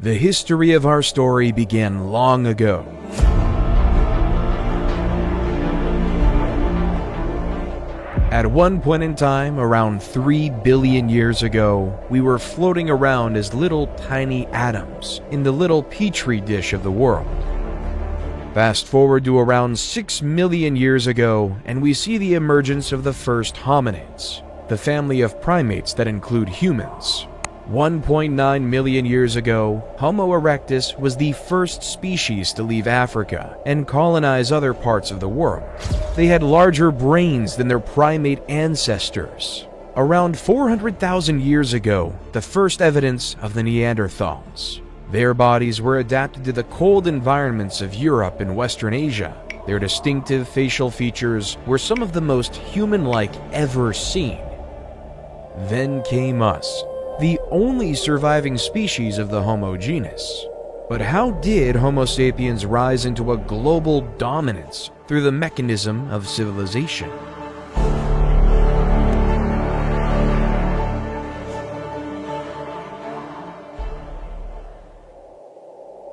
The history of our story began long ago. At one point in time, around 3 billion years ago, we were floating around as little tiny atoms in the little Petri dish of the world. Fast forward to around 6 million years ago, and we see the emergence of the first hominids, the family of primates that include humans. 1.9 million years ago, Homo erectus was the first species to leave Africa and colonize other parts of the world. They had larger brains than their primate ancestors. Around 400,000 years ago, the first evidence of the Neanderthals. Their bodies were adapted to the cold environments of Europe and Western Asia. Their distinctive facial features were some of the most human-like ever seen. Then came us, the only surviving species of the Homo genus. But how did Homo sapiens rise into a global dominance through the mechanism of civilization?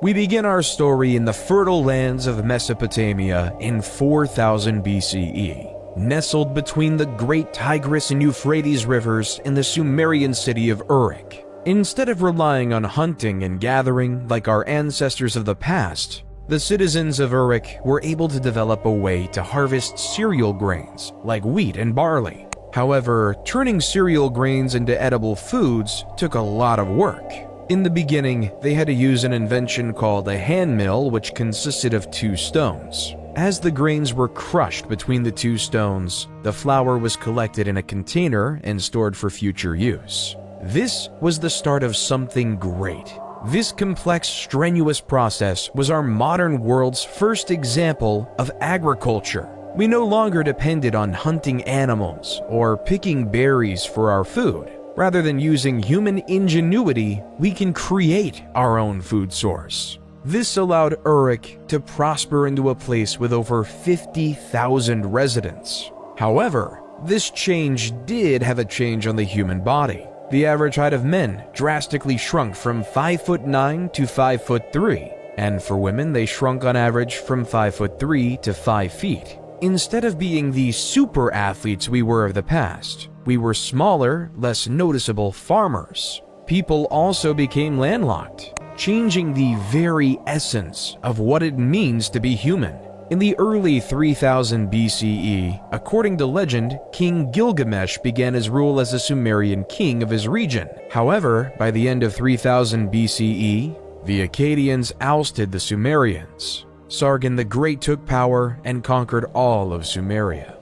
We begin our story in the fertile lands of Mesopotamia in 4000 BCE. Nestled between the great Tigris and Euphrates rivers in the Sumerian city of Uruk. Instead of relying on hunting and gathering like our ancestors of the past, the citizens of Uruk were able to develop a way to harvest cereal grains like wheat and barley. However, turning cereal grains into edible foods took a lot of work. In the beginning, they had to use an invention called a hand mill, which consisted of 2 stones. As the grains were crushed between the 2 stones, the flour was collected in a container and stored for future use. This was the start of something great. This complex, strenuous process was our modern world's first example of agriculture. We no longer depended on hunting animals or picking berries for our food. Rather than using human ingenuity, we can create our own food source. This allowed Uruk to prosper into a place with over 50,000 residents. However, this change did have a change on the human body. The average height of men drastically shrunk from 5'9" to 5'3", and for women they shrunk on average from 5'3" to 5 feet. Instead of being the super athletes we were of the past, we were smaller, less noticeable farmers. People also became landlocked, changing the very essence of what it means to be human. In the early 3000 BCE, according to legend, King Gilgamesh began his rule as a Sumerian king of his region. However, by the end of 3000 BCE, the Akkadians ousted the Sumerians. Sargon the Great took power and conquered all of Sumeria.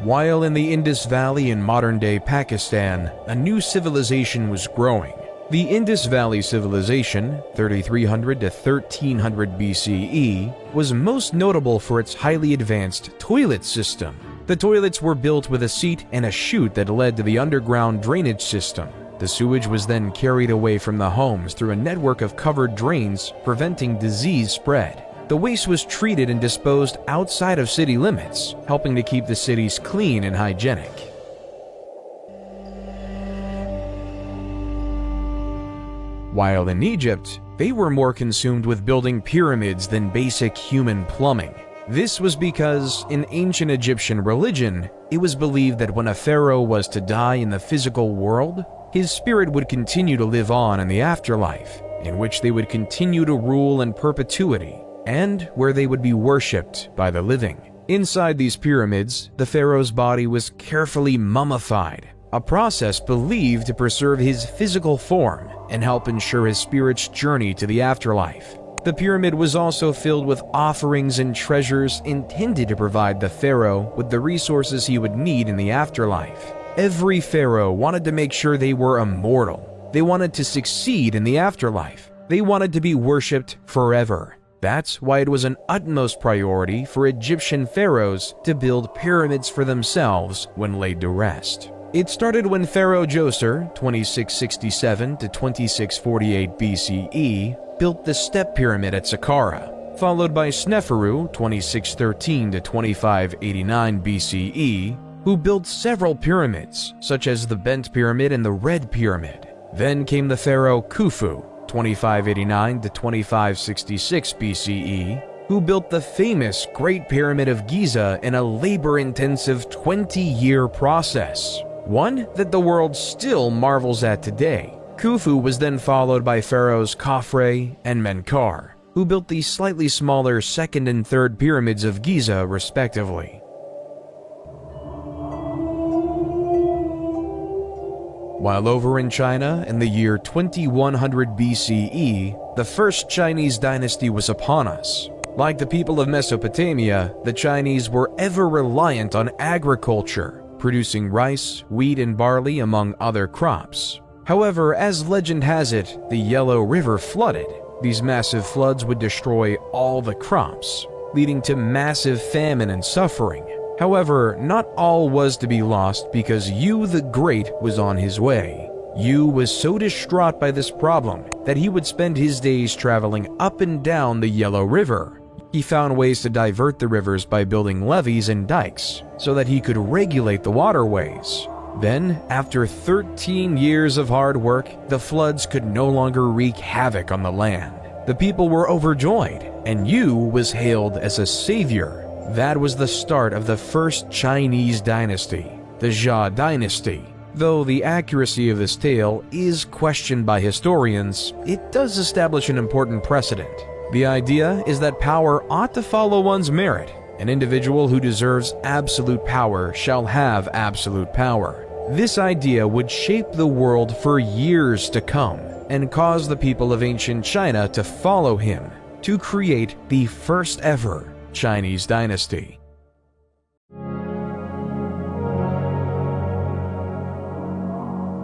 While in the Indus Valley in modern-day Pakistan, a new civilization was growing. The Indus Valley Civilization, 3300 to 1300 BCE, was most notable for its highly advanced toilet system. The toilets were built with a seat and a chute that led to the underground drainage system. The sewage was then carried away from the homes through a network of covered drains, preventing disease spread. The waste was treated and disposed outside of city limits, helping to keep the cities clean and hygienic. While in Egypt, they were more consumed with building pyramids than basic human plumbing. This was because, in ancient Egyptian religion, it was believed that when a pharaoh was to die in the physical world, his spirit would continue to live on in the afterlife, in which they would continue to rule in perpetuity, and where they would be worshipped by the living. Inside these pyramids, the pharaoh's body was carefully mummified, a process believed to preserve his physical form and help ensure his spirit's journey to the afterlife. The pyramid was also filled with offerings and treasures intended to provide the pharaoh with the resources he would need in the afterlife. Every pharaoh wanted to make sure they were immortal. They wanted to succeed in the afterlife. They wanted to be worshipped forever. That's why it was an utmost priority for Egyptian pharaohs to build pyramids for themselves when laid to rest. It started when Pharaoh Djoser, 2667 to 2648 BCE, built the Step Pyramid at Saqqara, followed by Sneferu, 2613 to 2589 BCE, who built several pyramids, such as the Bent Pyramid and the Red Pyramid. Then came the pharaoh Khufu, 2589 to 2566 BCE, who built the famous Great Pyramid of Giza in a labor-intensive 20-year process, one that the world still marvels at today. Khufu was then followed by pharaohs Khafre and Menkaure, who built the slightly smaller second and third pyramids of Giza respectively. While over in China in the year 2100 BCE, the first Chinese dynasty was upon us. Like the people of Mesopotamia, the Chinese were ever reliant on agriculture, producing rice, wheat, and barley among other crops. However, as legend has it, the Yellow River flooded. These massive floods would destroy all the crops, leading to massive famine and suffering. However, not all was to be lost because Yu the Great was on his way. Yu was so distraught by this problem that he would spend his days traveling up and down the Yellow River. He found ways to divert the rivers by building levees and dikes so that he could regulate the waterways. Then, after 13 years of hard work, the floods could no longer wreak havoc on the land. The people were overjoyed, and Yu was hailed as a savior. That was the start of the first Chinese dynasty, the Jia dynasty. Though the accuracy of this tale is questioned by historians, it does establish an important precedent. The idea is that power ought to follow one's merit. An individual who deserves absolute power shall have absolute power. This idea would shape the world for years to come and cause the people of ancient China to follow him to create the first ever Chinese dynasty.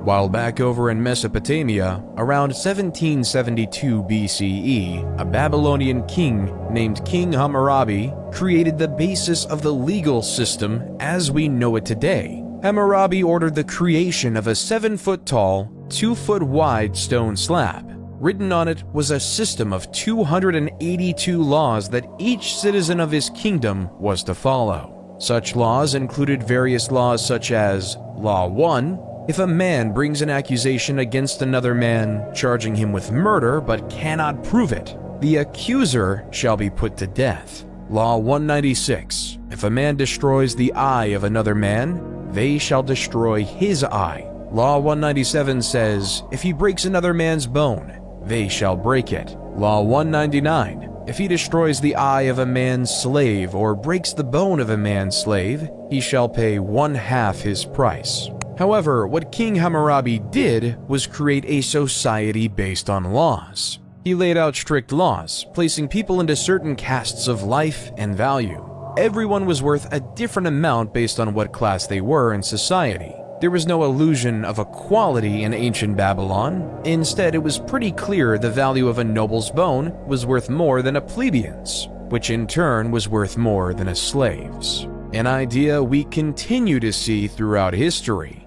While back over in Mesopotamia, around 1772 BCE, a Babylonian king named King Hammurabi created the basis of the legal system as we know it today. Hammurabi ordered the creation of a 7-foot-tall, 2-foot-wide stone slab. Written on it was a system of 282 laws that each citizen of his kingdom was to follow. Such laws included various laws such as Law 1, if a man brings an accusation against another man, charging him with murder but cannot prove it, the accuser shall be put to death. Law 196, if a man destroys the eye of another man, they shall destroy his eye. Law 197 says, if he breaks another man's bone, they shall break it. Law 199, if he destroys the eye of a man's slave or breaks the bone of a man's slave, he shall pay 1/2 his price. However, what King Hammurabi did was create a society based on laws. He laid out strict laws, placing people into certain castes of life and value. Everyone was worth a different amount based on what class they were in society. There was no illusion of equality in ancient Babylon. Instead, it was pretty clear the value of a noble's bone was worth more than a plebeian's, which in turn was worth more than a slave's. An idea we continue to see throughout history.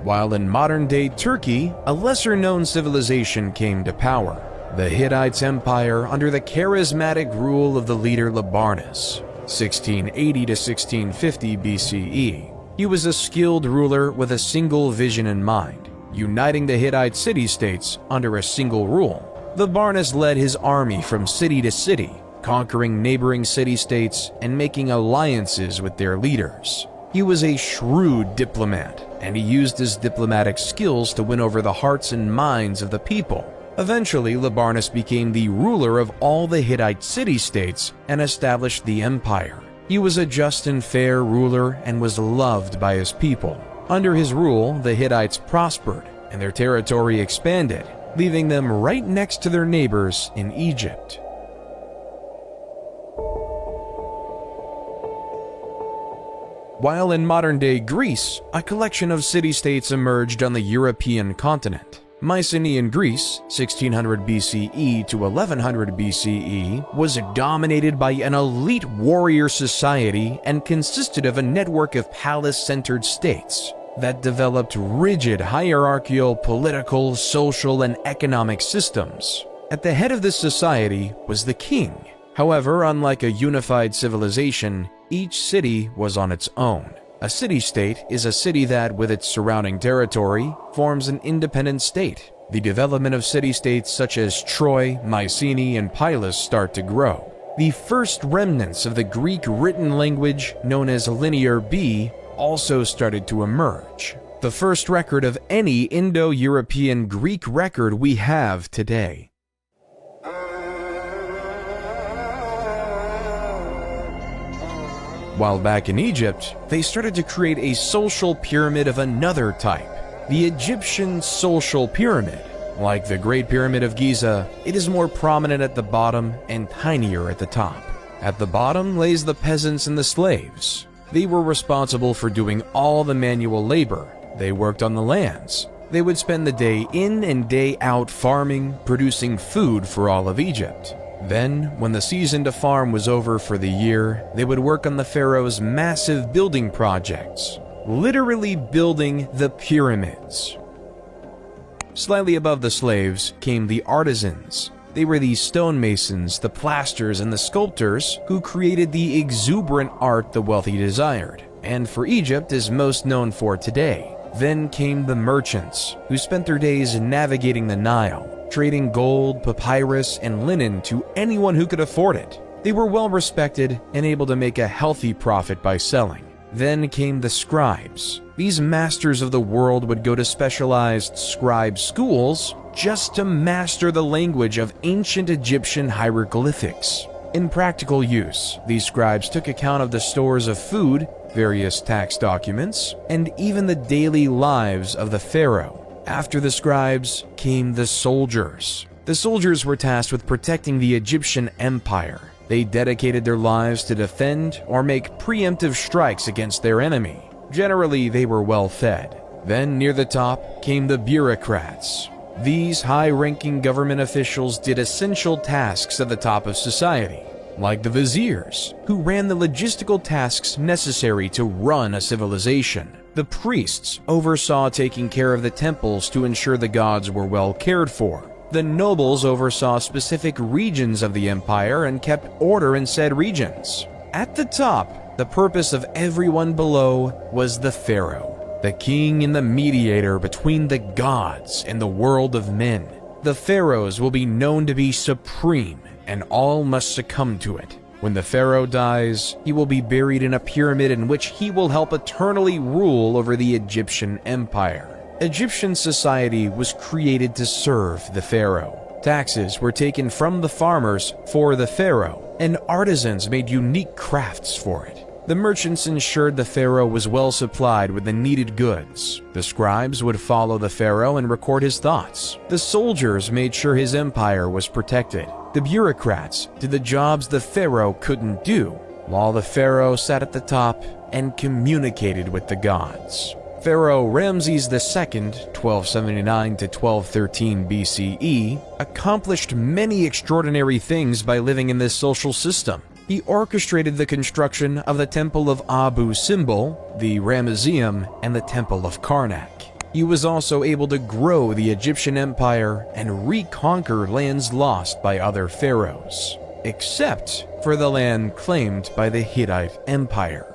While in modern-day Turkey, a lesser-known civilization came to power. The Hittites Empire under the charismatic rule of the leader Labarnus, 1680 to 1650 BCE. He was a skilled ruler with a single vision in mind, uniting the Hittite city-states under a single rule. Labarnus led his army from city to city, conquering neighboring city-states and making alliances with their leaders. He was a shrewd diplomat, and he used his diplomatic skills to win over the hearts and minds of the people. Eventually, Labarnus became the ruler of all the Hittite city-states and established the empire. He was a just and fair ruler and was loved by his people. Under his rule, the Hittites prospered and their territory expanded, leaving them right next to their neighbors in Egypt. While in modern-day Greece, a collection of city-states emerged on the European continent. Mycenaean Greece, 1600 BCE to 1100 BCE, was dominated by an elite warrior society and consisted of a network of palace-centered states that developed rigid hierarchical, political, social, and economic systems. At the head of this society was the king. However, unlike a unified civilization, each city was on its own. A city-state is a city that, with its surrounding territory, forms an independent state. The development of city-states such as Troy, Mycenae, and Pylos start to grow. The first remnants of the Greek written language, known as Linear B, also started to emerge. The first record of any Indo-European Greek record we have today. While back in Egypt, they started to create a social pyramid of another type, the Egyptian social pyramid. Like the Great Pyramid of Giza, it is more prominent at the bottom and tinier at the top. At the bottom lays the peasants and the slaves. They were responsible for doing all the manual labor. They worked on the lands. They would spend the day in and day out farming, producing food for all of Egypt. Then, when the season to farm was over for the year, they would work on the pharaoh's massive building projects, literally building the pyramids. Slightly above the slaves came the artisans. They were the stonemasons, the plasters, and the sculptors who created the exuberant art the wealthy desired, and for Egypt is most known for today. Then came the merchants, who spent their days navigating the Nile, trading gold, papyrus, and linen to anyone who could afford it. They were well respected and able to make a healthy profit by selling. Then came the scribes. These masters of the world would go to specialized scribe schools just to master the language of ancient Egyptian hieroglyphics. In practical use, these scribes took account of the stores of food, various tax documents, and even the daily lives of the pharaoh. After the scribes came the soldiers. The soldiers were tasked with protecting the Egyptian empire. They dedicated their lives to defend or make preemptive strikes against their enemy. Generally, they were well fed. Then, near the top, came the bureaucrats. These high-ranking government officials did essential tasks at the top of society, like the viziers, who ran the logistical tasks necessary to run a civilization. The priests oversaw taking care of the temples to ensure the gods were well cared for. The nobles oversaw specific regions of the empire and kept order in said regions. At the top, the purpose of everyone below was the pharaoh, the king and the mediator between the gods and the world of men. The pharaohs will be known to be supreme, and all must succumb to it. When the pharaoh dies, he will be buried in a pyramid in which he will help eternally rule over the Egyptian empire. Egyptian society was created to serve the pharaoh. Taxes were taken from the farmers for the pharaoh, and artisans made unique crafts for it. The merchants ensured the pharaoh was well supplied with the needed goods. The scribes would follow the pharaoh and record his thoughts. The soldiers made sure his empire was protected. The bureaucrats did the jobs the pharaoh couldn't do, while the pharaoh sat at the top and communicated with the gods. Pharaoh Ramses II, 1279 to 1213 BCE, accomplished many extraordinary things by living in this social system. He orchestrated the construction of the Temple of Abu Simbel, the Ramesseum, and the Temple of Karnak. He was also able to grow the Egyptian empire and reconquer lands lost by other pharaohs, except for the land claimed by the Hittite Empire.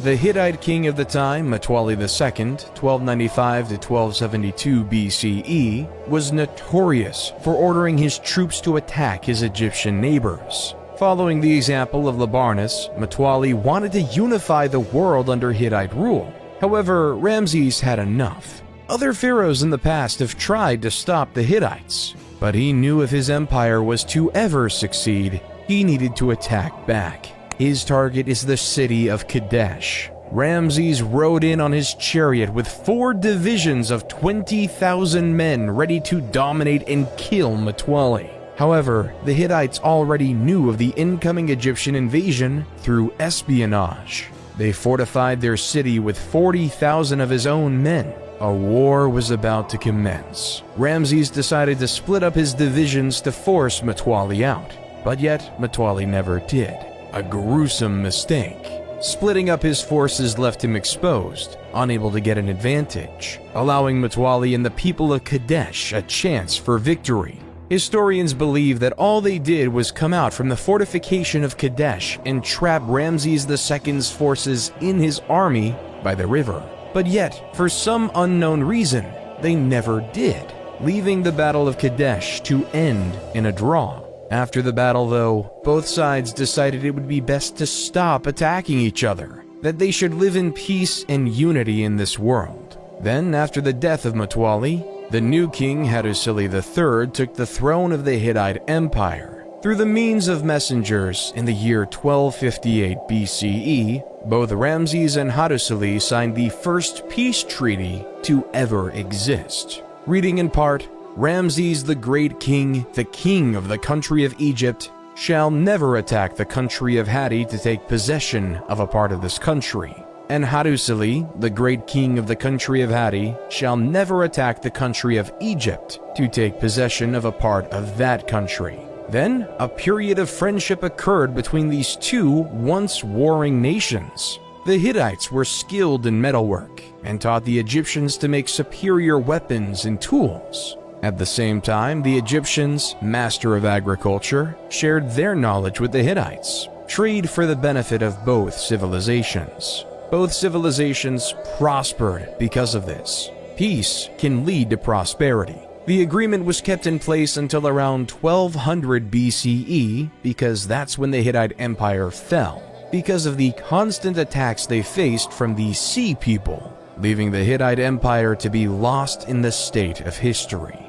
The Hittite king of the time, Mtwali II, 1295 to 1272 BCE, was notorious for ordering his troops to attack his Egyptian neighbors. Following the example of Labarnus, Mtwali wanted to unify the world under Hittite rule. However, Ramses had enough. Other pharaohs in the past have tried to stop the Hittites, but he knew if his empire was to ever succeed, he needed to attack back. His target is the city of Kadesh. Ramses rode in on his chariot with 4 divisions of 20,000 men ready to dominate and kill Mtwali. However, the Hittites already knew of the incoming Egyptian invasion through espionage. They fortified their city with 40,000 of his own men. A war was about to commence. Ramses decided to split up his divisions to force Mtwali out, but yet Mtwali never did. A gruesome mistake. Splitting up his forces left him exposed, unable to get an advantage, allowing Mtwali and the people of Kadesh a chance for victory. Historians believe that all they did was come out from the fortification of Kadesh and trap Ramses II's forces in his army by the river. But yet, for some unknown reason, they never did, leaving the Battle of Kadesh to end in a draw. After the battle, though, both sides decided it would be best to stop attacking each other, that they should live in peace and unity in this world. Then, after the death of Mtwali, the new king Hattusili III took the throne of the Hittite Empire. Through the means of messengers in the year 1258 BCE, both Ramses and Hattusili signed the first peace treaty to ever exist. Reading in part, Ramses the Great King, the king of the country of Egypt, shall never attack the country of Hatti to take possession of a part of this country. And Hattusili, the great king of the country of Hatti, shall never attack the country of Egypt to take possession of a part of that country. Then, a period of friendship occurred between these two once warring nations. The Hittites were skilled in metalwork and taught the Egyptians to make superior weapons and tools. At the same time, the Egyptians, master of agriculture, shared their knowledge with the Hittites, trade for the benefit of both civilizations. Both civilizations prospered because of this. Peace can lead to prosperity. The agreement was kept in place until around 1200 BCE because that's when the Hittite Empire fell, because of the constant attacks they faced from the Sea People, leaving the Hittite Empire to be lost in the state of history.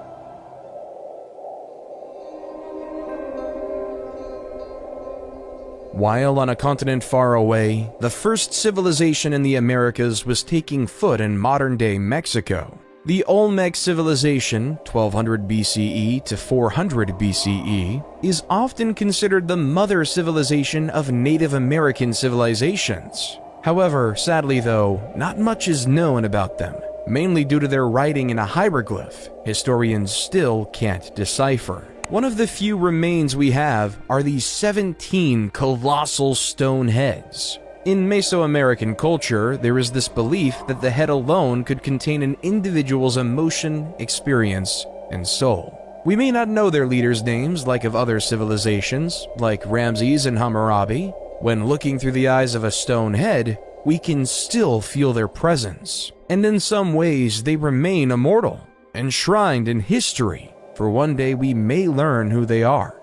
While on a continent far away, the first civilization in the Americas was taking foot in modern-day Mexico. The Olmec civilization, 1200 BCE to 400 BCE, is often considered the mother civilization of Native American civilizations. However, sadly though, not much is known about them, mainly due to their writing in a hieroglyph historians still can't decipher. One of the few remains we have are these 17 colossal stone heads. In Mesoamerican culture, there is this belief that the head alone could contain an individual's emotion, experience, and soul. We may not know their leaders' names like of other civilizations, like Ramses and Hammurabi. When looking through the eyes of a stone head, we can still feel their presence. And in some ways, they remain immortal, enshrined in history. For one day we may learn who they are.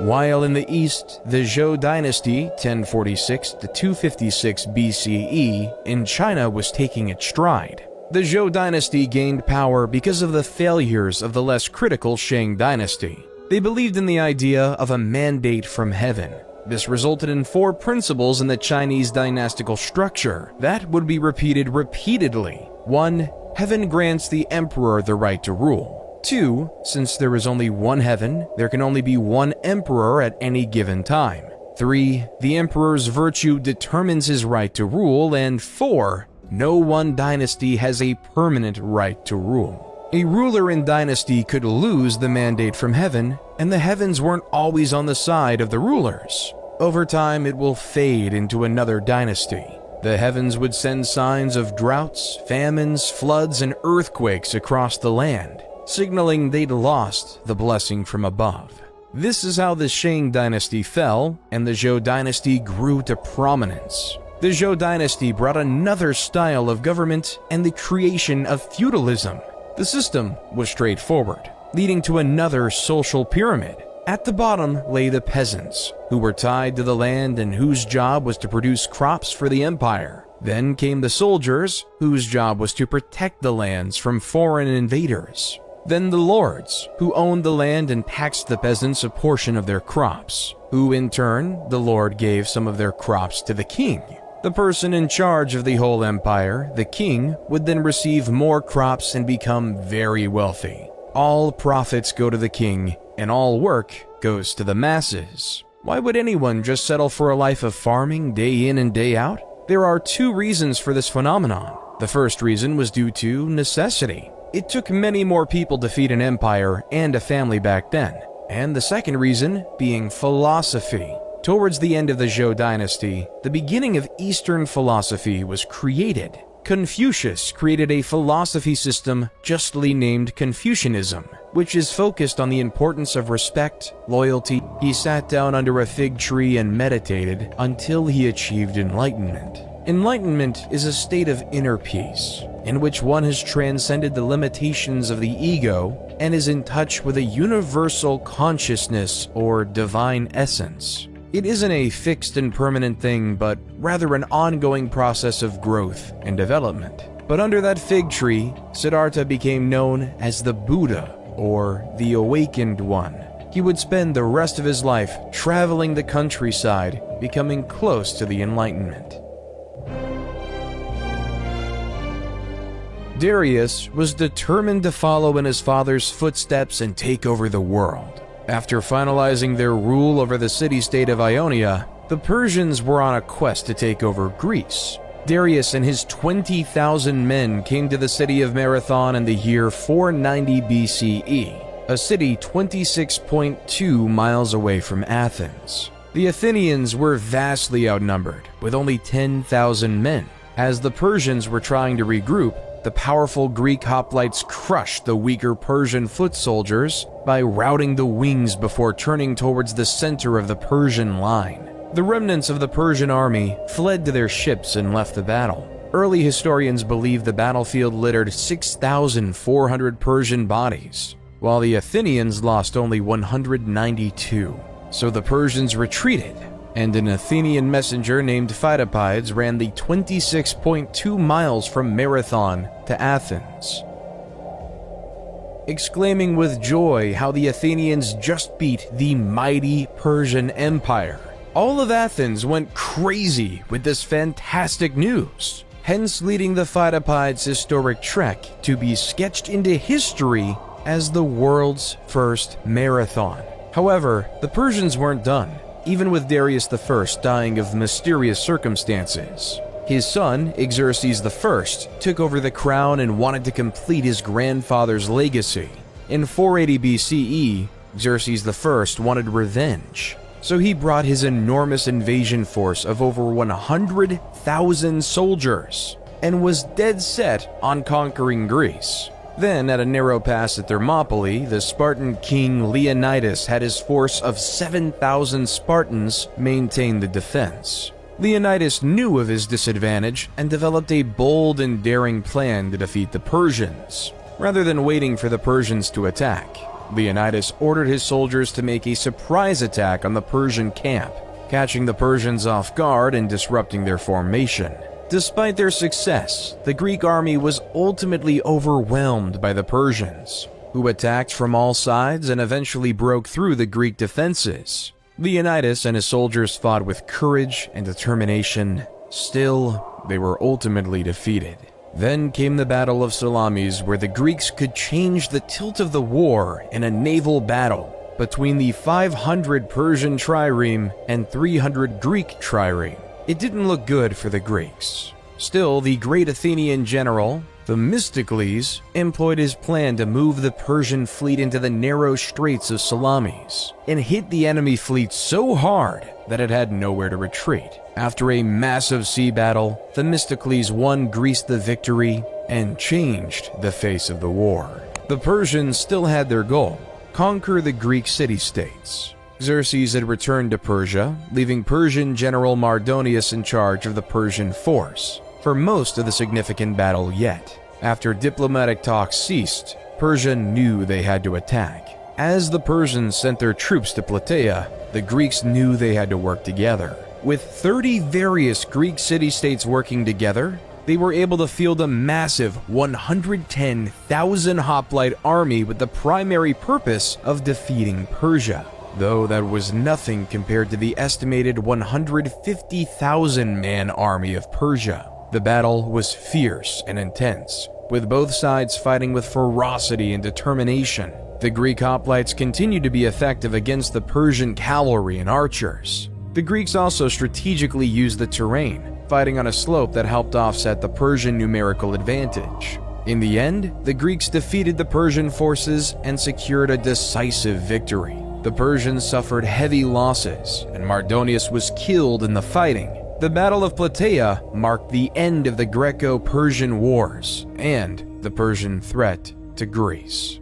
While in the east, the Zhou dynasty, 1046 to 256 BCE, in China was taking its stride. The Zhou dynasty gained power because of the failures of the less critical Shang dynasty. They believed in the idea of a mandate from heaven. This resulted in 4 principles in the Chinese dynastical structure that would be repeated repeatedly. 1. Heaven grants the emperor the right to rule. 2. Since there is only one heaven, there can only be one emperor at any given time. 3. The emperor's virtue determines his right to rule. And 4. No one dynasty has a permanent right to rule. A ruler in dynasty could lose the mandate from heaven, and the heavens weren't always on the side of the rulers. Over time, it will fade into another dynasty. The heavens would send signs of droughts, famines, floods, and earthquakes across the land, signaling they'd lost the blessing from above. This is how the Shang dynasty fell, and the Zhou dynasty grew to prominence. The Zhou dynasty brought another style of government and the creation of feudalism. The system was straightforward, leading to another social pyramid. At the bottom lay the peasants, who were tied to the land and whose job was to produce crops for the empire. Then came the soldiers, whose job was to protect the lands from foreign invaders. Then the lords, who owned the land and taxed the peasants a portion of their crops, who in turn, the lord gave some of their crops to the king. The person in charge of the whole empire, the king, would then receive more crops and become very wealthy. All profits go to the king, and all work goes to the masses. Why would anyone just settle for a life of farming day in and day out? There are 2 reasons for this phenomenon. The first reason was due to necessity. It took many more people to feed an empire and a family back then, and the second reason being philosophy. Towards the end of the Zhou dynasty, the beginning of Eastern philosophy was created. Confucius created a philosophy system justly named Confucianism, which is focused on the importance of respect, loyalty. He sat down under a fig tree and meditated until he achieved enlightenment. Enlightenment is a state of inner peace, in which one has transcended the limitations of the ego and is in touch with a universal consciousness or divine essence. It isn't a fixed and permanent thing, but rather an ongoing process of growth and development. But under that fig tree, Siddhartha became known as the Buddha, or the Awakened One. He would spend the rest of his life traveling the countryside, becoming close to the Enlightenment. Darius was determined to follow in his father's footsteps and take over the world. After finalizing their rule over the city-state of Ionia, the Persians were on a quest to take over Greece. Darius and his 20,000 men came to the city of Marathon in the year 490 BCE, a city 26.2 miles away from Athens. The Athenians were vastly outnumbered, with only 10,000 men. As the Persians were trying to regroup, the powerful Greek hoplites crushed the weaker Persian foot soldiers by routing the wings before turning towards the center of the Persian line. The remnants of the Persian army fled to their ships and left the battle. Early historians believe the battlefield littered 6,400 Persian bodies, while the Athenians lost only 192. So the Persians retreated, and an Athenian messenger named Pheidippides ran the 26.2 miles from Marathon to Athens, exclaiming with joy how the Athenians just beat the mighty Persian Empire. All of Athens went crazy with this fantastic news, hence leading the Pheidippides' historic trek to be sketched into history as the world's first marathon. However, the Persians weren't done, even with Darius I dying of mysterious circumstances. His son, Xerxes I, took over the crown and wanted to complete his grandfather's legacy. In 480 BCE, Xerxes I wanted revenge, so he brought his enormous invasion force of over 100,000 soldiers and was dead set on conquering Greece. Then, at a narrow pass at Thermopylae, the Spartan king Leonidas had his force of 7,000 Spartans maintain the defense. Leonidas knew of his disadvantage and developed a bold and daring plan to defeat the Persians. Rather than waiting for the Persians to attack, Leonidas ordered his soldiers to make a surprise attack on the Persian camp, catching the Persians off guard and disrupting their formation. Despite their success, the Greek army was ultimately overwhelmed by the Persians, who attacked from all sides and eventually broke through the Greek defenses. Leonidas and his soldiers fought with courage and determination. Still, they were ultimately defeated. Then came the Battle of Salamis, where the Greeks could change the tilt of the war in a naval battle between the 500 Persian trireme and 300 Greek trireme. It didn't look good for the Greeks. Still, the great Athenian general, Themistocles, employed his plan to move the Persian fleet into the narrow straits of Salamis and hit the enemy fleet so hard that it had nowhere to retreat. After a massive sea battle, Themistocles won Greece the victory and changed the face of the war. The Persians still had their goal: conquer the Greek city-states. Xerxes had returned to Persia, leaving Persian general Mardonius in charge of the Persian force for most of the significant battle yet. After diplomatic talks ceased, Persia knew they had to attack. As the Persians sent their troops to Plataea, the Greeks knew they had to work together. With 30 various Greek city-states working together, they were able to field a massive 110,000 hoplite army with the primary purpose of defeating Persia. Though that was nothing compared to the estimated 150,000-man army of Persia. The battle was fierce and intense, with both sides fighting with ferocity and determination. The Greek hoplites continued to be effective against the Persian cavalry and archers. The Greeks also strategically used the terrain, fighting on a slope that helped offset the Persian numerical advantage. In the end, the Greeks defeated the Persian forces and secured a decisive victory. The Persians suffered heavy losses, and Mardonius was killed in the fighting. The Battle of Plataea marked the end of the Greco-Persian Wars and the Persian threat to Greece.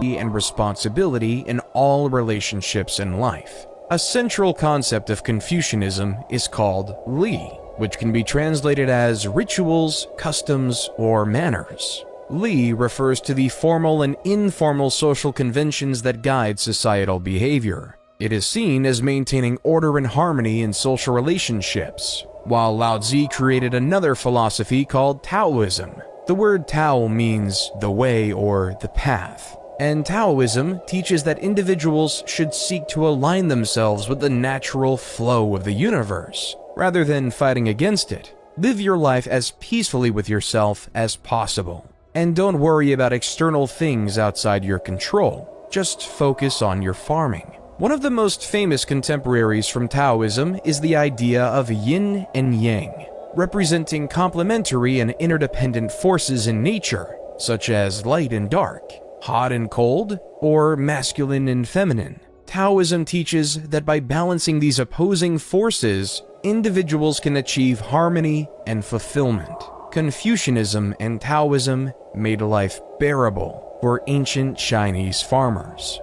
And responsibility in all relationships in life. A central concept of Confucianism is called Li, which can be translated as rituals, customs, or manners. Li refers to the formal and informal social conventions that guide societal behavior. It is seen as maintaining order and harmony in social relationships, while Lao Tzu created another philosophy called Taoism. The word Tao means the way or the path, and Taoism teaches that individuals should seek to align themselves with the natural flow of the universe, rather than fighting against it. Live your life as peacefully with yourself as possible. And don't worry about external things outside your control. Just focus on your farming. One of the most famous contemporaries from Taoism is the idea of yin and yang, representing complementary and interdependent forces in nature, such as light and dark, hot and cold, or masculine and feminine. Taoism teaches that by balancing these opposing forces, individuals can achieve harmony and fulfillment. Confucianism and Taoism made life bearable for ancient Chinese farmers.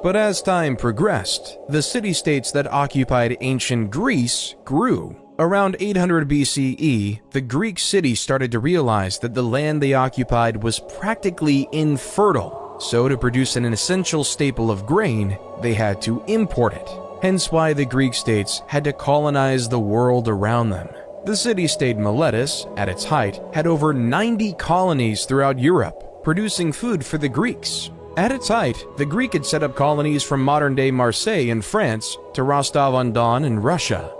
But as time progressed, the city-states that occupied ancient Greece grew. Around 800 BCE, the Greek cities started to realize that the land they occupied was practically infertile, so to produce an essential staple of grain, they had to import it. Hence why the Greek states had to colonize the world around them. The city-state Miletus, at its height, had over 90 colonies throughout Europe, producing food for the Greeks. At its height, the Greek had set up colonies from modern-day Marseille in France to Rostov-on-Don in Russia.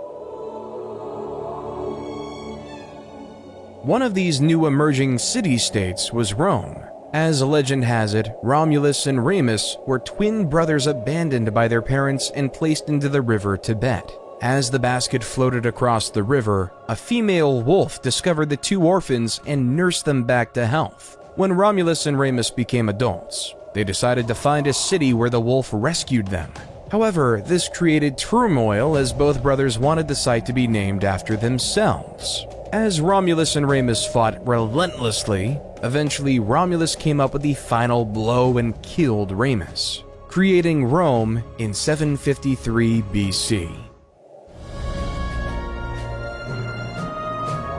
One of these new emerging city-states was Rome. As legend has it, Romulus and Remus were twin brothers abandoned by their parents and placed into the river Tibet. As the basket floated across the river, a female wolf discovered the two orphans and nursed them back to health. When Romulus and Remus became adults, they decided to find a city where the wolf rescued them. However, this created turmoil as both brothers wanted the site to be named after themselves. As Romulus and Remus fought relentlessly, eventually Romulus came up with the final blow and killed Remus, creating Rome in 753 BC.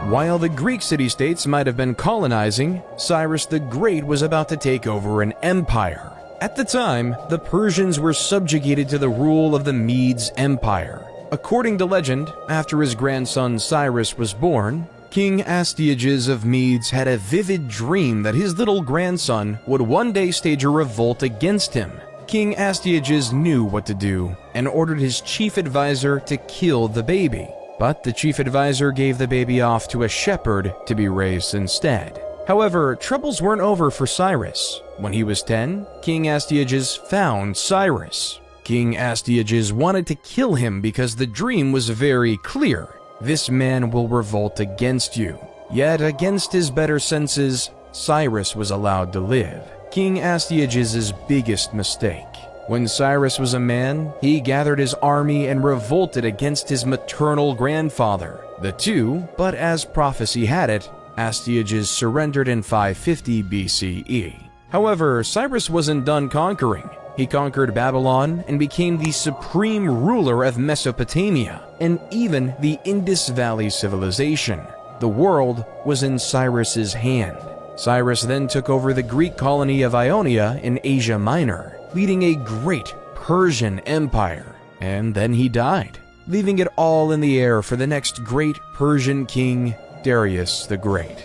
While the Greek city-states might have been colonizing, Cyrus the Great was about to take over an empire. At the time, the Persians were subjugated to the rule of the Medes Empire. According to legend, after his grandson Cyrus was born, King Astyages of Medes had a vivid dream that his little grandson would one day stage a revolt against him. King Astyages knew what to do and ordered his chief advisor to kill the baby. But the chief advisor gave the baby off to a shepherd to be raised instead. However, troubles weren't over for Cyrus. When he was 10, King Astyages found Cyrus. King Astyages wanted to kill him because the dream was very clear. This man will revolt against you. Yet, against his better senses, Cyrus was allowed to live. King Astyages' biggest mistake. When Cyrus was a man, he gathered his army and revolted against his maternal grandfather. The two, but as prophecy had it, Astyages surrendered in 550 BCE. However, Cyrus wasn't done conquering. He conquered Babylon and became the supreme ruler of Mesopotamia, and even the Indus Valley civilization. The world was in Cyrus's hand. Cyrus then took over the Greek colony of Ionia in Asia Minor, leading a great Persian empire, and then he died, leaving it all in the air for the next great Persian king, Darius the Great.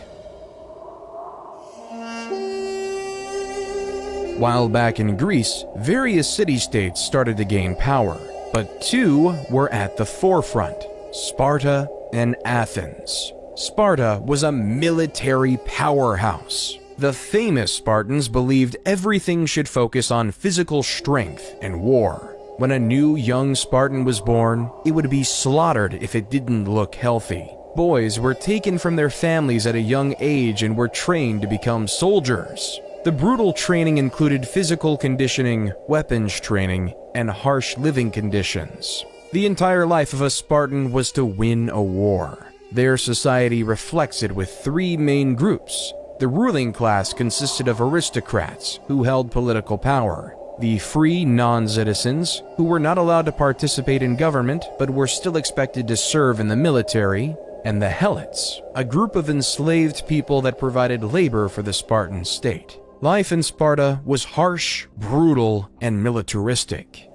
While back in Greece, various city-states started to gain power, but two were at the forefront: Sparta and Athens. Sparta was a military powerhouse. The famous Spartans believed everything should focus on physical strength and war. When a new young Spartan was born, it would be slaughtered if it didn't look healthy. Boys were taken from their families at a young age and were trained to become soldiers. The brutal training included physical conditioning, weapons training, and harsh living conditions. The entire life of a Spartan was to win a war. Their society reflects it with three main groups. The ruling class consisted of aristocrats who held political power, the free non-citizens who were not allowed to participate in government but were still expected to serve in the military, and the helots, a group of enslaved people that provided labor for the Spartan state. Life in Sparta was harsh, brutal, and militaristic.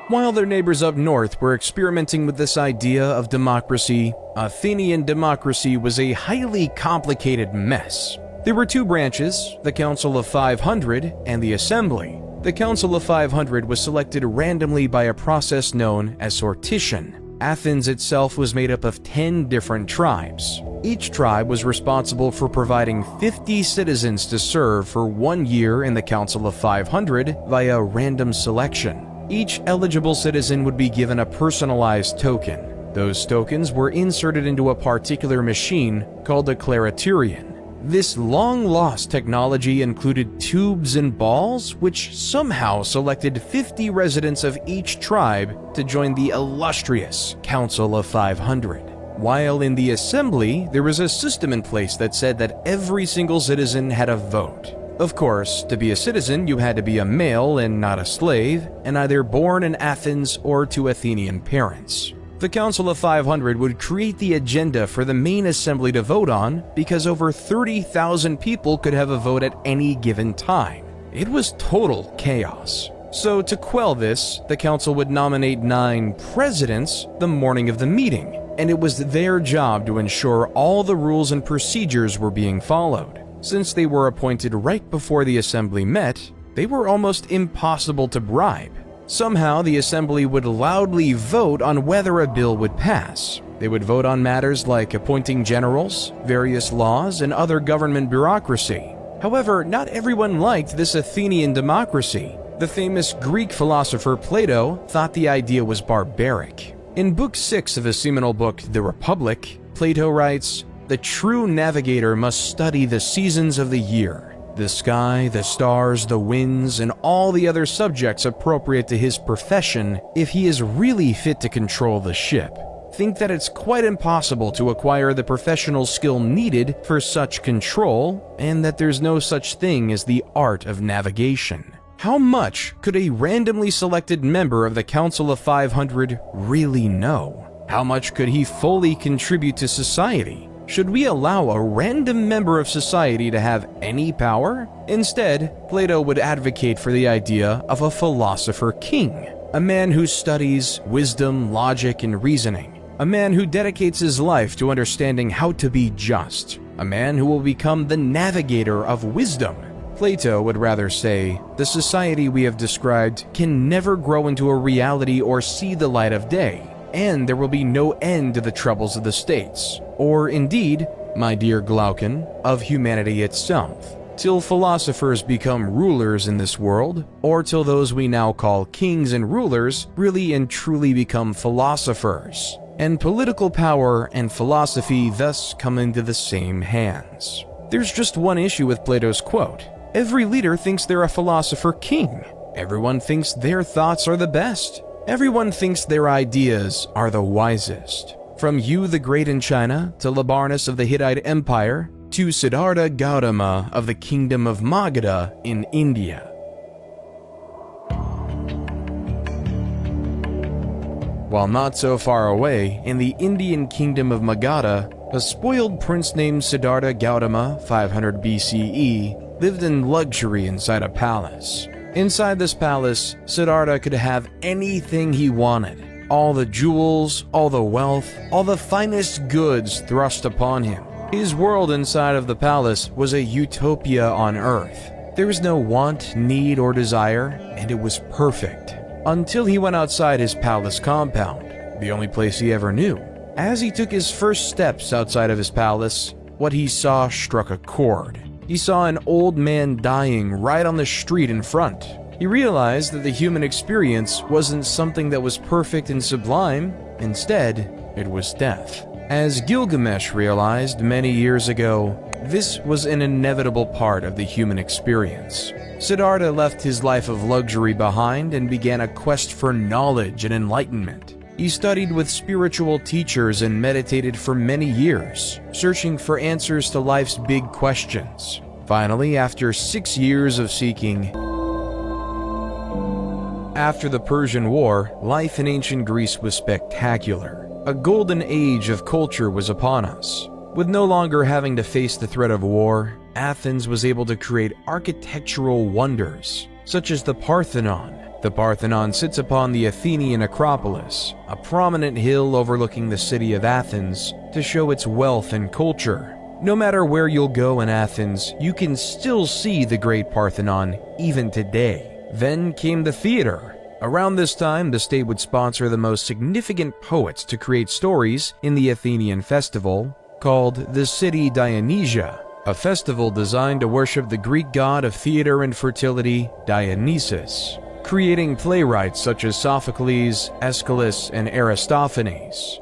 While their neighbors up north were experimenting with this idea of democracy, Athenian democracy was a highly complicated mess. There were two branches, the Council of 500 and the Assembly. The Council of 500 was selected randomly by a process known as sortition. Athens itself was made up of 10 different tribes. Each tribe was responsible for providing 50 citizens to serve for 1 year in the Council of 500 via random selection. Each eligible citizen would be given a personalized token. Those tokens were inserted into a particular machine called a clariturion. This long-lost technology included tubes and balls, which somehow selected 50 residents of each tribe to join the illustrious Council of 500. While in the Assembly, there was a system in place that said that every single citizen had a vote. Of course, to be a citizen, you had to be a male and not a slave, and either born in Athens or to Athenian parents. The Council of 500 would create the agenda for the main assembly to vote on because over 30,000 people could have a vote at any given time. It was total chaos. So to quell this, the council would nominate 9 presidents the morning of the meeting, and it was their job to ensure all the rules and procedures were being followed. Since they were appointed right before the assembly met, they were almost impossible to bribe. Somehow, the assembly would loudly vote on whether a bill would pass. They would vote on matters like appointing generals, various laws, and other government bureaucracy. However, not everyone liked this Athenian democracy. The famous Greek philosopher Plato thought the idea was barbaric. In Book 6 of his seminal book, The Republic, Plato writes, "The true navigator must study the seasons of the year, the sky, the stars, the winds, and all the other subjects appropriate to his profession if he is really fit to control the ship. Think that it's quite impossible to acquire the professional skill needed for such control, and that there's no such thing as the art of navigation." How much could a randomly selected member of the Council of 500 really know? How much could he fully contribute to society? Should we allow a random member of society to have any power? Instead, Plato would advocate for the idea of a philosopher king, a man who studies wisdom, logic, and reasoning, a man who dedicates his life to understanding how to be just, a man who will become the navigator of wisdom. Plato would rather say, the society we have described can never grow into a reality or see the light of day, and there will be no end to the troubles of the states, or indeed, my dear Glaucon, of humanity itself, till philosophers become rulers in this world, or till those we now call kings and rulers really and truly become philosophers, and political power and philosophy thus come into the same hands. There's just one issue with Plato's quote. Every leader thinks they're a philosopher king. Everyone thinks their thoughts are the best. Everyone thinks their ideas are the wisest. From Yu the Great in China, to Labarnus of the Hittite Empire, to Siddhartha Gautama of the Kingdom of Magadha in India. While not so far away, in the Indian Kingdom of Magadha, a spoiled prince named Siddhartha Gautama, 500 BCE, lived in luxury inside a palace. Inside this palace, Siddhartha could have anything he wanted. All the jewels, all the wealth, all the finest goods thrust upon him. His world inside of the palace was a utopia on earth. There was no want, need, or desire, and it was perfect. Until he went outside his palace compound, the only place he ever knew. As he took his first steps outside of his palace, what he saw struck a chord. He saw an old man dying right on the street in front. He realized that the human experience wasn't something that was perfect and sublime, Instead, it was death. As Gilgamesh realized many years ago, this was an inevitable part of the human experience. Siddhartha left his life of luxury behind and began a quest for knowledge and enlightenment. He studied with spiritual teachers and meditated for many years, searching for answers to life's big questions. Finally, after 6 years of seeking, after the Persian War, life in ancient Greece was spectacular. A golden age of culture was upon us. With no longer having to face the threat of war, Athens was able to create architectural wonders, such as the Parthenon. The Parthenon sits upon the Athenian Acropolis, a prominent hill overlooking the city of Athens, to show its wealth and culture. No matter where you'll go in Athens, you can still see the Great Parthenon even today. Then came the theater. Around this time, the state would sponsor the most significant poets to create stories in the Athenian festival, called the City Dionysia, a festival designed to worship the Greek god of theater and fertility, Dionysus, creating playwrights such as Sophocles, Aeschylus, and Aristophanes.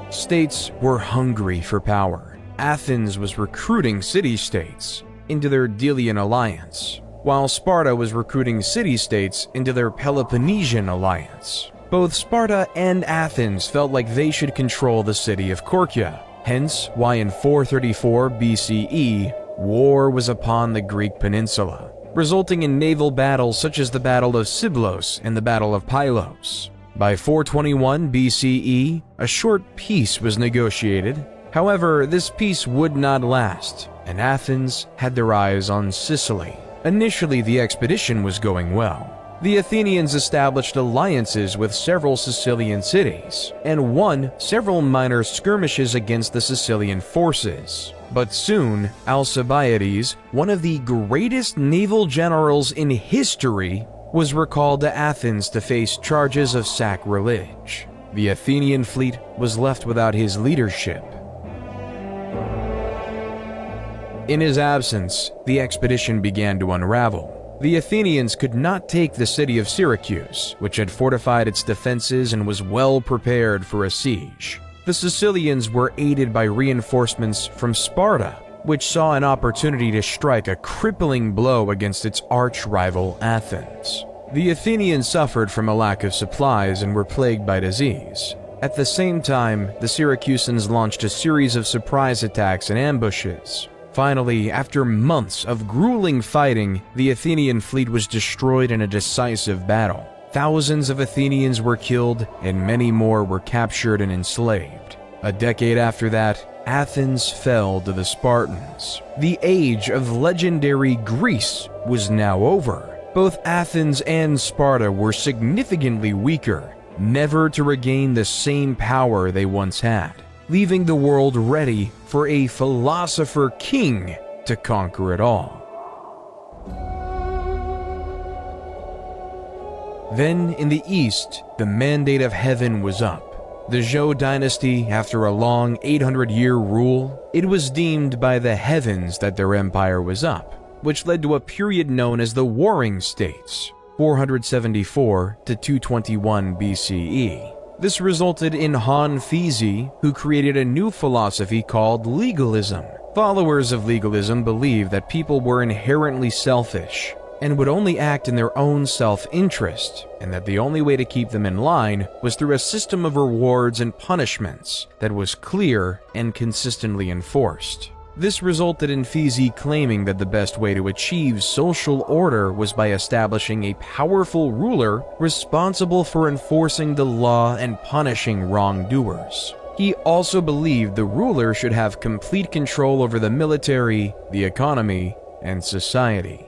States were hungry for power. Athens was recruiting city-states into their Delian alliance, while Sparta was recruiting city-states into their Peloponnesian alliance. Both Sparta and Athens felt like they should control the city of Korkia, hence why in 434 BCE, war was upon the Greek peninsula, resulting in naval battles such as the Battle of Siblos and the Battle of Pylos. By 421 BCE, a short peace was negotiated. However, this peace would not last, and Athens had their eyes on Sicily. Initially, the expedition was going well. The Athenians established alliances with several Sicilian cities, and won several minor skirmishes against the Sicilian forces. But soon, Alcibiades, one of the greatest naval generals in history, was recalled to Athens to face charges of sacrilege. The Athenian fleet was left without his leadership. In his absence, the expedition began to unravel. The Athenians could not take the city of Syracuse, which had fortified its defenses and was well prepared for a siege. The Sicilians were aided by reinforcements from Sparta, which saw an opportunity to strike a crippling blow against its arch-rival Athens. The Athenians suffered from a lack of supplies and were plagued by disease. At the same time, the Syracusans launched a series of surprise attacks and ambushes. Finally, after months of grueling fighting, the Athenian fleet was destroyed in a decisive battle. Thousands of Athenians were killed, and many more were captured and enslaved. A decade after that, Athens fell to the Spartans. The age of legendary Greece was now over. Both Athens and Sparta were significantly weaker, never to regain the same power they once had, leaving the world ready for a philosopher king to conquer it all. Then, in the east, the mandate of heaven was up. The Zhou dynasty, after a long 800-year rule, it was deemed by the heavens that their empire was up, which led to a period known as the Warring States, 474 to 221 BCE. This resulted in Han Fizi, who created a new philosophy called legalism. Followers of legalism believed that people were inherently selfish and would only act in their own self-interest, and that the only way to keep them in line was through a system of rewards and punishments that was clear and consistently enforced. This resulted in Fizi claiming that the best way to achieve social order was by establishing a powerful ruler responsible for enforcing the law and punishing wrongdoers. He also believed the ruler should have complete control over the military, the economy, and society.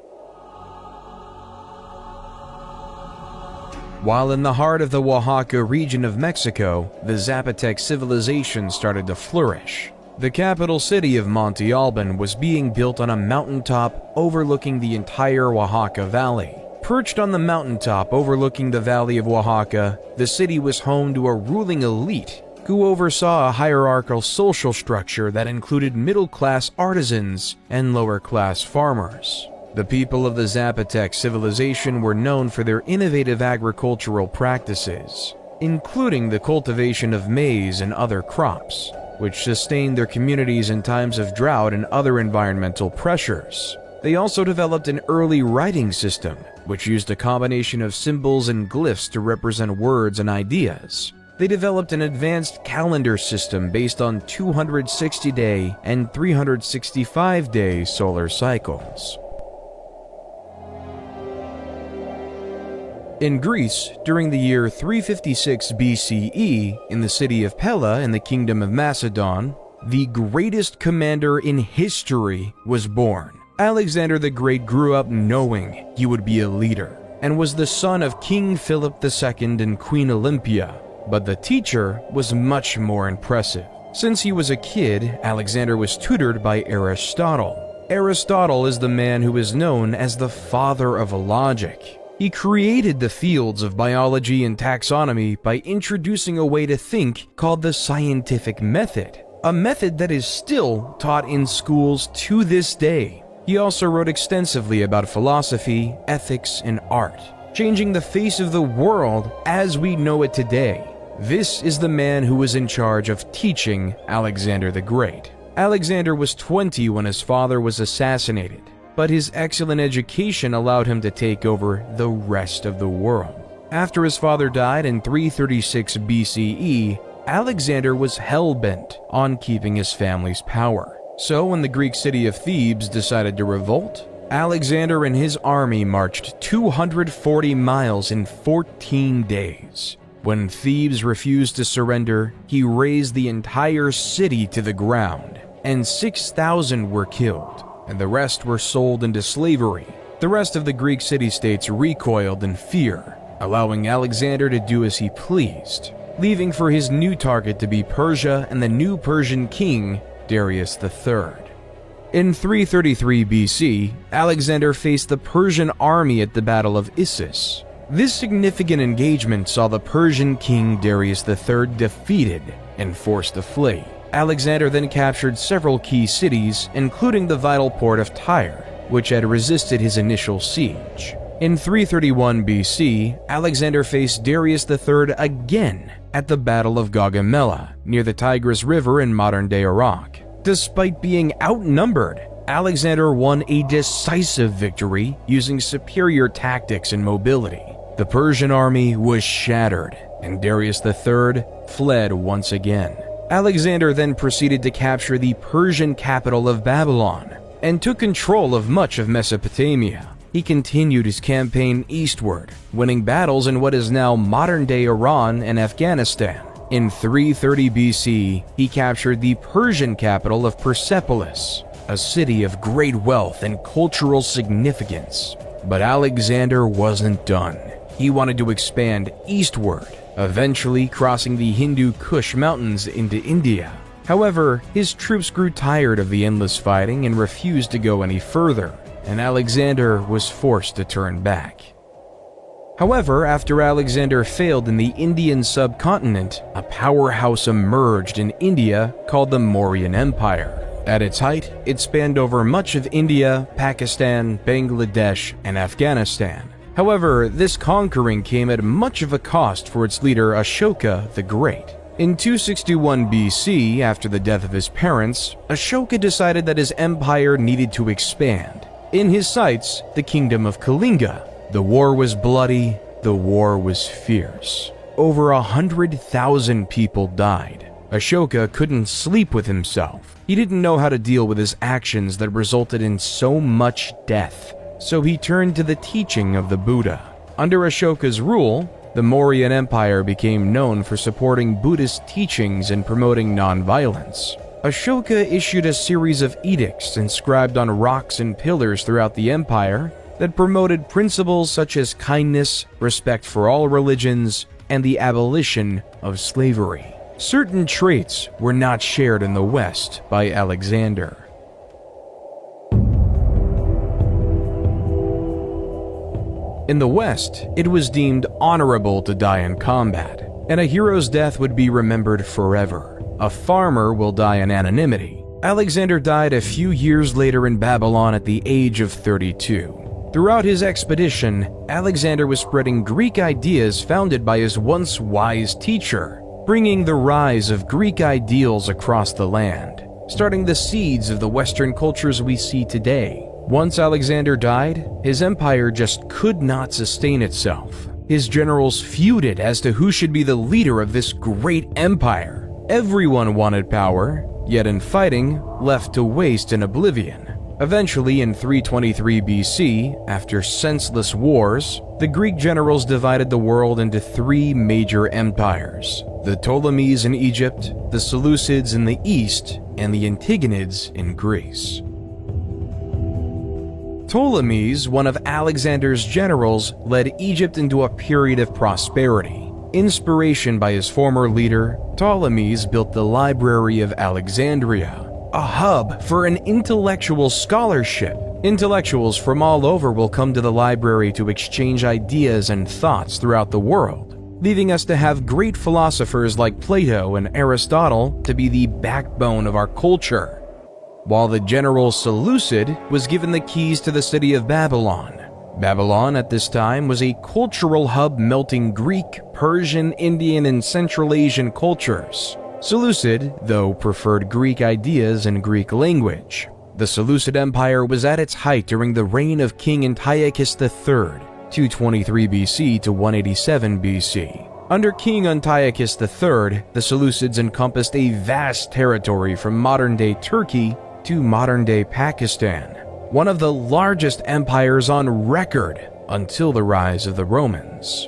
While in the heart of the Oaxaca region of Mexico, the Zapotec civilization started to flourish. The capital city of Monte Alban was being built on a mountaintop overlooking the entire Oaxaca Valley. Perched on the mountaintop overlooking the Valley of Oaxaca, the city was home to a ruling elite who oversaw a hierarchical social structure that included middle-class artisans and lower-class farmers. The people of the Zapotec civilization were known for their innovative agricultural practices, including the cultivation of maize and other crops, which sustained their communities in times of drought and other environmental pressures. They also developed an early writing system, which used a combination of symbols and glyphs to represent words and ideas. They developed an advanced calendar system based on 260-day and 365-day solar cycles. In Greece, during the year 356 BCE, in the city of Pella in the Kingdom of Macedon, the greatest commander in history was born. Alexander the Great grew up knowing he would be a leader, and was the son of King Philip II and Queen Olympia. But the teacher was much more impressive. Since he was a kid, Alexander was tutored by Aristotle. Aristotle is the man who is known as the father of logic. He created the fields of biology and taxonomy by introducing a way to think called the scientific method, a method that is still taught in schools to this day. He also wrote extensively about philosophy, ethics, and art, changing the face of the world as we know it today. This is the man who was in charge of teaching Alexander the Great. Alexander was 20 when his father was assassinated, but his excellent education allowed him to take over the rest of the world. After his father died in 336 BCE, Alexander was hell-bent on keeping his family's power. So when the Greek city of Thebes decided to revolt, Alexander and his army marched 240 miles in 14 days. When Thebes refused to surrender, he razed the entire city to the ground, and 6,000 were killed, and the rest were sold into slavery. The rest of the Greek city-states recoiled in fear, allowing Alexander to do as he pleased, leaving for his new target to be Persia and the new Persian king, Darius III. In 333 BC, Alexander faced the Persian army at the Battle of Issus. This significant engagement saw the Persian king Darius III defeated and forced to flee. Alexander then captured several key cities, including the vital port of Tyre, which had resisted his initial siege. In 331 BC, Alexander faced Darius III again at the Battle of Gaugamela, near the Tigris River in modern-day Iraq. Despite being outnumbered, Alexander won a decisive victory using superior tactics and mobility. The Persian army was shattered, and Darius III fled once again. Alexander then proceeded to capture the Persian capital of Babylon and took control of much of Mesopotamia. He continued his campaign eastward, winning battles in what is now modern-day Iran and Afghanistan. In 330 BC, he captured the Persian capital of Persepolis, a city of great wealth and cultural significance. But Alexander wasn't done. He wanted to expand eastward, eventually crossing the Hindu Kush mountains into India. However, his troops grew tired of the endless fighting and refused to go any further, and Alexander was forced to turn back. However, after Alexander failed in the Indian subcontinent, a powerhouse emerged in India called the Mauryan Empire. At its height, it spanned over much of India, Pakistan, Bangladesh, and Afghanistan. However, this conquering came at much of a cost for its leader Ashoka the Great. In 261 BC, after the death of his parents, Ashoka decided that his empire needed to expand. In his sights, the kingdom of Kalinga. The war was bloody, the war was fierce. Over 100,000 people died. Ashoka couldn't sleep with himself. He didn't know how to deal with his actions that resulted in so much death. So he turned to the teaching of the Buddha. Under Ashoka's rule, the Mauryan Empire became known for supporting Buddhist teachings and promoting nonviolence. Ashoka issued a series of edicts inscribed on rocks and pillars throughout the empire that promoted principles such as kindness, respect for all religions, and the abolition of slavery. Certain traits were not shared in the West by Alexander. In the West, it was deemed honorable to die in combat, and a hero's death would be remembered forever. A farmer will die in anonymity, Alexander died a few years later in Babylon at the age of 32. Throughout his expedition, Alexander was spreading Greek ideas founded by his once wise teacher, bringing the rise of Greek ideals across the land, starting the seeds of the Western cultures we see today. Once Alexander died, his empire just could not sustain itself. His generals feuded as to who should be the leader of this great empire. Everyone wanted power, yet in fighting, left to waste in oblivion. Eventually, in 323 BC, after senseless wars, the Greek generals divided the world into three major empires: the Ptolemies in Egypt, the Seleucids in the east, and the Antigonids in Greece. Ptolemies, one of Alexander's generals, led Egypt into a period of prosperity. Inspiration by his former leader, Ptolemies built the Library of Alexandria, a hub for an intellectual scholarship. Intellectuals from all over will come to the library to exchange ideas and thoughts throughout the world, leaving us to have great philosophers like Plato and Aristotle to be the backbone of our culture. While the general Seleucid was given the keys to the city of Babylon. Babylon at this time was a cultural hub melting Greek, Persian, Indian, and Central Asian cultures. Seleucid, though, preferred Greek ideas and Greek language. The Seleucid Empire was at its height during the reign of King Antiochus III, 223 BC to 187 BC. Under King Antiochus III, the Seleucids encompassed a vast territory from modern-day Turkey to modern-day Pakistan, one of the largest empires on record until the rise of the Romans.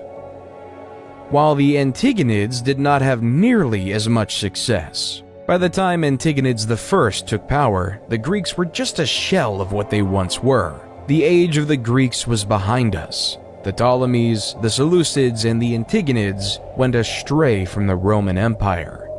While the Antigonids did not have nearly as much success. By the time Antigonids I took power, the Greeks were just a shell of what they once were. The age of the Greeks was behind us. The Ptolemies, the Seleucids, and the Antigonids went astray from the Roman Empire.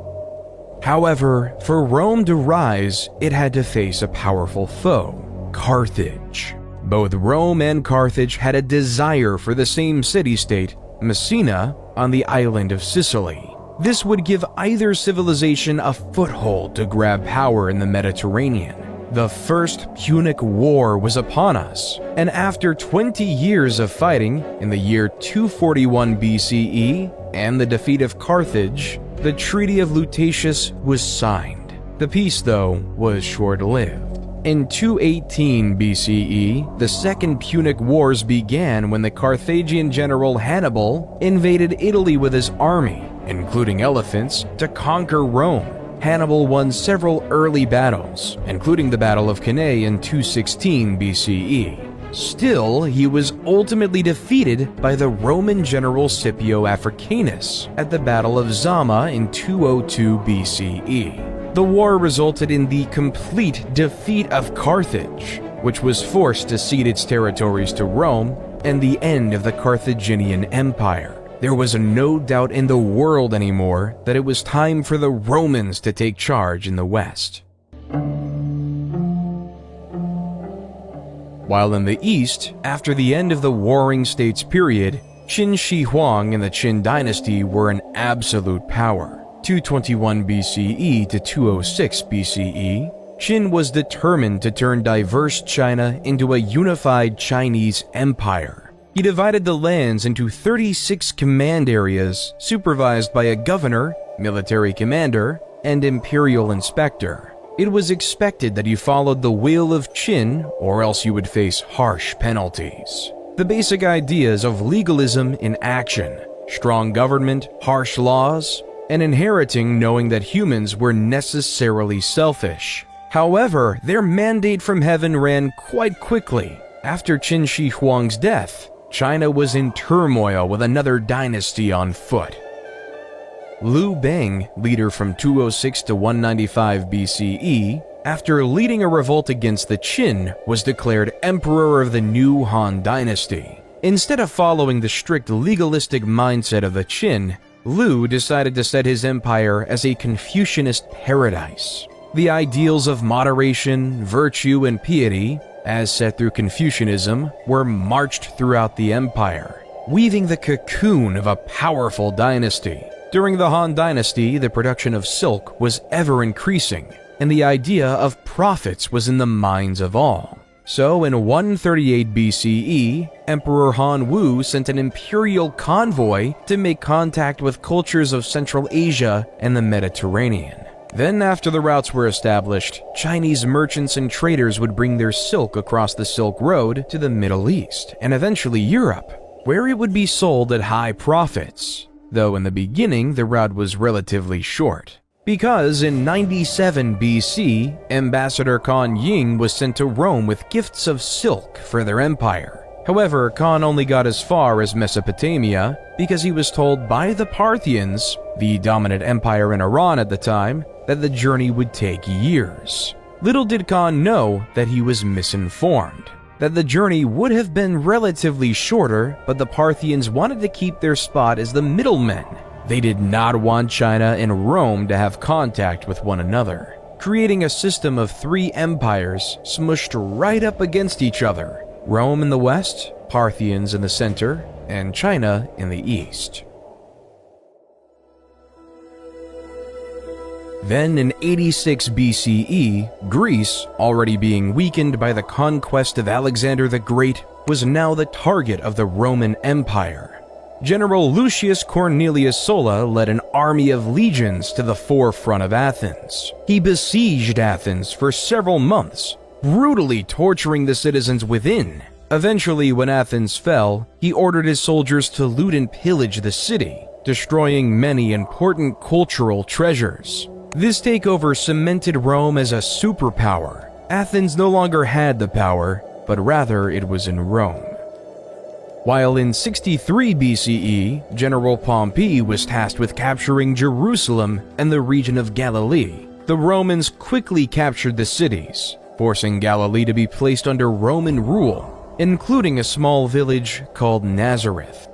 However, for Rome to rise, it had to face a powerful foe, Carthage. Both Rome and Carthage had a desire for the same city-state, Messina, on the island of Sicily. This would give either civilization a foothold to grab power in the Mediterranean. The First Punic War was upon us, and after 20 years of fighting, in the year 241 BCE, and the defeat of Carthage, the Treaty of Lutatius was signed. The peace, though, was short-lived. In 218 BCE, the Second Punic Wars began when the Carthaginian general Hannibal invaded Italy with his army, including elephants, to conquer Rome. Hannibal won several early battles, including the Battle of Cannae in 216 BCE. Still, he was ultimately defeated by the Roman general Scipio Africanus at the Battle of Zama in 202 BCE. The war resulted in the complete defeat of Carthage, which was forced to cede its territories to Rome, and the end of the Carthaginian Empire. There was no doubt in the world anymore that it was time for the Romans to take charge in the West. While in the East, after the end of the Warring States period, Qin Shi Huang and the Qin dynasty were an absolute power. 221 BCE to 206 BCE, Qin was determined to turn diverse China into a unified Chinese empire. He divided the lands into 36 command areas supervised by a governor, military commander, and imperial inspector. It was expected that you followed the will of Qin or else you would face harsh penalties. The basic ideas of legalism in action, strong government, harsh laws, and inheriting knowing that humans were necessarily selfish. However, their mandate from heaven ran quite quickly. After Qin Shi Huang's death, China was in turmoil with another dynasty on foot. Liu Bang, leader from 206 to 195 BCE, after leading a revolt against the Qin, was declared emperor of the new Han dynasty. Instead of following the strict legalistic mindset of the Qin, Liu decided to set his empire as a Confucianist paradise. The ideals of moderation, virtue, and piety, as set through Confucianism, were marched throughout the empire, weaving the cocoon of a powerful dynasty. During the Han dynasty, the production of silk was ever increasing. and the idea of profits was in the minds of all. So in 138 BCE, Emperor Han Wu sent an imperial convoy to make contact with cultures of Central Asia and the Mediterranean. Then after the routes were established, Chinese merchants and traders would bring their silk across the Silk Road to the Middle East and eventually Europe, where it would be sold at high profits, though in the beginning the route was relatively short. Because in 97 BC, Ambassador Kan Ying was sent to Rome with gifts of silk for their empire. However, Kan only got as far as Mesopotamia because he was told by the Parthians, the dominant empire in Iran at the time, that the journey would take years. Little did Kan know that he was misinformed, that the journey would have been relatively shorter, but the Parthians wanted to keep their spot as the middlemen. They did not want China and Rome to have contact with one another, creating a system of three empires smushed right up against each other: Rome in the west, Parthians in the center, and China in the east. Then in 86 BCE, Greece, already being weakened by the conquest of Alexander the Great, was now the target of the Roman Empire. General Lucius Cornelius Sulla led an army of legions to the forefront of Athens. He besieged Athens for several months, brutally torturing the citizens within. Eventually, when Athens fell, he ordered his soldiers to loot and pillage the city, destroying many important cultural treasures. This takeover cemented Rome as a superpower. Athens no longer had the power, but rather it was in Rome. While in 63 BCE, General Pompey was tasked with capturing Jerusalem and the region of Galilee, the Romans quickly captured the cities, forcing Galilee to be placed under Roman rule, including a small village called Nazareth.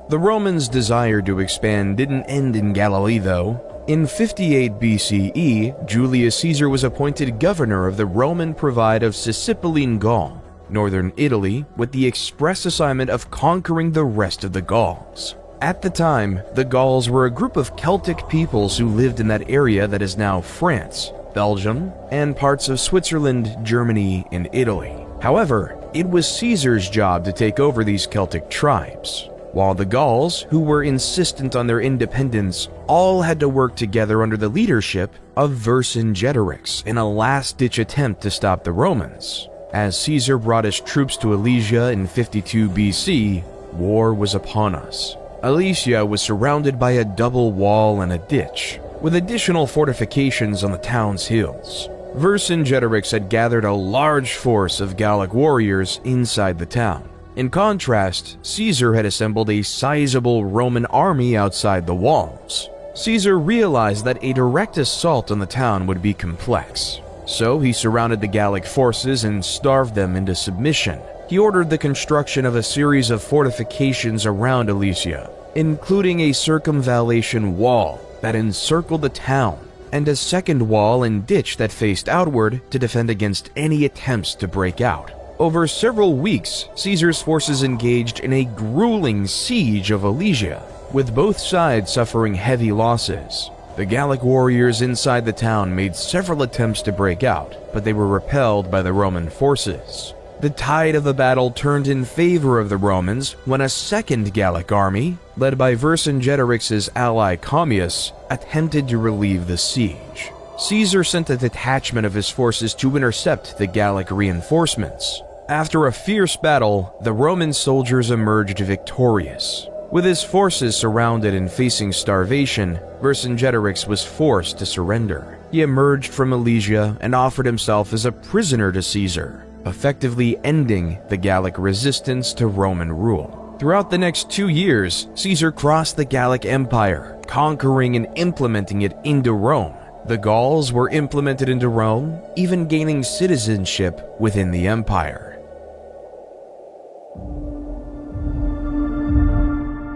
The Romans' desire to expand didn't end in Galilee, though. In 58 BCE, Julius Caesar was appointed governor of the Roman Province of Sicilian Gaul, northern Italy, with the express assignment of conquering the rest of the Gauls. At the time, the Gauls were a group of Celtic peoples who lived in that area that is now France, Belgium, and parts of Switzerland, Germany, and Italy. However, it was Caesar's job to take over these Celtic tribes, while the Gauls, who were insistent on their independence, all had to work together under the leadership of Vercingetorix in a last-ditch attempt to stop the Romans. As Caesar brought his troops to Alesia in 52 BC, war was upon us. Alesia was surrounded by a double wall and a ditch, with additional fortifications on the town's hills. Vercingetorix had gathered a large force of Gallic warriors inside the town. In contrast, Caesar had assembled a sizable Roman army outside the walls. Caesar realized that a direct assault on the town would be complex. So he surrounded the Gallic forces and starved them into submission. He ordered the construction of a series of fortifications around Alesia, including a circumvallation wall that encircled the town, and a second wall and ditch that faced outward to defend against any attempts to break out. Over several weeks, Caesar's forces engaged in a grueling siege of Alesia, with both sides suffering heavy losses. The Gallic warriors inside the town made several attempts to break out, but they were repelled by the Roman forces. The tide of the battle turned in favor of the Romans when a second Gallic army, led by Vercingetorix's ally Commius, attempted to relieve the siege. Caesar sent a detachment of his forces to intercept the Gallic reinforcements. After a fierce battle, the Roman soldiers emerged victorious. With his forces surrounded and facing starvation, Vercingetorix was forced to surrender. He emerged from Alesia and offered himself as a prisoner to Caesar, effectively ending the Gallic resistance to Roman rule. Throughout the next 2 years, Caesar crossed the Gallic Empire, conquering and implementing it into Rome. The Gauls were implemented into Rome, even gaining citizenship within the empire.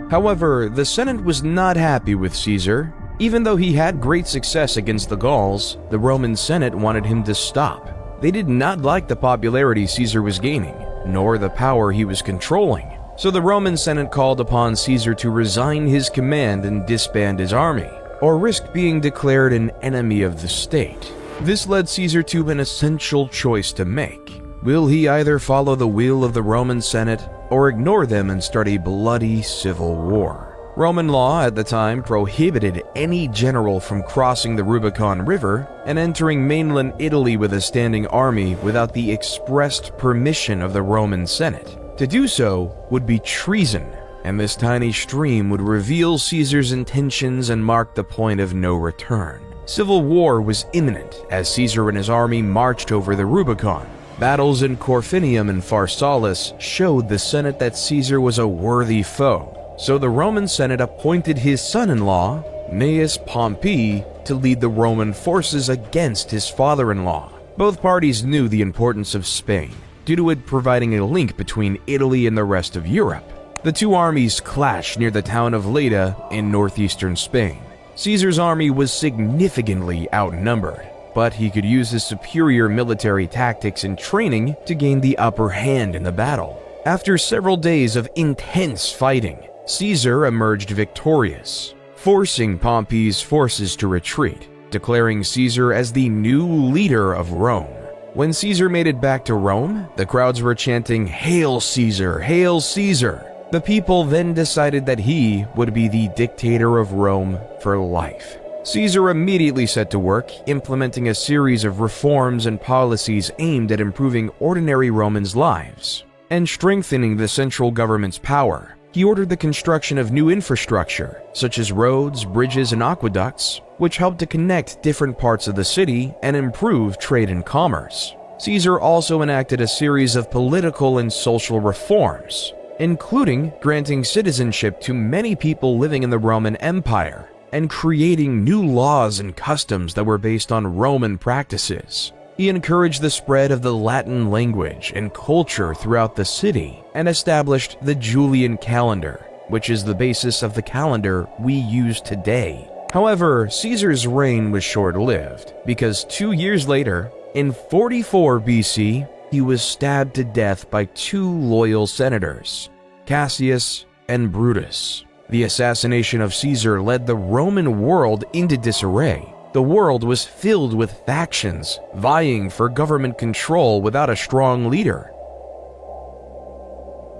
However, the Senate was not happy with Caesar. Even though he had great success against the Gauls, the Roman Senate wanted him to stop. They did not like the popularity Caesar was gaining, nor the power he was controlling. So the Roman Senate called upon Caesar to resign his command and disband his army. or risk being declared an enemy of the state. This led Caesar to an essential choice to make. Will he either follow the will of the Roman Senate or ignore them and start a bloody civil war? Roman law at the time prohibited any general from crossing the Rubicon River and entering mainland Italy with a standing army without the expressed permission of the Roman Senate. To do so would be treason, and this tiny stream would reveal Caesar's intentions and mark the point of no return. Civil war was imminent as Caesar and his army marched over the Rubicon. Battles in Corfinium and Pharsalus showed the Senate that Caesar was a worthy foe. So the Roman Senate appointed his son-in-law, Gnaeus Pompey, to lead the Roman forces against his father-in-law. Both parties knew the importance of Spain, due to it providing a link between Italy and the rest of Europe. The two armies clashed near the town of Leda in northeastern Spain. Caesar's army was significantly outnumbered, but he could use his superior military tactics and training to gain the upper hand in the battle. After several days of intense fighting, Caesar emerged victorious, forcing Pompey's forces to retreat, declaring Caesar as the new leader of Rome. When Caesar made it back to Rome, the crowds were chanting, "Hail Caesar! Hail Caesar!" The people then decided that he would be the dictator of Rome for life. Caesar immediately set to work, implementing a series of reforms and policies aimed at improving ordinary Romans' lives and strengthening the central government's power. He ordered the construction of new infrastructure, such as roads, bridges, and aqueducts, which helped to connect different parts of the city and improve trade and commerce. Caesar also enacted a series of political and social reforms, including granting citizenship to many people living in the Roman Empire and creating new laws and customs that were based on Roman practices. He encouraged the spread of the Latin language and culture throughout the city and established the Julian calendar, which is the basis of the calendar we use today. However, Caesar's reign was short-lived because 2 years later, in 44 BC, he was stabbed to death by two loyal senators, Cassius and Brutus. The assassination of Caesar led the Roman world into disarray. The world was filled with factions vying for government control without a strong leader.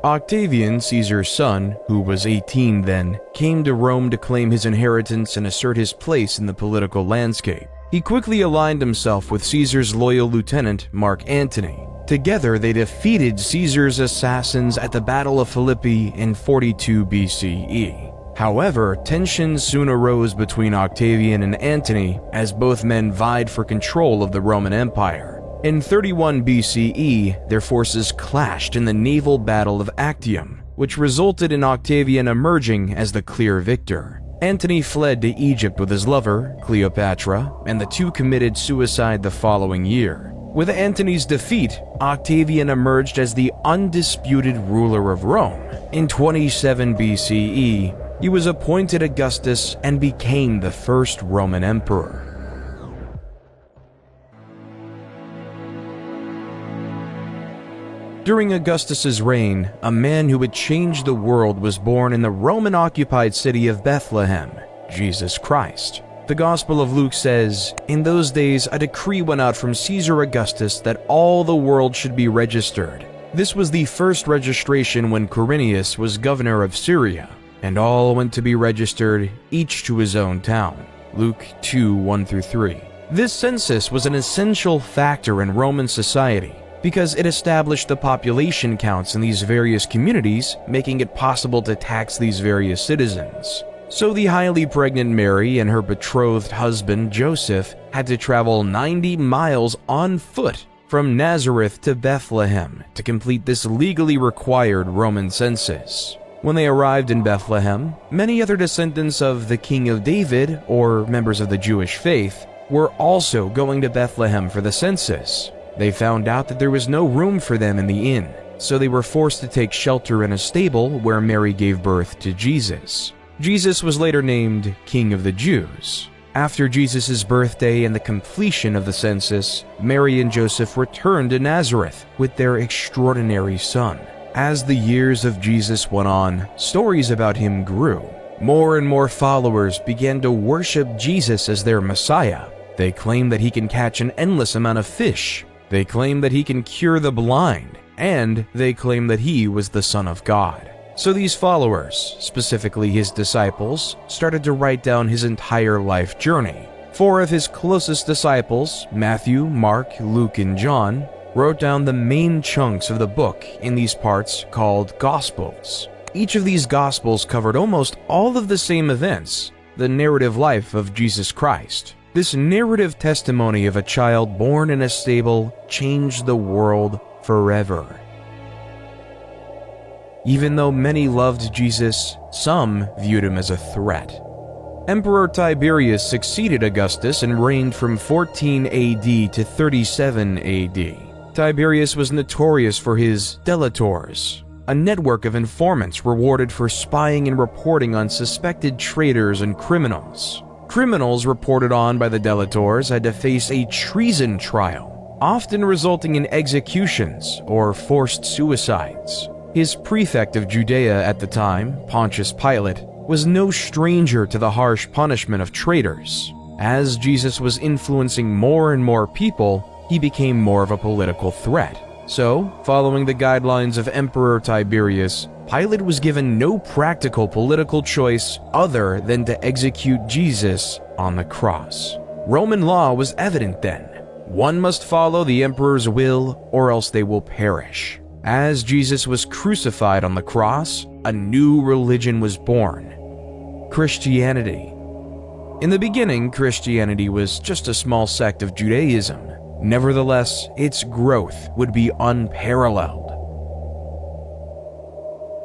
Octavian, Caesar's son, who was 18 then, came to Rome to claim his inheritance and assert his place in the political landscape. He quickly aligned himself with Caesar's loyal lieutenant, Mark Antony. Together, they defeated Caesar's assassins at the Battle of Philippi in 42 BCE. However, tensions soon arose between Octavian and Antony as both men vied for control of the Roman Empire. In 31 BCE, their forces clashed in the naval Battle of Actium, which resulted in Octavian emerging as the clear victor. Antony fled to Egypt with his lover, Cleopatra, and the two committed suicide the following year. With Antony's defeat, Octavian emerged as the undisputed ruler of Rome. In 27 BCE, he was appointed Augustus and became the first Roman emperor. During Augustus's reign, a man who would change the world was born in the Roman-occupied city of Bethlehem, Jesus Christ. The Gospel of Luke says, "In those days a decree went out from Caesar Augustus that all the world should be registered. This was the first registration when Quirinius was governor of Syria, and all went to be registered, each to his own town." Luke 2:1-3. This census was an essential factor in Roman society because it established the population counts in these various communities, making it possible to tax these various citizens. So the highly pregnant Mary and her betrothed husband Joseph had to travel 90 miles on foot from Nazareth to Bethlehem to complete this legally required Roman census. When they arrived in Bethlehem, many other descendants of the King of David, or members of the Jewish faith, were also going to Bethlehem for the census. They found out that there was no room for them in the inn, so they were forced to take shelter in a stable where Mary gave birth to Jesus. Jesus was later named King of the Jews. After Jesus' birthday and the completion of the census, Mary and Joseph returned to Nazareth with their extraordinary son. As the years of Jesus went on, stories about him grew. More and more followers began to worship Jesus as their Messiah. They claim that he can catch an endless amount of fish. They claim that he can cure the blind, and they claim that he was the Son of God. So these followers, specifically his disciples, started to write down his entire life journey. 4 of his closest disciples, Matthew, Mark, Luke, and John, wrote down the main chunks of the book in these parts called Gospels. Each of these Gospels covered almost all of the same events, the narrative life of Jesus Christ. This narrative testimony of a child born in a stable changed the world forever. Even though many loved Jesus, some viewed him as a threat. Emperor Tiberius succeeded Augustus and reigned from 14 AD to 37 AD. Tiberius was notorious for his delators, a network of informants rewarded for spying and reporting on suspected traitors and criminals. Criminals reported on by the delators had to face a treason trial, often resulting in executions or forced suicides. His prefect of Judea at the time, Pontius Pilate, was no stranger to the harsh punishment of traitors. As Jesus was influencing more and more people, he became more of a political threat. So, following the guidelines of Emperor Tiberius, Pilate was given no practical political choice other than to execute Jesus on the cross. Roman law was evident then. One must follow the emperor's will, or else they will perish. As Jesus was crucified on the cross, a new religion was born: Christianity. In the beginning, Christianity was just a small sect of Judaism. Nevertheless, its growth would be unparalleled.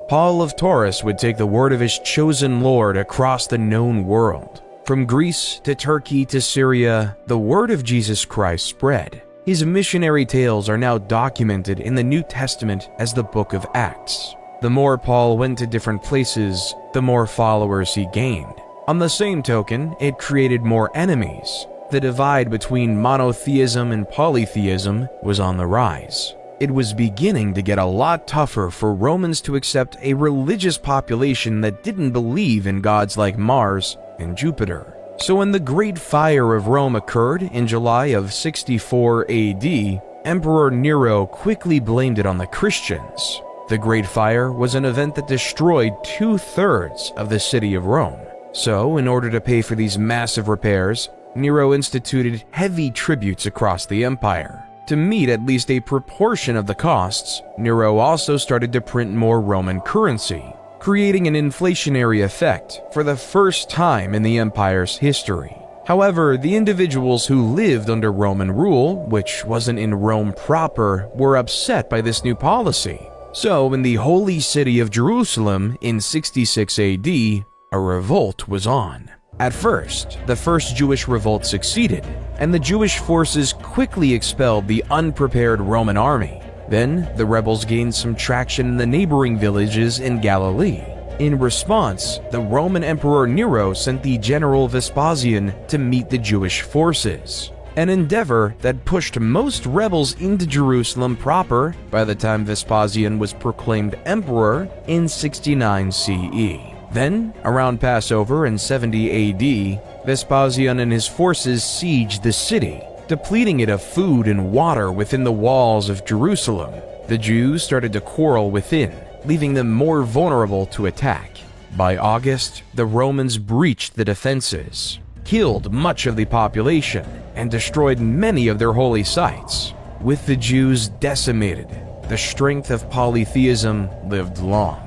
Paul of Taurus would take the word of his chosen Lord across the known world. From Greece to Turkey to Syria, the word of Jesus Christ spread. His missionary tales are now documented in the New Testament as the Book of Acts. The more Paul went to different places, the more followers he gained. On the same token, it created more enemies. The divide between monotheism and polytheism was on the rise. It was beginning to get a lot tougher for Romans to accept a religious population that didn't believe in gods like Mars and Jupiter. So when the Great Fire of Rome occurred in July of 64 AD, Emperor Nero quickly blamed it on the Christians. The Great Fire was an event that destroyed 2/3 of the city of Rome. So, in order to pay for these massive repairs, Nero instituted heavy tributes across the empire. To meet at least a proportion of the costs, Nero also started to print more Roman currency, creating an inflationary effect for the first time in the empire's history. However, the individuals who lived under Roman rule, which wasn't in Rome proper, were upset by this new policy. So, in the holy city of Jerusalem in 66 AD, a revolt was on. At first, the first Jewish revolt succeeded, and the Jewish forces quickly expelled the unprepared Roman army. Then, the rebels gained some traction in the neighboring villages in Galilee. In response, the Roman Emperor Nero sent the general Vespasian to meet the Jewish forces, an endeavor that pushed most rebels into Jerusalem proper by the time Vespasian was proclaimed emperor in 69 CE. Then, around Passover in 70 AD, Vespasian and his forces sieged the city, depleting it of food and water within the walls of Jerusalem. The Jews started to quarrel within, leaving them more vulnerable to attack. By August, the Romans breached the defenses, killed much of the population, and destroyed many of their holy sites. With the Jews decimated, the strength of polytheism lived long.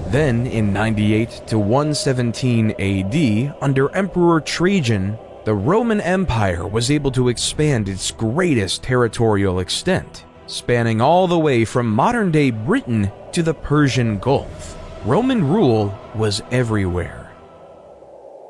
Then, in 98 to 117 AD, under Emperor Trajan, the Roman Empire was able to expand its greatest territorial extent, spanning all the way from modern-day Britain to the Persian Gulf. Roman rule was everywhere.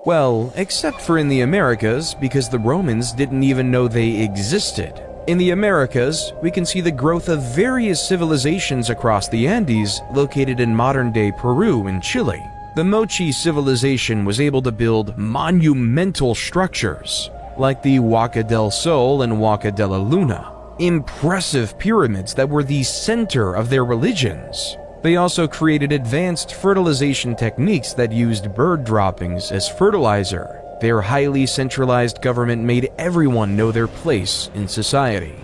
Well, except for in the Americas, because the Romans didn't even know they existed. In the Americas, we can see the growth of various civilizations across the Andes located in modern-day Peru and Chile. The Mochi civilization was able to build monumental structures, like the Huaca del Sol and Huaca de la Luna, impressive pyramids that were the center of their religions. They also created advanced fertilization techniques that used bird droppings as fertilizer. Their highly centralized government made everyone know their place in society.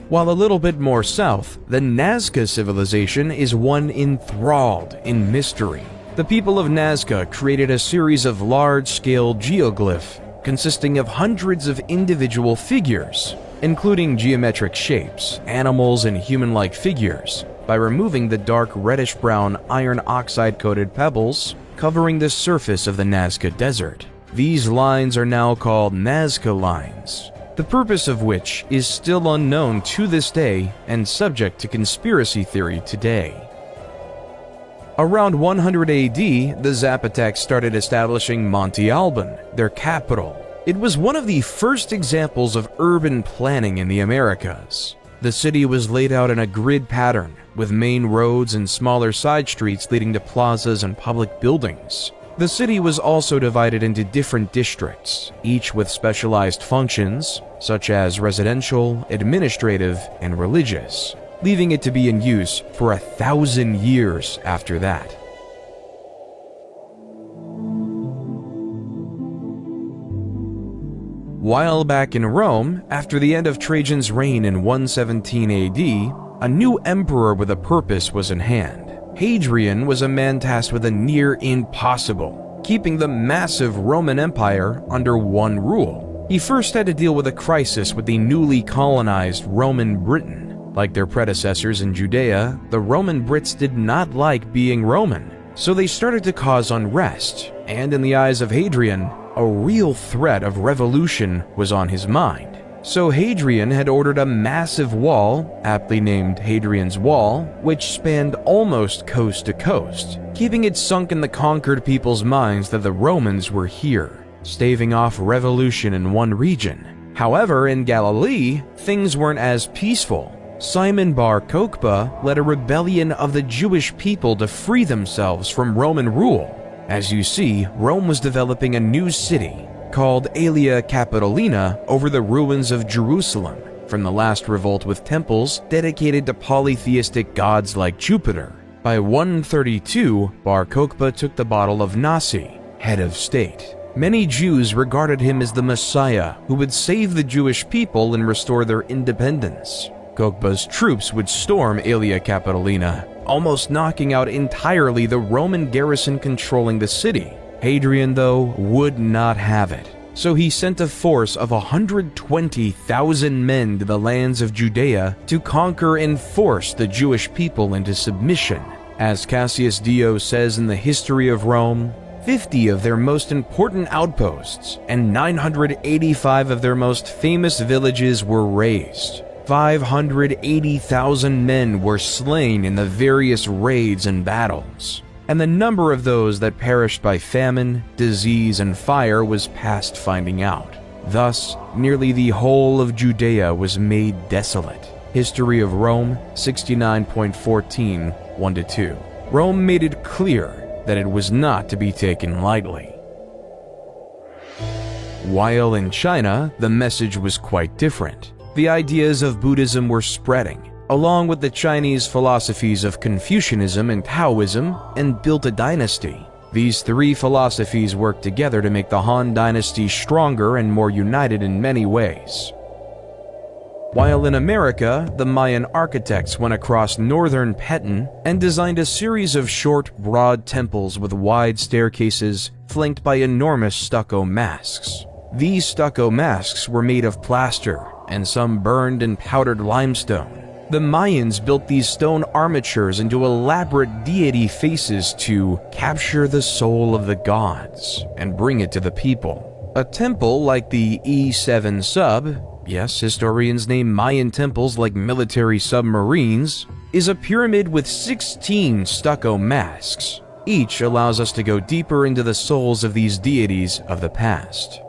While a little bit more south, the Nazca civilization is one enthralled in mystery. The people of Nazca created a series of large-scale geoglyphs consisting of hundreds of individual figures, including geometric shapes, animals, and human-like figures, by removing the dark reddish-brown iron oxide-coated pebbles covering the surface of the Nazca Desert. These lines are now called Nazca lines, the purpose of which is still unknown to this day and subject to conspiracy theory today. Around 100 AD, the Zapotecs started establishing Monte Alban, their capital. It was one of the first examples of urban planning in the Americas. The city was laid out in a grid pattern, with main roads and smaller side streets leading to plazas and public buildings. The city was also divided into different districts, each with specialized functions, such as residential, administrative, and religious, leaving it to be in use for 1,000 years after that. While back in Rome, after the end of Trajan's reign in 117 AD, a new emperor with a purpose was in hand. Hadrian was a man tasked with a near impossible, keeping the massive Roman Empire under one rule. He first had to deal with a crisis with the newly colonized Roman Britain. Like their predecessors in Judea, the Roman Brits did not like being Roman, so they started to cause unrest, and in the eyes of Hadrian, a real threat of revolution was on his mind. So Hadrian had ordered a massive wall, aptly named Hadrian's Wall, which spanned almost coast to coast, keeping it sunk in the conquered people's minds that the Romans were here, staving off revolution in one region. However, in Galilee, things weren't as peaceful. Simon Bar Kokhba led a rebellion of the Jewish people to free themselves from Roman rule. As you see, Rome was developing a new city called Aelia Capitolina over the ruins of Jerusalem from the last revolt, with temples dedicated to polytheistic gods like Jupiter. By 132, Bar Kokhba took the bottle of Nasi, head of state. Many Jews regarded him as the Messiah who would save the Jewish people and restore their independence. Kokhba's troops would storm Aelia Capitolina, almost knocking out entirely the Roman garrison controlling the city. Hadrian, though, would not have it, so he sent a force of 120,000 men to the lands of Judea to conquer and force the Jewish people into submission. As Cassius Dio says in the History of Rome, 50 of their most important outposts and 985 of their most famous villages were razed. 580,000 men were slain in the various raids and battles, and the number of those that perished by famine, disease, and fire was past finding out. Thus, nearly the whole of Judea was made desolate. History of Rome 69.14, 1-2. Rome made it clear that it was not to be taken lightly. While in China, the message was quite different. The ideas of Buddhism were spreading, along with the Chinese philosophies of Confucianism and Taoism, and built a dynasty. These three philosophies worked together to make the Han Dynasty stronger and more united in many ways. While in America, the Mayan architects went across northern Petén and designed a series of short, broad temples with wide staircases flanked by enormous stucco masks. These stucco masks were made of plaster, and some burned and powdered limestone. The Mayans built these stone armatures into elaborate deity faces to capture the soul of the gods and bring it to the people. A temple like the E7 sub, yes, historians name Mayan temples like military submarines, is a pyramid with 16 stucco masks. Each allows us to go deeper into the souls of these deities of the past.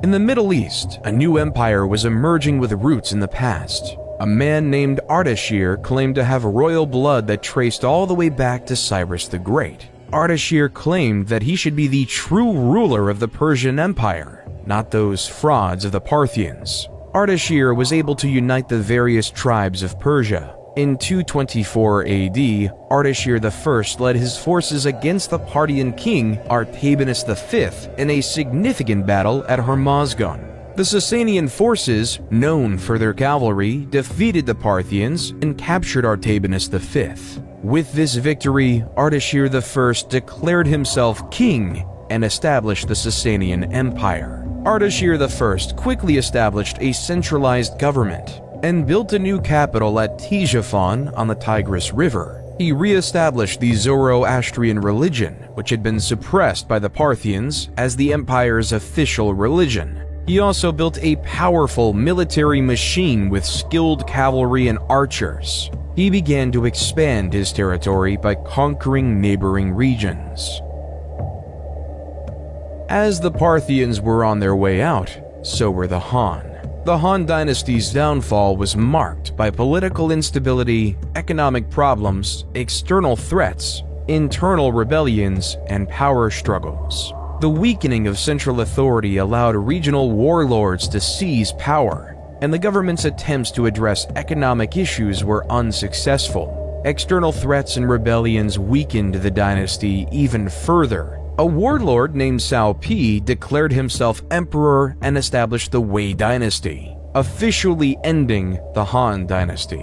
In the Middle East, a new empire was emerging with roots in the past. A man named Ardashir claimed to have royal blood that traced all the way back to Cyrus the Great. Ardashir claimed that he should be the true ruler of the Persian Empire, not those frauds of the Parthians. Ardashir was able to unite the various tribes of Persia, In 224 AD, Ardashir I led his forces against the Parthian king Artabanus V in a significant battle at Hormozgan. The Sasanian forces, known for their cavalry, defeated the Parthians and captured Artabanus V. With this victory, Ardashir I declared himself king and established the Sasanian Empire. Ardashir I quickly established a centralized government and built a new capital at Ctesiphon on the Tigris River. He re-established the Zoroastrian religion, which had been suppressed by the Parthians, as the empire's official religion. He also built a powerful military machine with skilled cavalry and archers. He began to expand his territory by conquering neighboring regions. As the Parthians were on their way out, so were the Han. The Han dynasty's downfall was marked by political instability, economic problems, external threats, internal rebellions, and power struggles. The weakening of central authority allowed regional warlords to seize power, and the government's attempts to address economic issues were unsuccessful. External threats and rebellions weakened the dynasty even further. A warlord named Cao Pi declared himself emperor and established the Wei dynasty, officially ending the Han dynasty.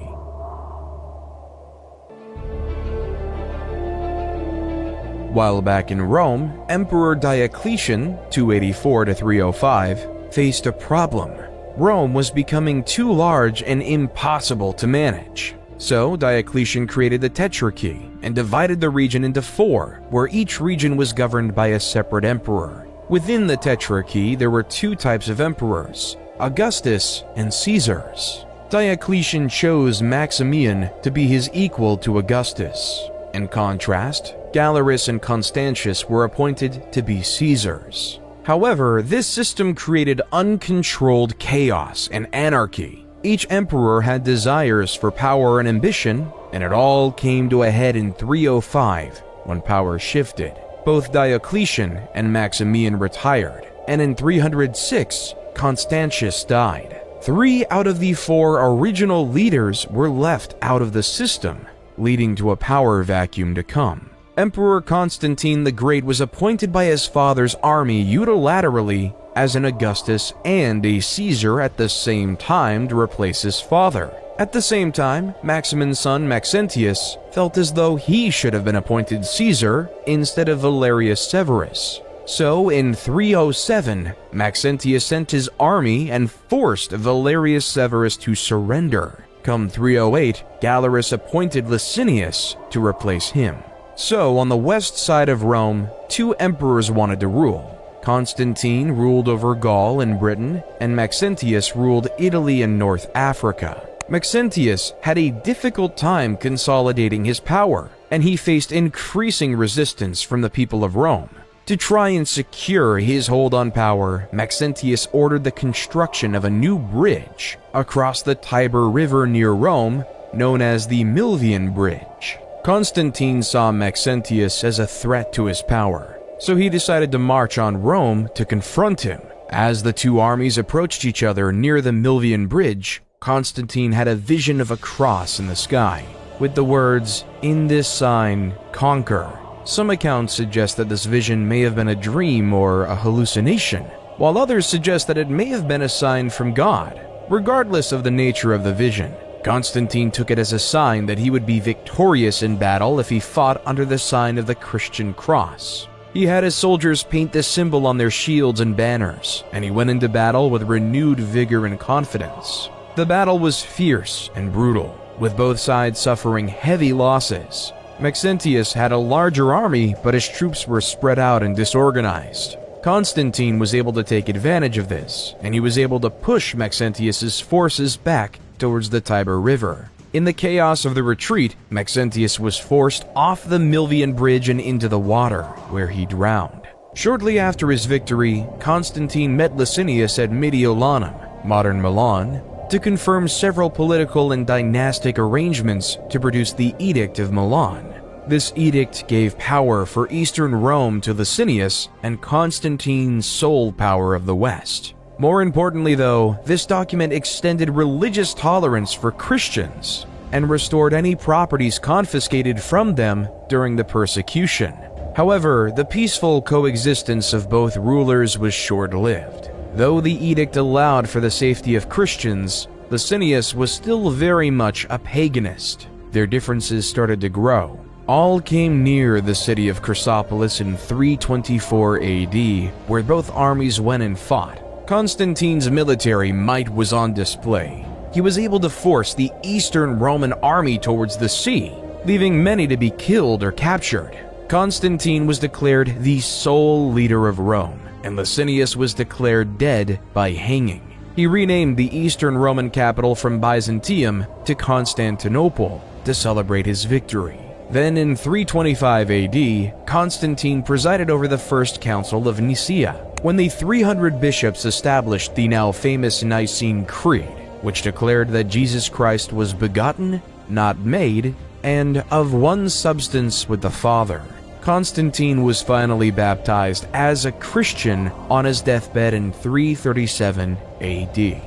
While back in Rome, Emperor Diocletian, 284 to 305, faced a problem. Rome was becoming too large and impossible to manage. So Diocletian created the Tetrarchy and divided the region into 4, where each region was governed by a separate emperor. Within the Tetrarchy, there were 2 types of emperors, Augustus and Caesars. Diocletian chose Maximian to be his equal to Augustus. In contrast, Galerius and Constantius were appointed to be Caesars. However, this system created uncontrolled chaos and anarchy. Each emperor had desires for power and ambition, and it all came to a head in 305 when power shifted. Both Diocletian and Maximian retired, and in 306, Constantius died. 3 out of the 4 original leaders were left out of the system, leading to a power vacuum to come. Emperor Constantine the Great was appointed by his father's army unilaterally as an Augustus and a Caesar at the same time to replace his father. At the same time, Maximin's son Maxentius felt as though he should have been appointed Caesar instead of Valerius Severus. So in 307, Maxentius sent his army and forced Valerius Severus to surrender. Come 308, Galerius appointed Licinius to replace him. So on the west side of Rome, 2 emperors wanted to rule. Constantine ruled over Gaul and Britain, and Maxentius ruled Italy and North Africa. Maxentius had a difficult time consolidating his power, and he faced increasing resistance from the people of Rome. To try and secure his hold on power, Maxentius ordered the construction of a new bridge across the Tiber River near Rome, known as the Milvian Bridge. Constantine saw Maxentius as a threat to his power, so he decided to march on Rome to confront him. As the 2 armies approached each other near the Milvian Bridge, Constantine had a vision of a cross in the sky, with the words, "In this sign, conquer." Some accounts suggest that this vision may have been a dream or a hallucination, while others suggest that it may have been a sign from God. Regardless of the nature of the vision, Constantine took it as a sign that he would be victorious in battle if he fought under the sign of the Christian cross. He had his soldiers paint this symbol on their shields and banners, and he went into battle with renewed vigor and confidence. The battle was fierce and brutal, with both sides suffering heavy losses. Maxentius had a larger army, but his troops were spread out and disorganized. Constantine was able to take advantage of this, and he was able to push Maxentius's forces back towards the Tiber River. In the chaos of the retreat, Maxentius was forced off the Milvian Bridge and into the water, where he drowned. Shortly after his victory, Constantine met Licinius at Mediolanum, modern Milan, to confirm several political and dynastic arrangements to produce the Edict of Milan. This edict gave power for Eastern Rome to Licinius and Constantine's sole power of the West. More importantly though, this document extended religious tolerance for Christians. and restored any properties confiscated from them during the persecution. However, the peaceful coexistence of both rulers was short-lived. Though the edict allowed for the safety of Christians, Licinius was still very much a paganist. Their differences started to grow. All came near the city of Chrysopolis in 324 AD, where both armies went and fought. Constantine's military might was on display. He was able to force the Eastern Roman army towards the sea, leaving many to be killed or captured. Constantine was declared the sole leader of Rome, and Licinius was declared dead by hanging. He renamed the Eastern Roman capital from Byzantium to Constantinople to celebrate his victory. Then in 325 AD, Constantine presided over the First Council of Nicaea, when the 300 bishops established the now famous Nicene Creed, which declared that Jesus Christ was begotten, not made, and of one substance with the Father. Constantine was finally baptized as a Christian on his deathbed in 337 AD.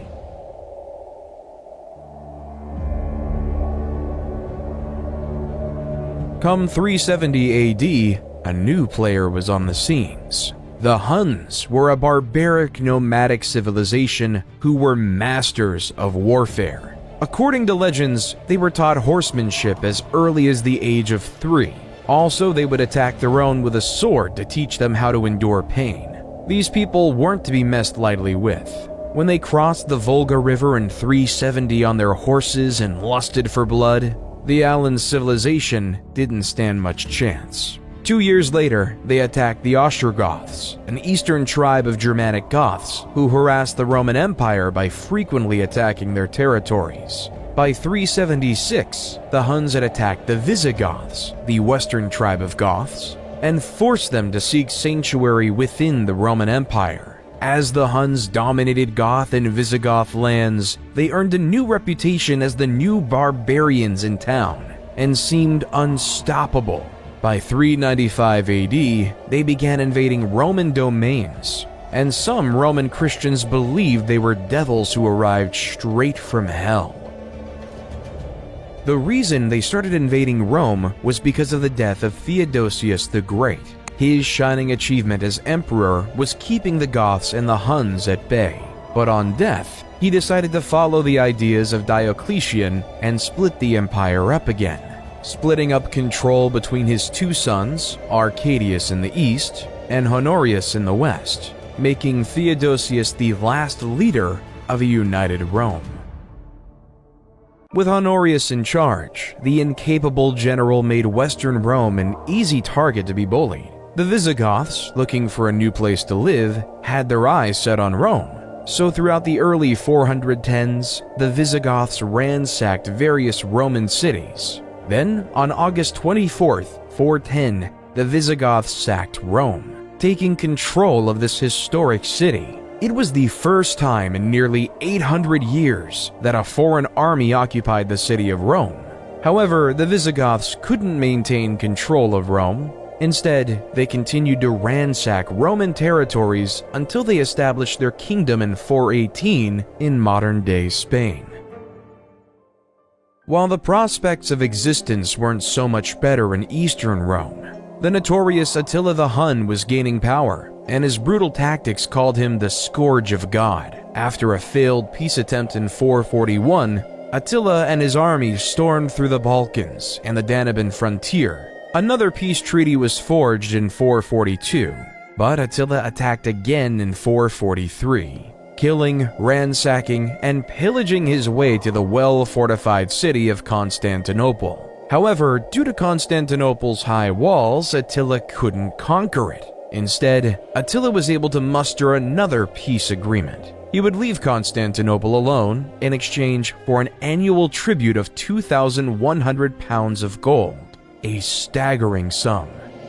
Come 370 AD, a new player was on the scenes. The Huns were a barbaric nomadic civilization who were masters of warfare. According to legends, they were taught horsemanship as early as the age of 3. Also, they would attack their own with a sword to teach them how to endure pain. These people weren't to be messed lightly with. When they crossed the Volga River in 370 on their horses and lusted for blood, the Alan civilization didn't stand much chance. 2 years later, they attacked the Ostrogoths, an eastern tribe of Germanic Goths who harassed the Roman Empire by frequently attacking their territories. By 376, the Huns had attacked the Visigoths, the western tribe of Goths, and forced them to seek sanctuary within the Roman Empire. As the Huns dominated Goth and Visigoth lands, they earned a new reputation as the new barbarians in town, and seemed unstoppable. By 395 AD, they began invading Roman domains, and some Roman Christians believed they were devils who arrived straight from hell. The reason they started invading Rome was because of the death of Theodosius the Great. His shining achievement as emperor was keeping the Goths and the Huns at bay. But on death, he decided to follow the ideas of Diocletian and split the empire up again, splitting up control between his two sons, Arcadius in the east and Honorius in the west, making Theodosius the last leader of a united Rome. With Honorius in charge, the incapable general made Western Rome an easy target to be bullied. The Visigoths, looking for a new place to live, had their eyes set on Rome. So throughout the early 410s, the Visigoths ransacked various Roman cities. Then, on August 24th, 410, the Visigoths sacked Rome, taking control of this historic city. It was the first time in nearly 800 years that a foreign army occupied the city of Rome. However, the Visigoths couldn't maintain control of Rome. Instead, they continued to ransack Roman territories until they established their kingdom in 418 in modern-day Spain. While the prospects of existence weren't so much better in Eastern Rome, the notorious Attila the Hun was gaining power, and his brutal tactics called him the Scourge of God. After a failed peace attempt in 441, Attila and his army stormed through the Balkans and the Danube frontier. Another peace treaty was forged in 442, but Attila attacked again in 443, killing, ransacking, and pillaging his way to the well-fortified city of Constantinople. However, due to Constantinople's high walls, Attila couldn't conquer it. Instead, Attila was able to muster another peace agreement. He would leave Constantinople alone in exchange for an annual tribute of 2,100 pounds of gold, a staggering sum.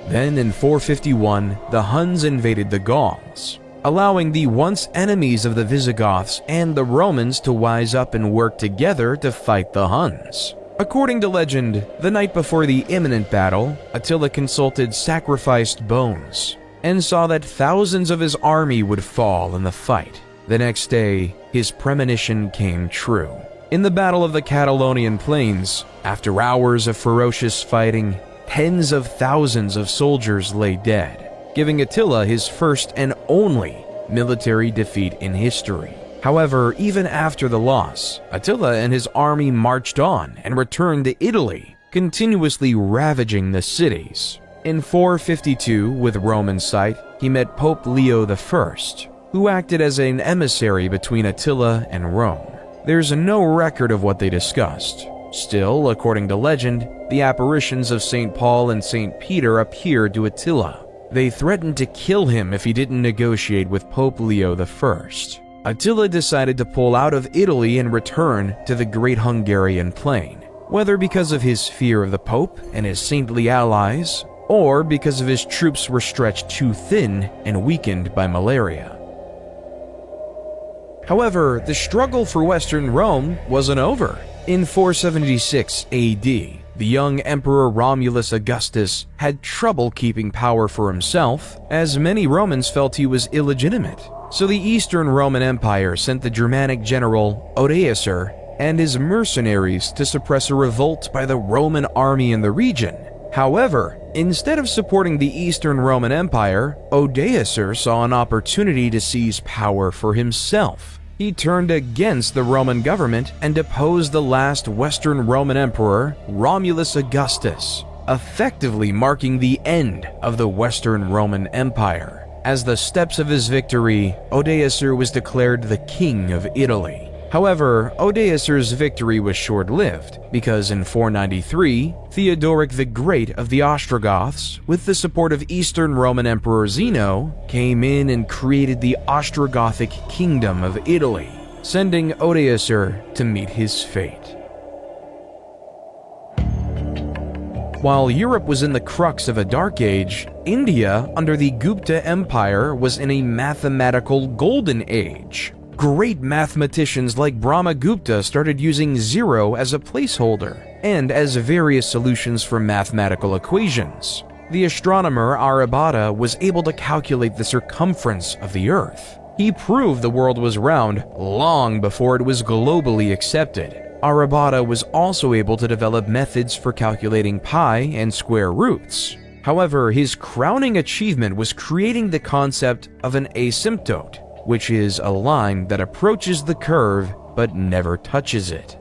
Then in 451, the Huns invaded the Gauls, allowing the once enemies of the Visigoths and the Romans to wise up and work together to fight the Huns. According to legend, the night before the imminent battle, Attila consulted sacrificed bones and saw that thousands of his army would fall in the fight. The next day, his premonition came true. In the Battle of the Catalonian Plains, after hours of ferocious fighting, tens of thousands of soldiers lay dead, giving Attila his first and only military defeat in history. However, even after the loss, Attila and his army marched on and returned to Italy, continuously ravaging the cities. In 452, with Rome in sight, he met Pope Leo I, who acted as an emissary between Attila and Rome. There's no record of what they discussed. Still, according to legend, the apparitions of St. Paul and St. Peter appeared to Attila. They threatened to kill him if he didn't negotiate with Pope Leo I. Attila decided to pull out of Italy and return to the Great Hungarian Plain, whether because of his fear of the Pope and his saintly allies, or because of his troops were stretched too thin and weakened by malaria. However, the struggle for Western Rome wasn't over. In 476 AD, the young Emperor Romulus Augustus had trouble keeping power for himself, as many Romans felt he was illegitimate. So the Eastern Roman Empire sent the Germanic general Odoacer and his mercenaries to suppress a revolt by the Roman army in the region. However, instead of supporting the Eastern Roman Empire, Odoacer saw an opportunity to seize power for himself. He turned against the Roman government and deposed the last Western Roman emperor, Romulus Augustus, effectively marking the end of the Western Roman Empire. As the steps of his victory, Odoacer was declared the King of Italy. However, Odoacer's victory was short-lived, because in 493, Theodoric the Great of the Ostrogoths, with the support of Eastern Roman Emperor Zeno, came in and created the Ostrogothic Kingdom of Italy, sending Odoacer to meet his fate. While Europe was in the crux of a dark age, India, under the Gupta Empire, was in a mathematical golden age. Great mathematicians like Brahmagupta started using zero as a placeholder, and as various solutions for mathematical equations. The astronomer Aryabhata was able to calculate the circumference of the Earth. He proved the world was round long before it was globally accepted. Aryabhata was also able to develop methods for calculating pi and square roots. However, his crowning achievement was creating the concept of an asymptote, which is a line that approaches the curve but never touches it.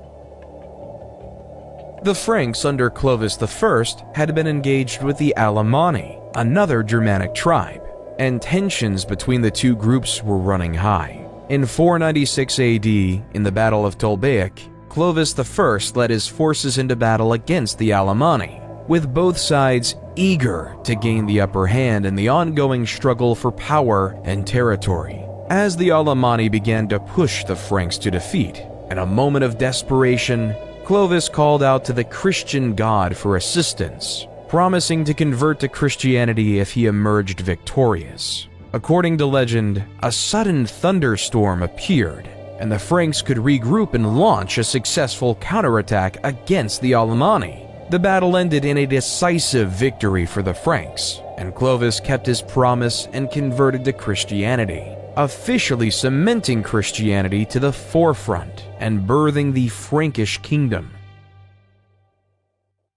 The Franks under Clovis I had been engaged with the Alemanni, another Germanic tribe, and tensions between the two groups were running high. In 496 AD, in the Battle of Tolbiac, Clovis I led his forces into battle against the Alemanni, with both sides eager to gain the upper hand in the ongoing struggle for power and territory. As the Alemanni began to push the Franks to defeat, in a moment of desperation, Clovis called out to the Christian god for assistance, promising to convert to Christianity if he emerged victorious. According to legend, a sudden thunderstorm appeared, and the Franks could regroup and launch a successful counterattack against the Alemanni. The battle ended in a decisive victory for the Franks, and Clovis kept his promise and converted to Christianity, officially cementing Christianity to the forefront and birthing the Frankish kingdom.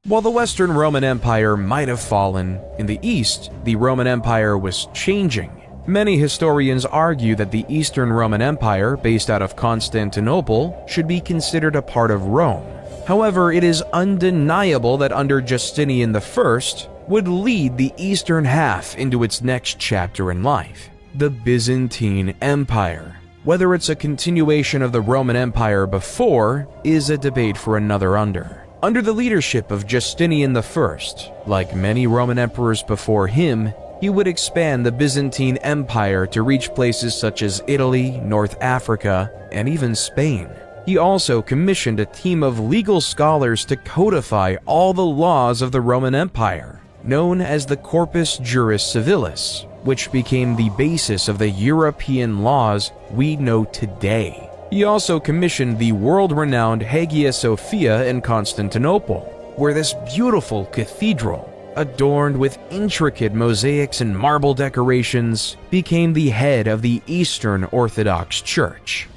While the Western Roman Empire might have fallen, in the East, the Roman Empire was changing. Many historians argue that the Eastern Roman Empire, based out of Constantinople, should be considered a part of Rome. However, it is undeniable that under Justinian I would lead the eastern half into its next chapter in life, the Byzantine Empire. Whether it's a continuation of the Roman Empire before is a debate for another under. Under the leadership of Justinian I, like many Roman emperors before him, he would expand the Byzantine Empire to reach places such as Italy, North Africa, and even Spain. He also commissioned a team of legal scholars to codify all the laws of the Roman Empire, known as the Corpus Juris Civilis, which became the basis of the European laws we know today. He also commissioned the world-renowned Hagia Sophia in Constantinople, where this beautiful cathedral, adorned with intricate mosaics and marble decorations, became the head of the Eastern Orthodox Church.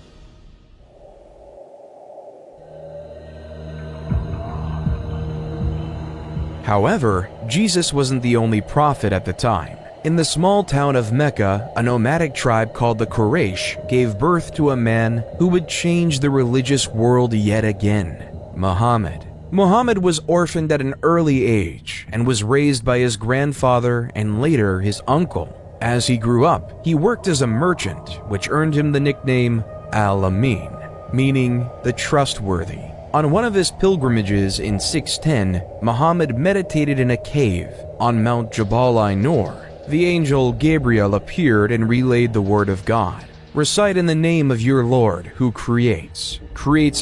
However, Jesus wasn't the only prophet at the time. In the small town of Mecca, a nomadic tribe called the Quraysh gave birth to a man who would change the religious world yet again, Muhammad. Muhammad was orphaned at an early age and was raised by his grandfather and later his uncle. As he grew up, he worked as a merchant, which earned him the nickname Al-Amin, meaning the trustworthy. On one of his pilgrimages in 610, Muhammad meditated in a cave on Mount Jabal Nur. The angel Gabriel appeared and relayed the word of God. Recite in the name of your Lord who creates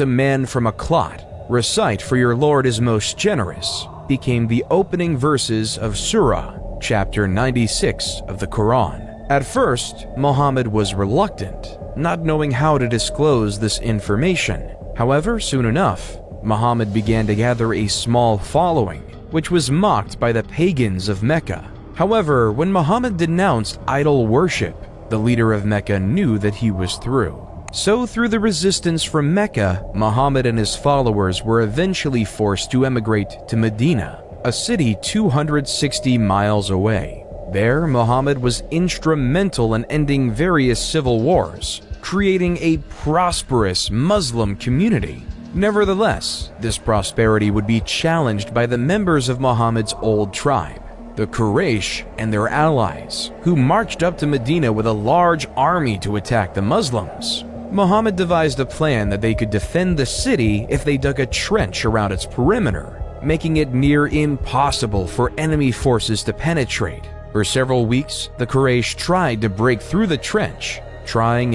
a man from a clot. Recite, for your Lord is most generous, became the opening verses of Surah, chapter 96 of the Quran. At first, Muhammad was reluctant, not knowing how to disclose this information. However, soon enough, Muhammad began to gather a small following, which was mocked by the pagans of Mecca. However, when Muhammad denounced idol worship, the leader of Mecca knew that he was through. So through the resistance from Mecca, Muhammad and his followers were eventually forced to emigrate to Medina, a city 260 miles away. There, Muhammad was instrumental in ending various civil wars, creating a prosperous Muslim community. Nevertheless, this prosperity would be challenged by the members of Muhammad's old tribe, the Quraysh and their allies, who marched up to Medina with a large army to attack the Muslims. Muhammad devised a plan that they could defend the city if they dug a trench around its perimeter, making it near impossible for enemy forces to penetrate. For several weeks, the Quraysh tried to break through the trench, trying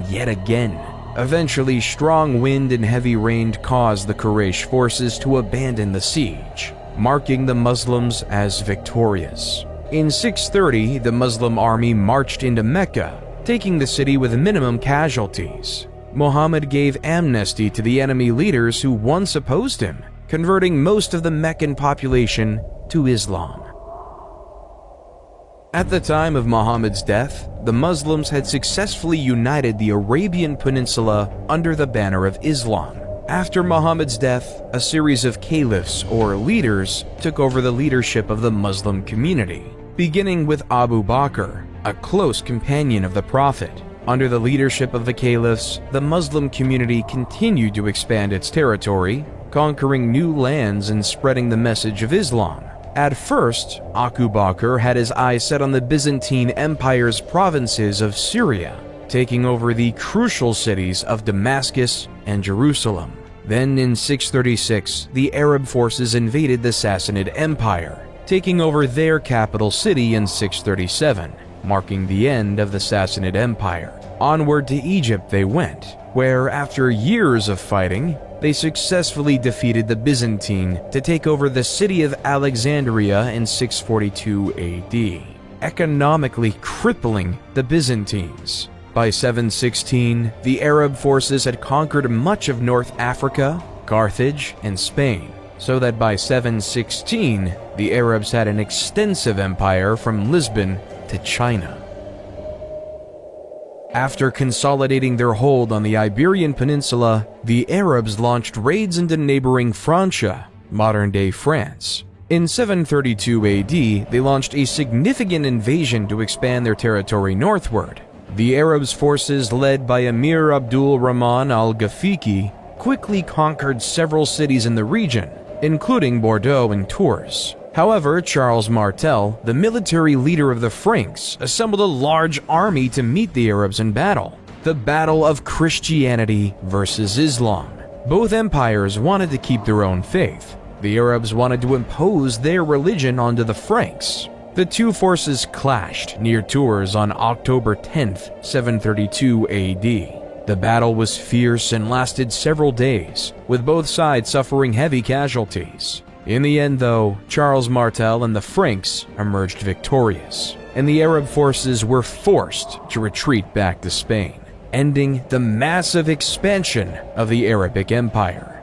yet again. Eventually, strong wind and heavy rain caused the Quraysh forces to abandon the siege, marking the Muslims as victorious. In 630, the Muslim army marched into Mecca, taking the city with minimum casualties. Muhammad gave amnesty to the enemy leaders who once opposed him, converting most of the Meccan population to Islam. At the time of Muhammad's death, the Muslims had successfully united the Arabian Peninsula under the banner of Islam. After Muhammad's death, a series of caliphs or leaders took over the leadership of the Muslim community, beginning with Abu Bakr, a close companion of the Prophet. Under the leadership of the caliphs, the Muslim community continued to expand its territory, conquering new lands and spreading the message of Islam. At first, Abu Bakr had his eyes set on the Byzantine Empire's provinces of Syria, taking over the crucial cities of Damascus and Jerusalem. Then in 636, the Arab forces invaded the Sassanid Empire, taking over their capital city in 637, marking the end of the Sassanid Empire. Onward to Egypt they went, where after years of fighting, they successfully defeated the Byzantine to take over the city of Alexandria in 642 AD, economically crippling the Byzantines. By 716, the Arab forces had conquered much of North Africa, Carthage, and Spain, so that by 716, the Arabs had an extensive empire from Lisbon to China. After consolidating their hold on the Iberian Peninsula, the Arabs launched raids into neighboring Francia, modern-day France. In 732 AD, they launched a significant invasion to expand their territory northward. The Arabs' forces, led by Emir Abdul Rahman al-Ghafiqi, quickly conquered several cities in the region, including Bordeaux and Tours. However, Charles Martel, the military leader of the Franks, assembled a large army to meet the Arabs in battle. The battle of Christianity versus Islam. Both empires wanted to keep their own faith. The Arabs wanted to impose their religion onto the Franks. The two forces clashed near Tours on October 10th, 732 AD. The battle was fierce and lasted several days, with both sides suffering heavy casualties. In the end, though, Charles Martel and the Franks emerged victorious, and the Arab forces were forced to retreat back to Spain, ending the massive expansion of the Arabic Empire.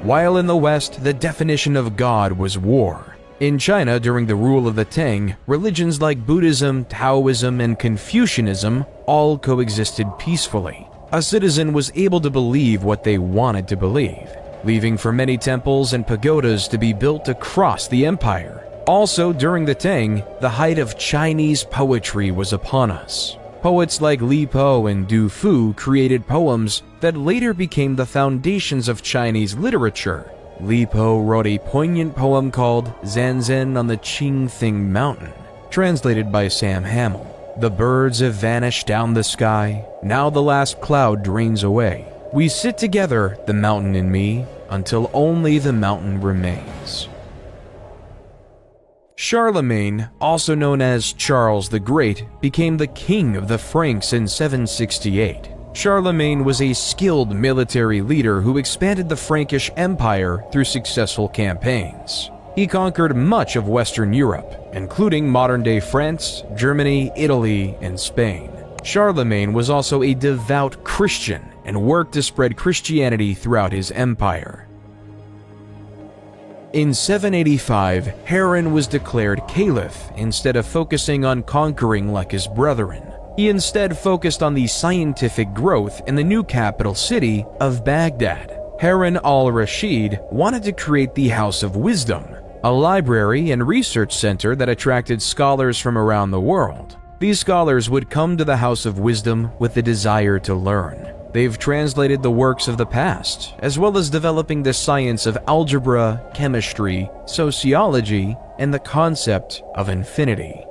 While in the West, the definition of God was war. In China, during the rule of the Tang, religions like Buddhism, Taoism, and Confucianism all coexisted peacefully. a citizen was able to believe what they wanted to believe, leaving for many temples and pagodas to be built across the empire. Also, during the Tang, the height of Chinese poetry was upon us. Poets like Li Po and Du Fu created poems that later became the foundations of Chinese literature. Li Po wrote a poignant poem called Zanzan on the Qingthing Mountain, translated by Sam Hamill. The birds have vanished down the sky, now the last cloud drains away. We sit together, the mountain and me, until only the mountain remains. Charlemagne, also known as Charles the Great, became the king of the Franks in 768. Charlemagne was a skilled military leader who expanded the Frankish Empire through successful campaigns. He conquered much of Western Europe, including modern-day France, Germany, Italy, and Spain. Charlemagne was also a devout Christian and worked to spread Christianity throughout his empire. In 785, Harran was declared caliph instead of focusing on conquering like his brethren. He instead focused on the scientific growth in the new capital city of Baghdad. Harun al-Rashid wanted to create the House of Wisdom, a library and research center that attracted scholars from around the world. These scholars would come to the House of Wisdom with the desire to learn. They've translated the works of the past, as well as developing the science of algebra, chemistry, sociology, and the concept of infinity.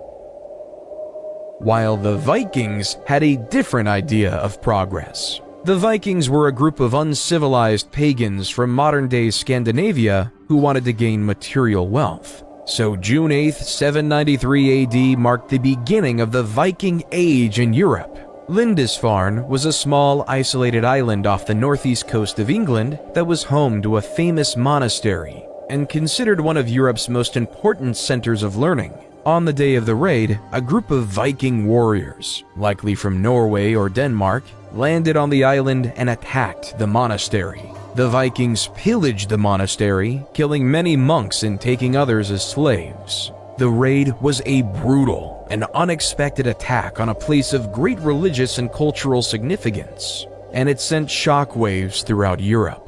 While the Vikings had a different idea of progress. The Vikings were a group of uncivilized pagans from modern-day Scandinavia who wanted to gain material wealth. So June 8, 793 AD marked the beginning of the Viking Age in Europe. Lindisfarne was a small, isolated island off the northeast coast of England that was home to a famous monastery and considered one of Europe's most important centers of learning. On the day of the raid, a group of Viking warriors, likely from Norway or Denmark, landed on the island and attacked the monastery. The Vikings pillaged the monastery, killing many monks and taking others as slaves. The raid was a brutal and unexpected attack on a place of great religious and cultural significance, and it sent shockwaves throughout Europe.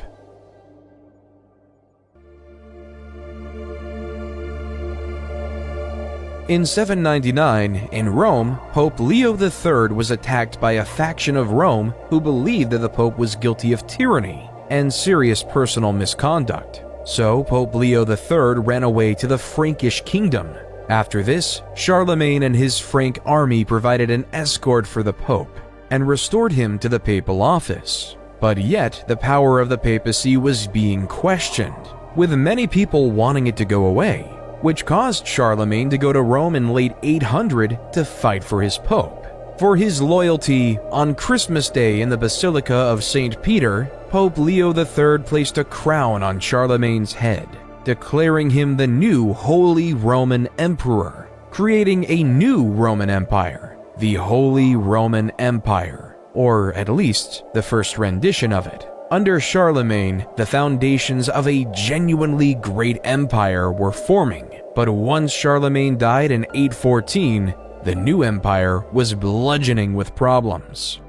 In 799, in Rome, Pope Leo III was attacked by a faction of Rome who believed that the Pope was guilty of tyranny and serious personal misconduct. So Pope Leo III ran away to the Frankish kingdom. After this, Charlemagne and his Frank army provided an escort for the Pope and restored him to the papal office. But yet, the power of the papacy was being questioned, with many people wanting it to go away, which caused Charlemagne to go to Rome in late 800 to fight for his pope. For his loyalty, on Christmas Day in the Basilica of St. Peter, Pope Leo III placed a crown on Charlemagne's head, declaring him the new Holy Roman Emperor, creating a new Roman Empire, the Holy Roman Empire, or at least the first rendition of it. Under Charlemagne, the foundations of a genuinely great empire were forming, but once Charlemagne died in 814, the new empire was bludgeoning with problems.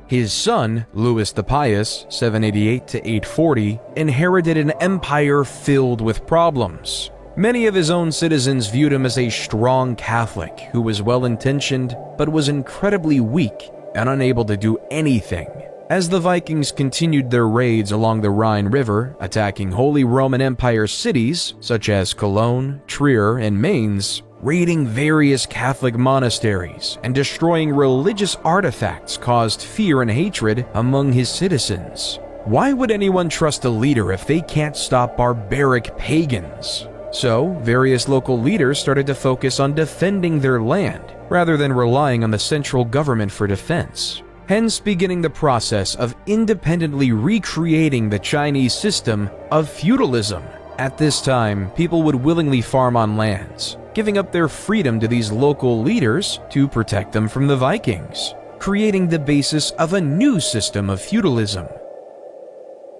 His son, Louis the Pious, 788 to 840, inherited an empire filled with problems. Many of his own citizens viewed him as a strong Catholic who was well-intentioned but was incredibly weak and unable to do anything. As the Vikings continued their raids along the Rhine River, attacking Holy Roman Empire cities such as Cologne, Trier, and Mainz, raiding various Catholic monasteries, and destroying religious artifacts caused fear and hatred among his citizens. Why would anyone trust a leader if they can't stop barbaric pagans? So, various local leaders started to focus on defending their land, rather than relying on the central government for defense. Hence beginning the process of independently recreating the Chinese system of feudalism. At this time, people would willingly farm on lands, giving up their freedom to these local leaders to protect them from the Vikings, creating the basis of a new system of feudalism.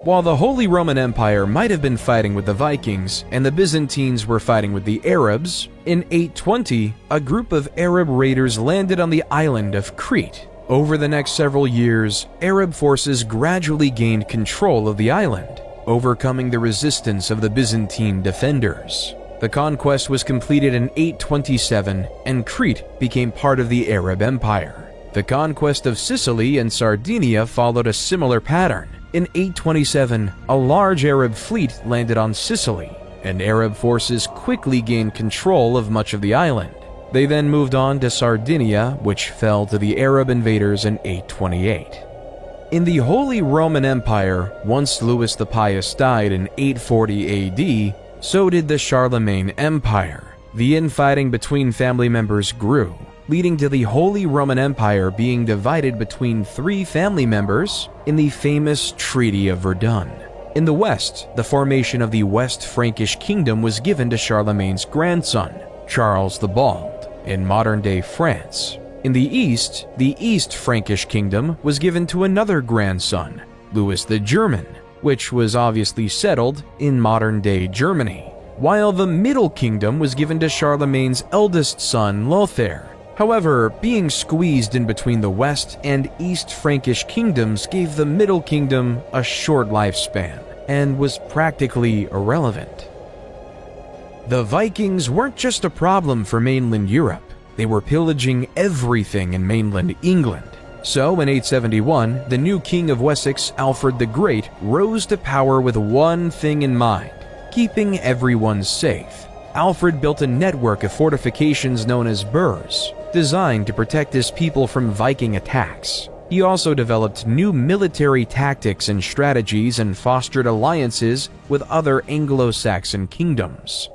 While the Holy Roman Empire might have been fighting with the Vikings and the Byzantines were fighting with the Arabs, in 820, a group of Arab raiders landed on the island of Crete, Over the next several years, Arab forces gradually gained control of the island, overcoming the resistance of the Byzantine defenders. The conquest was completed in 827, and Crete became part of the Arab Empire. The conquest of Sicily and Sardinia followed a similar pattern. In 827, a large Arab fleet landed on Sicily, and Arab forces quickly gained control of much of the island. They then moved on to Sardinia, which fell to the Arab invaders in 828. In the Holy Roman Empire, once Louis the Pious died in 840 AD, so did the Charlemagne Empire. The infighting between family members grew, leading to the Holy Roman Empire being divided between three family members in the famous Treaty of Verdun. In the west, the formation of the West Frankish Kingdom was given to Charlemagne's grandson, Charles the Bald, in modern-day France. In the East Frankish Kingdom was given to another grandson, Louis the German, which was obviously settled in modern-day Germany, while the Middle Kingdom was given to Charlemagne's eldest son, Lothair. However, being squeezed in between the West and East Frankish kingdoms gave the Middle Kingdom a short lifespan and was practically irrelevant. The Vikings weren't just a problem for mainland Europe, they were pillaging everything in mainland England. So in 871, the new king of Wessex, Alfred the Great, rose to power with one thing in mind: keeping everyone safe. Alfred built a network of fortifications known as burhs, designed to protect his people from Viking attacks. He also developed new military tactics and strategies and fostered alliances with other Anglo-Saxon kingdoms.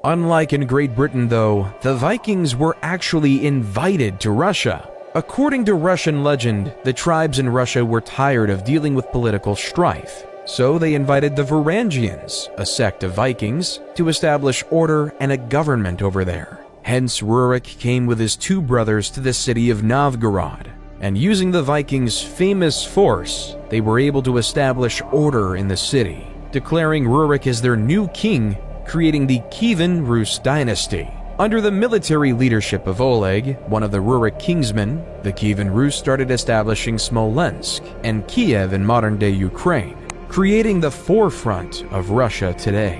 Unlike in Great Britain, though, the Vikings were actually invited to Russia. According to Russian legend, the tribes in Russia were tired of dealing with political strife, so they invited the Varangians, a sect of Vikings, to establish order and a government over there. Hence, Rurik came with his two brothers to the city of Novgorod, and using the Vikings' famous force, they were able to establish order in the city, declaring Rurik as their new king, creating the Kievan Rus dynasty. Under the military leadership of Oleg, one of the Rurik kingsmen, the Kievan Rus started establishing Smolensk and Kiev in modern-day Ukraine, creating the forefront of Russia today.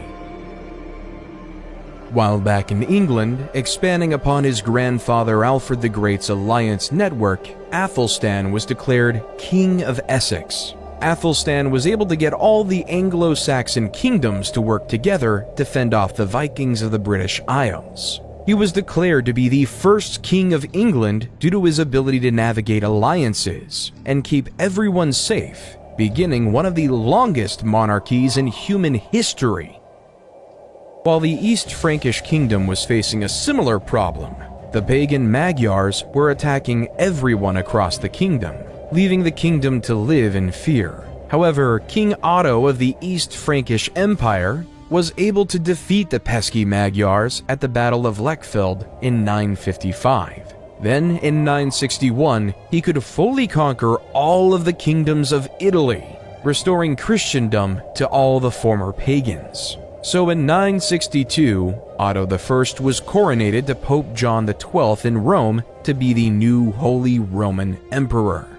While back in England, expanding upon his grandfather Alfred the Great's alliance network, Athelstan was declared King of Essex. Athelstan was able to get all the Anglo-Saxon kingdoms to work together to fend off the Vikings of the British Isles. He was declared to be the first king of England due to his ability to navigate alliances and keep everyone safe, beginning one of the longest monarchies in human history. While the East Frankish Kingdom was facing a similar problem, the pagan Magyars were attacking everyone across the kingdom, leaving the kingdom to live in fear. However, King Otto of the East Frankish Empire was able to defeat the pesky Magyars at the Battle of Lechfeld in 955. Then, in 961, he could fully conquer all of the kingdoms of Italy, restoring Christendom to all the former pagans. So in 962, Otto I was coronated to Pope John XII in Rome to be the new Holy Roman Emperor.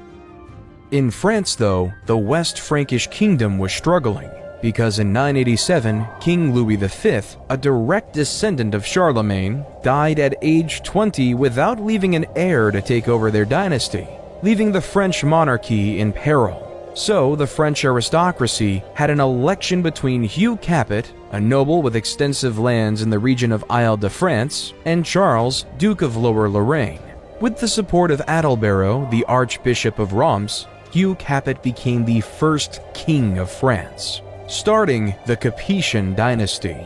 In France, though, the West Frankish Kingdom was struggling, because in 987, King Louis V, a direct descendant of Charlemagne, died at age 20 without leaving an heir to take over their dynasty, leaving the French monarchy in peril. So the French aristocracy had an election between Hugh Capet, a noble with extensive lands in the region of Isle-de-France, and Charles, Duke of Lower Lorraine. With the support of Adalbero, the Archbishop of Reims, Hugh Capet became the first king of France, starting the Capetian dynasty.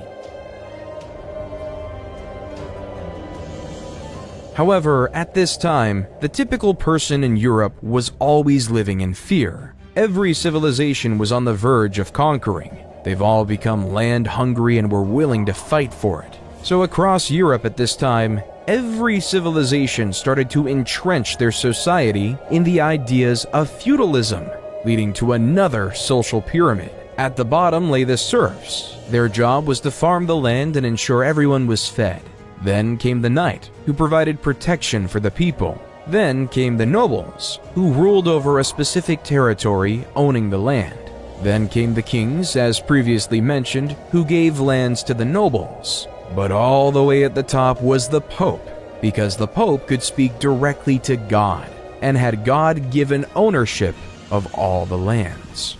However, at this time, the typical person in Europe was always living in fear. Every civilization was on the verge of conquering. They've all become land-hungry and were willing to fight for it. So across Europe at this time, every civilization started to entrench their society in the ideas of feudalism, leading to another social pyramid. At the bottom lay the serfs. Their job was to farm the land and ensure everyone was fed. Then came the knight, who provided protection for the people. Then came the nobles, who ruled over a specific territory, owning the land. Then came the kings, as previously mentioned, who gave lands to the nobles. But all the way at the top was the Pope, because the Pope could speak directly to God and had God-given ownership of all the lands.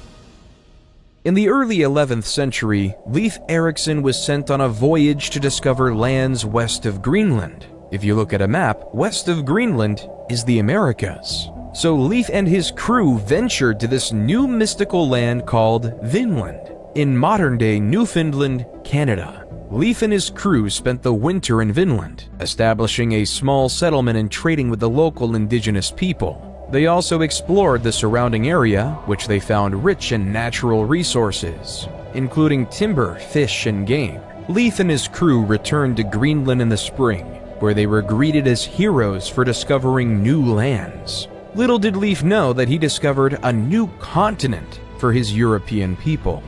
In the early 11th century, Leif Erikson was sent on a voyage to discover lands west of Greenland. If you look at a map, west of Greenland is the Americas. So Leif and his crew ventured to this new mystical land called Vinland, in modern-day Newfoundland, Canada. Leif and his crew spent the winter in Vinland, establishing a small settlement and trading with the local indigenous people. They also explored the surrounding area, which they found rich in natural resources, including timber, fish, and game. Leif and his crew returned to Greenland in the spring, where they were greeted as heroes for discovering new lands. Little did Leif know that he discovered a new continent for his European people.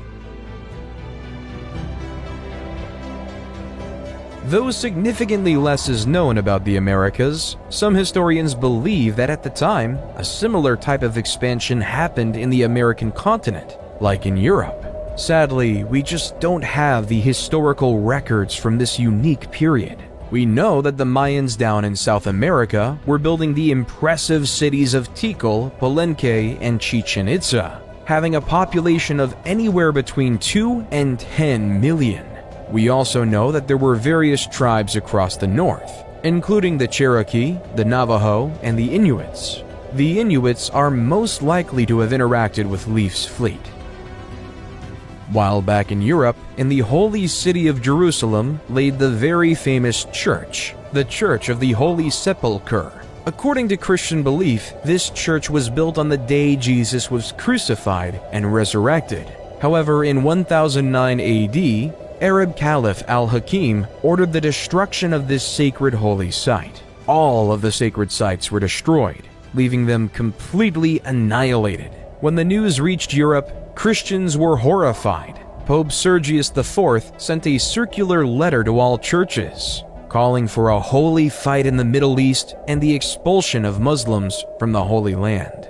Though significantly less is known about the Americas, some historians believe that at the time, a similar type of expansion happened in the American continent, like in Europe. Sadly, we just don't have the historical records from this unique period. We know that the Mayans down in South America were building the impressive cities of Tikal, Palenque, and Chichen Itza, having a population of anywhere between 2 and 10 million. We also know that there were various tribes across the north, including the Cherokee, the Navajo, and the Inuits. The Inuits are most likely to have interacted with Leif's fleet. While back in Europe, in the holy city of Jerusalem laid the very famous church, the Church of the Holy Sepulchre. According to Christian belief, this church was built on the day Jesus was crucified and resurrected. However, in 1009 AD, Arab Caliph al-Hakim ordered the destruction of this sacred holy site. All of the sacred sites were destroyed, leaving them completely annihilated. When the news reached Europe, Christians were horrified. Pope Sergius IV sent a circular letter to all churches, calling for a holy fight in the Middle East and the expulsion of Muslims from the Holy Land.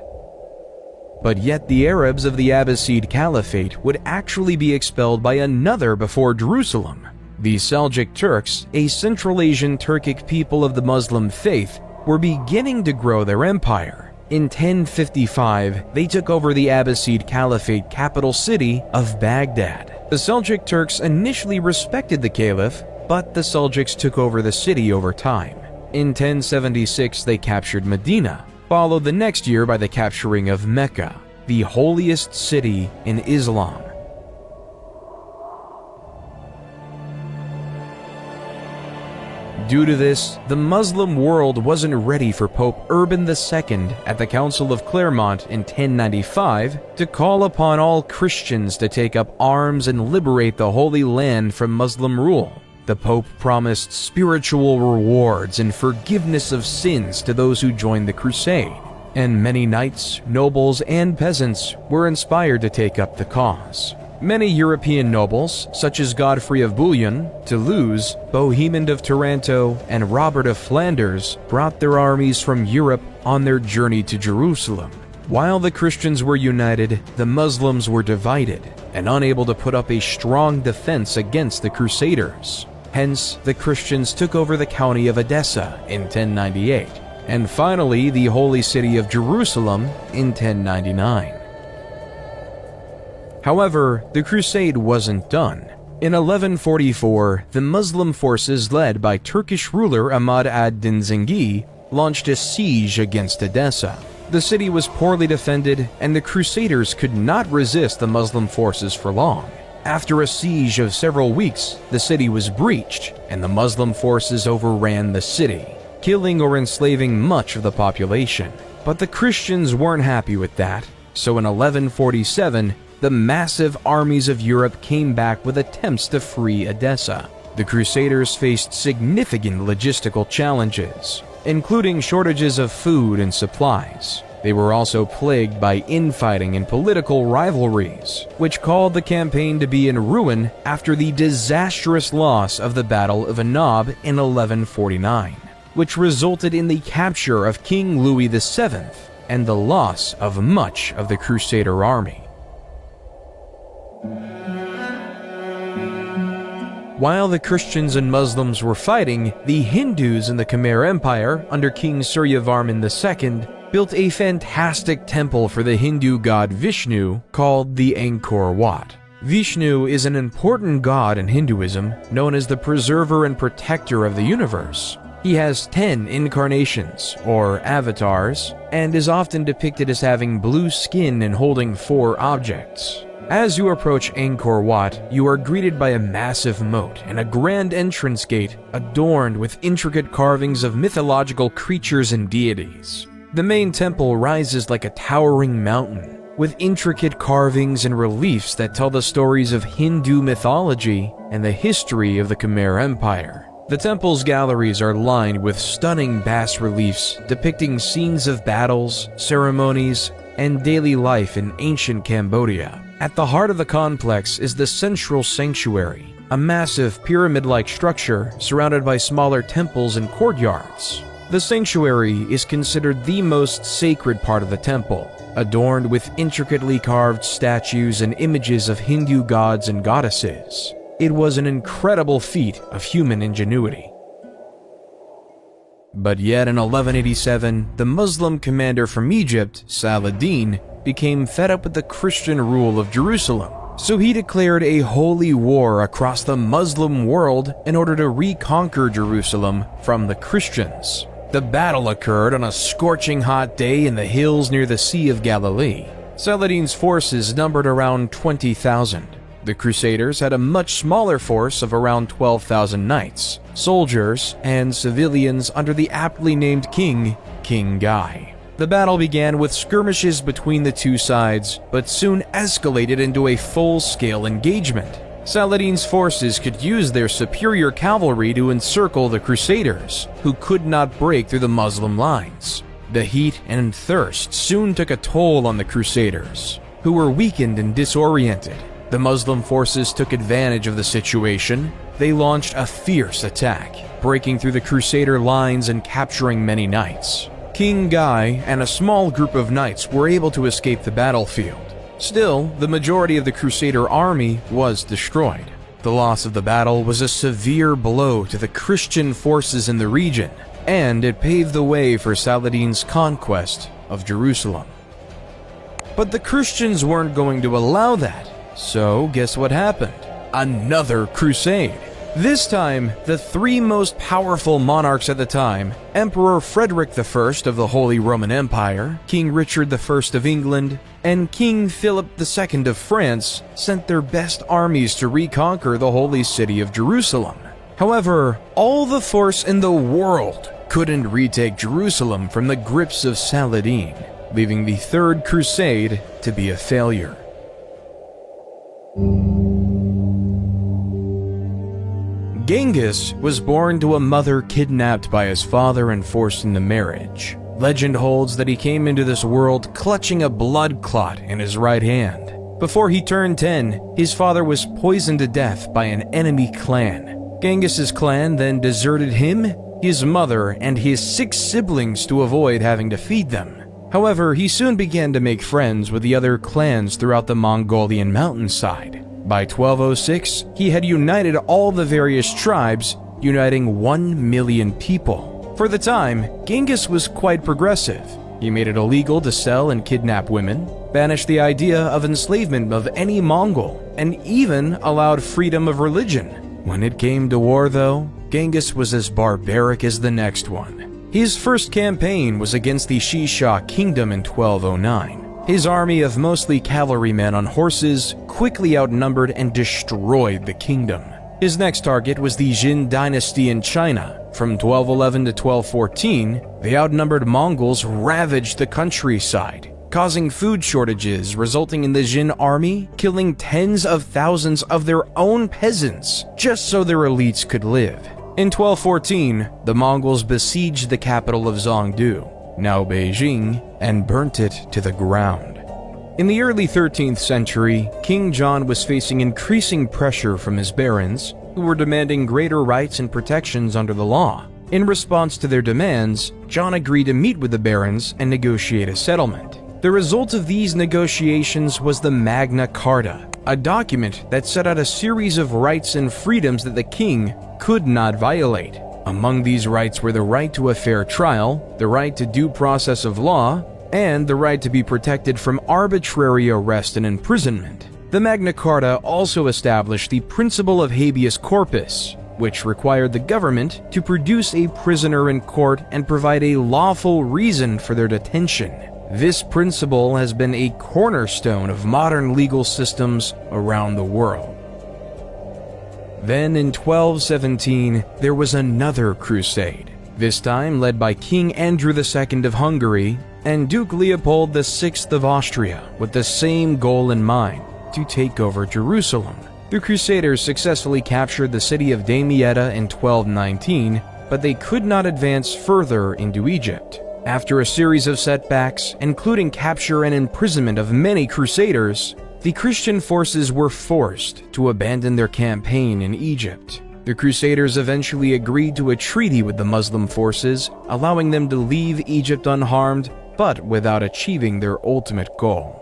But yet the Arabs of the Abbasid Caliphate would actually be expelled by another before Jerusalem. The Seljuk Turks, a Central Asian Turkic people of the Muslim faith, were beginning to grow their empire. In 1055, they took over the Abbasid Caliphate capital city of Baghdad. The Seljuk Turks initially respected the Caliph, but the Seljuks took over the city over time. In 1076, they captured Medina, followed the next year by the capturing of Mecca, the holiest city in Islam. Due to this, the Muslim world wasn't ready for Pope Urban II at the Council of Clermont in 1095 to call upon all Christians to take up arms and liberate the Holy Land from Muslim rule. The Pope promised spiritual rewards and forgiveness of sins to those who joined the crusade, and many knights, nobles, and peasants were inspired to take up the cause. Many European nobles, such as Godfrey of Bouillon, Toulouse, Bohemond of Taranto, and Robert of Flanders, brought their armies from Europe on their journey to Jerusalem. While the Christians were united, the Muslims were divided and unable to put up a strong defense against the Crusaders. Hence, the Christians took over the county of Edessa in 1098, and finally the holy city of Jerusalem in 1099. However, the crusade wasn't done. In 1144, the Muslim forces led by Turkish ruler Ahmad ad-Din Zengi launched a siege against Edessa. The city was poorly defended, and the Crusaders could not resist the Muslim forces for long. After a siege of several weeks, the city was breached, and the Muslim forces overran the city, killing or enslaving much of the population. But the Christians weren't happy with that, so in 1147, the massive armies of Europe came back with attempts to free Edessa. The Crusaders faced significant logistical challenges, including shortages of food and supplies. They were also plagued by infighting and political rivalries, which called the campaign to be in ruin after the disastrous loss of the Battle of Anab in 1149. which resulted in the capture of King Louis VII and the loss of much of the Crusader army. While the Christians and Muslims were fighting, the Hindus in the Khmer Empire, under King Suryavarman II, built a fantastic temple for the Hindu god Vishnu called the Angkor Wat. Vishnu is an important god in Hinduism, known as the preserver and protector of the universe. He has 10 incarnations, or avatars, and is often depicted as having blue skin and holding 4 objects. As you approach Angkor Wat, you are greeted by a massive moat and a grand entrance gate adorned with intricate carvings of mythological creatures and deities. The main temple rises like a towering mountain, with intricate carvings and reliefs that tell the stories of Hindu mythology and the history of the Khmer Empire. The temple's galleries are lined with stunning bas-reliefs depicting scenes of battles, ceremonies, and daily life in ancient Cambodia. At the heart of the complex is the central sanctuary, a massive pyramid-like structure surrounded by smaller temples and courtyards. The sanctuary is considered the most sacred part of the temple, adorned with intricately carved statues and images of Hindu gods and goddesses. It was an incredible feat of human ingenuity. But yet in 1187, the Muslim commander from Egypt, Saladin, became fed up with the Christian rule of Jerusalem. So he declared a holy war across the Muslim world in order to reconquer Jerusalem from the Christians. The battle occurred on a scorching hot day in the hills near the Sea of Galilee. Saladin's forces numbered around 20,000. The Crusaders had a much smaller force of around 12,000 knights, soldiers, and civilians under the aptly named king, King Guy. The battle began with skirmishes between the two sides, but soon escalated into a full-scale engagement. Saladin's forces could use their superior cavalry to encircle the Crusaders, who could not break through the Muslim lines. The heat and thirst soon took a toll on the Crusaders, who were weakened and disoriented. The Muslim forces took advantage of the situation. They launched a fierce attack, breaking through the Crusader lines and capturing many knights. King Guy and a small group of knights were able to escape the battlefield. Still, the majority of the Crusader army was destroyed. The loss of the battle was a severe blow to the Christian forces in the region, and it paved the way for Saladin's conquest of Jerusalem. But the Christians weren't going to allow that. So, guess what happened? Another crusade. This time, the 3 most powerful monarchs at the time, Emperor Frederick I of the Holy Roman Empire, King Richard I of England, and King Philip II of France, sent their best armies to reconquer the holy city of Jerusalem. However, all the force in the world couldn't retake Jerusalem from the grips of Saladin, leaving the Third Crusade to be a failure. Genghis was born to a mother kidnapped by his father and forced into marriage. Legend holds that he came into this world clutching a blood clot in his right hand. Before he turned 10, his father was poisoned to death by an enemy clan. Genghis's clan then deserted him, his mother, and his 6 siblings to avoid having to feed them. However, he soon began to make friends with the other clans throughout the Mongolian mountainside. By 1206, he had united all the various tribes, uniting 1 million people. For the time, Genghis was quite progressive. He made it illegal to sell and kidnap women, banished the idea of enslavement of any Mongol, and even allowed freedom of religion. When it came to war, though, Genghis was as barbaric as the next one. His first campaign was against the Shisha kingdom in 1209. His army of mostly cavalrymen on horses quickly outnumbered and destroyed the kingdom. His next target was the Jin dynasty in China. From 1211 to 1214, the outnumbered Mongols ravaged the countryside, causing food shortages resulting in the Jin army killing tens of thousands of their own peasants just so their elites could live. In 1214, the Mongols besieged the capital of Zhongdu, now Beijing, and burnt it to the ground. In the early 13th century, King John was facing increasing pressure from his barons, who were demanding greater rights and protections under the law. In response to their demands, John agreed to meet with the barons and negotiate a settlement. The result of these negotiations was the Magna Carta, a document that set out a series of rights and freedoms that the king could not violate. Among these rights were the right to a fair trial, the right to due process of law, and the right to be protected from arbitrary arrest and imprisonment. The Magna Carta also established the principle of habeas corpus, which required the government to produce a prisoner in court and provide a lawful reason for their detention. This principle has been a cornerstone of modern legal systems around the world. Then in 1217, there was another crusade, this time led by King Andrew II of Hungary and Duke Leopold VI of Austria, with the same goal in mind: to take over Jerusalem. The Crusaders successfully captured the city of Damietta in 1219, but they could not advance further into Egypt. After a series of setbacks, including capture and imprisonment of many Crusaders, the Christian forces were forced to abandon their campaign in Egypt. The Crusaders eventually agreed to a treaty with the Muslim forces, allowing them to leave Egypt unharmed, but without achieving their ultimate goal.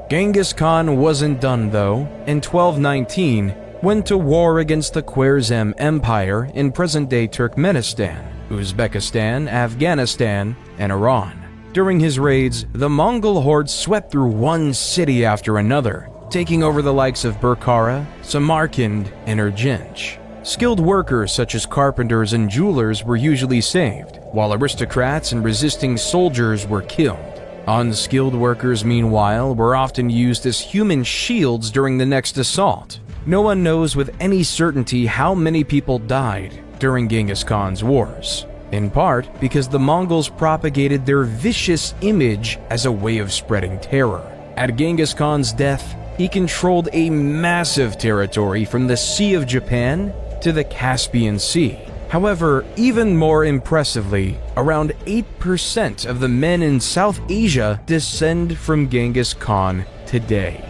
Genghis Khan wasn't done though. In 1219, went to war against the Khwarezm Empire in present-day Turkmenistan, Uzbekistan, Afghanistan, and Iran. During his raids, the Mongol horde swept through one city after another, taking over the likes of Bukhara, Samarkand, and Urgench. Skilled workers such as carpenters and jewelers were usually saved, while aristocrats and resisting soldiers were killed. Unskilled workers, meanwhile, were often used as human shields during the next assault. No one knows with any certainty how many people died during Genghis Khan's wars, in part because the Mongols propagated their vicious image as a way of spreading terror. At Genghis Khan's death, he controlled a massive territory from the Sea of Japan to the Caspian Sea. However, even more impressively, around 8% of the men in South Asia descend from Genghis Khan today.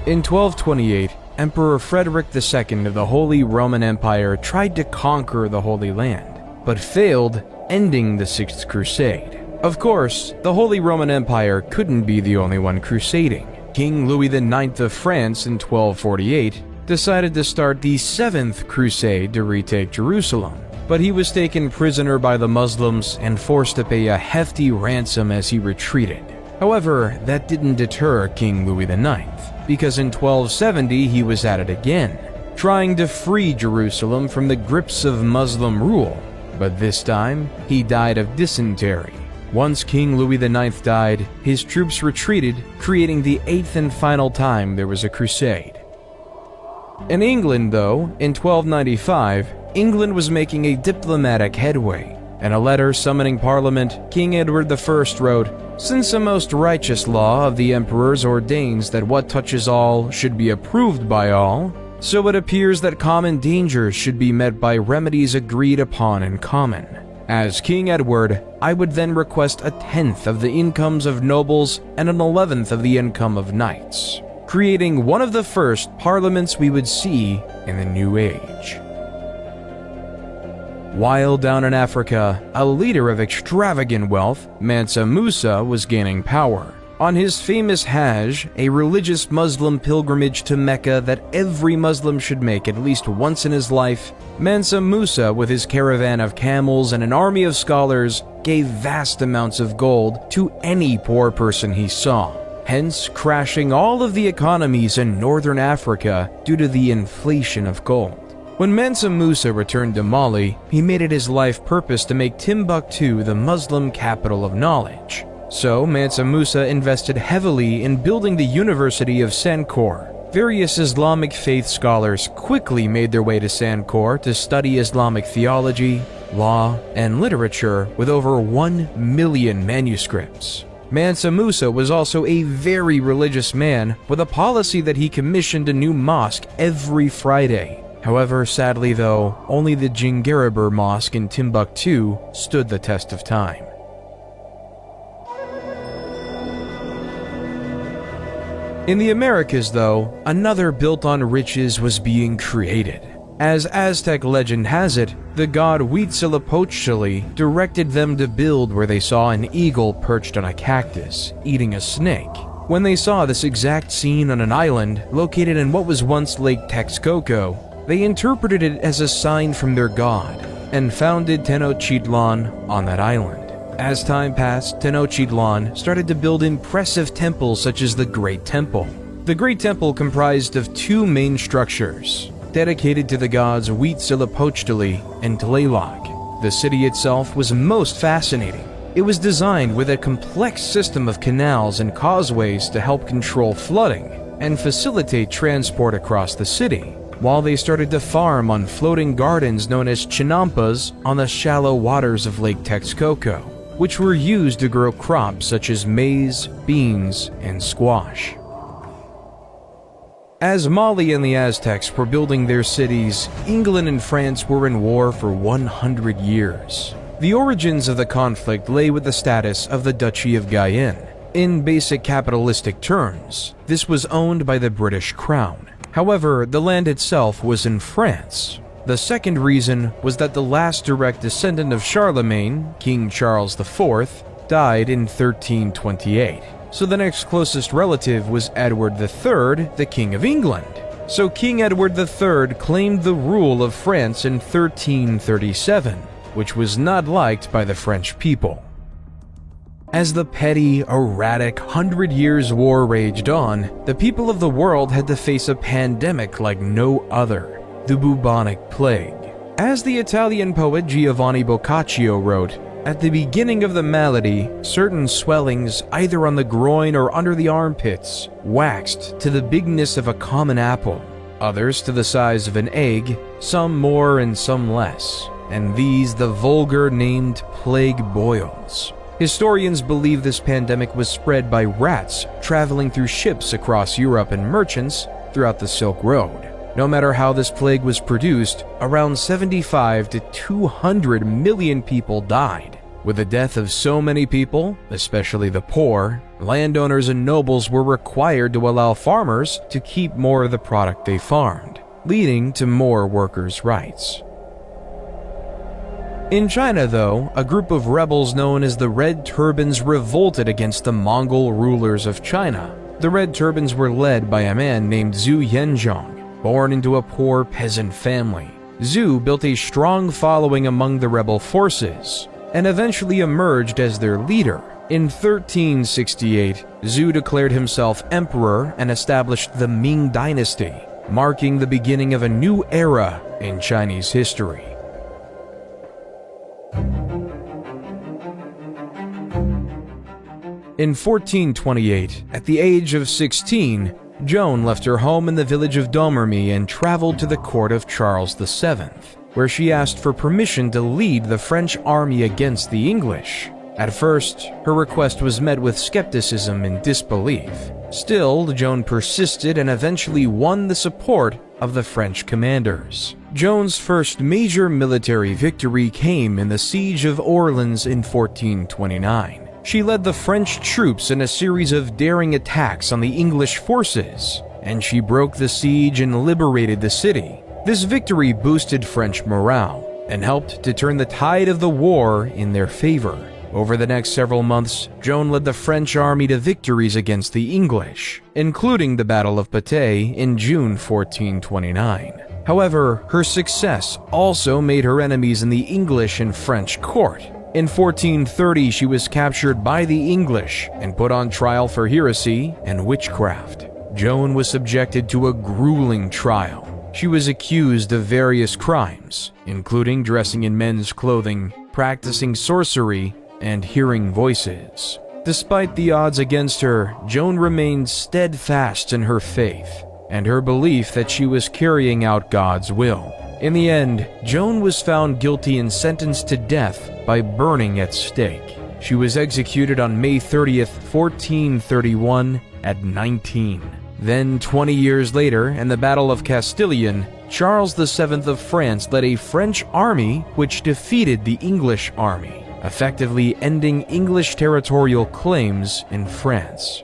In 1228, Emperor Frederick II of the Holy Roman Empire tried to conquer the Holy Land, but failed, ending the Sixth Crusade. Of course, the Holy Roman Empire couldn't be the only one crusading. King Louis IX of France in 1248 decided to start the Seventh Crusade to retake Jerusalem, but he was taken prisoner by the Muslims and forced to pay a hefty ransom as he retreated. However, that didn't deter King Louis IX, because in 1270 he was at it again, trying to free Jerusalem from the grips of Muslim rule, but this time he died of dysentery. Once King Louis IX died, his troops retreated, creating the eighth and final time there was a crusade. In England, though, in 1295, England was making a diplomatic headway. In a letter summoning Parliament, King Edward I wrote, "Since a most righteous law of the emperors ordains that what touches all should be approved by all, so it appears that common dangers should be met by remedies agreed upon in common. As King Edward, I would then request 1/10 of the incomes of nobles and 1/11 of the income of knights, creating one of the first parliaments we would see in the New Age." While down in Africa, a leader of extravagant wealth, Mansa Musa, was gaining power. On his famous Hajj, a religious Muslim pilgrimage to Mecca that every Muslim should make at least once in his life, Mansa Musa, with his caravan of camels and an army of scholars, gave vast amounts of gold to any poor person he saw, hence crashing all of the economies in northern Africa due to the inflation of gold. When Mansa Musa returned to Mali, he made it his life purpose to make Timbuktu the Muslim capital of knowledge. So Mansa Musa invested heavily in building the University of Sankore. Various Islamic faith scholars quickly made their way to Sankore to study Islamic theology, law, and literature with over 1 million manuscripts. Mansa Musa was also a very religious man with a policy that he commissioned a new mosque every Friday. However, sadly though, only the Djinguereber Mosque in Timbuktu stood the test of time. In the Americas though, another built on riches was being created. As Aztec legend has it, the god Huitzilopochtli directed them to build where they saw an eagle perched on a cactus, eating a snake. When they saw this exact scene on an island located in what was once Lake Texcoco, they interpreted it as a sign from their god and founded Tenochtitlan on that island. As time passed, Tenochtitlan started to build impressive temples such as the Great Temple. The Great Temple comprised of two main structures, dedicated to the gods Huitzilopochtli and Tlaloc. The city itself was most fascinating. It was designed with a complex system of canals and causeways to help control flooding and facilitate transport across the city, while they started to farm on floating gardens known as chinampas on the shallow waters of Lake Texcoco, which were used to grow crops such as maize, beans, and squash. As Mali and the Aztecs were building their cities, England and France were in war for 100 years. The origins of the conflict lay with the status of the Duchy of Guyenne. In basic capitalistic terms, this was owned by the British Crown. However, the land itself was in France. The second reason was that the last direct descendant of Charlemagne, King Charles IV, died in 1328. So the next closest relative was Edward III, the King of England. So King Edward III claimed the rule of France in 1337, which was not liked by the French people. As the petty, erratic 100 Years' War raged on, the people of the world had to face a pandemic like no other, the bubonic plague. As the Italian poet Giovanni Boccaccio wrote, at the beginning of the malady, certain swellings either on the groin or under the armpits waxed to the bigness of a common apple, others to the size of an egg, some more and some less, and these the vulgar named plague boils. Historians believe this pandemic was spread by rats traveling through ships across Europe and merchants throughout the Silk Road. No matter how this plague was produced, around 75 to 200 million people died. With the death of so many people, especially the poor, landowners and nobles were required to allow farmers to keep more of the product they farmed, leading to more workers' rights. In China, though, a group of rebels known as the Red Turbans revolted against the Mongol rulers of China. The Red Turbans were led by a man named Zhu Yanzhong, born into a poor peasant family. Zhu built a strong following among the rebel forces, and eventually emerged as their leader. In 1368, Zhu declared himself emperor and established the Ming dynasty, marking the beginning of a new era in Chinese history. In 1428, at the age of 16, Joan left her home in the village of Domremy and traveled to the court of Charles VII, where she asked for permission to lead the French army against the English. At first, her request was met with skepticism and disbelief. Still, Joan persisted and eventually won the support of the French commanders. Joan's first major military victory came in the Siege of Orleans in 1429. She led the French troops in a series of daring attacks on the English forces, and she broke the siege and liberated the city. This victory boosted French morale and helped to turn the tide of the war in their favor. Over the next several months, Joan led the French army to victories against the English, including the Battle of Patay in June 1429. However, her success also made her enemies in the English and French court. In 1430, she was captured by the English and put on trial for heresy and witchcraft. Joan was subjected to a grueling trial. She was accused of various crimes, including dressing in men's clothing, practicing sorcery, and hearing voices. Despite the odds against her, Joan remained steadfast in her faith and her belief that she was carrying out God's will. In the end, Joan was found guilty and sentenced to death by burning at stake. She was executed on May 30th, 1431 at 19. Then, 20 years later, in the Battle of Castilian, Charles VII of France led a French army which defeated the English army, effectively ending English territorial claims in France.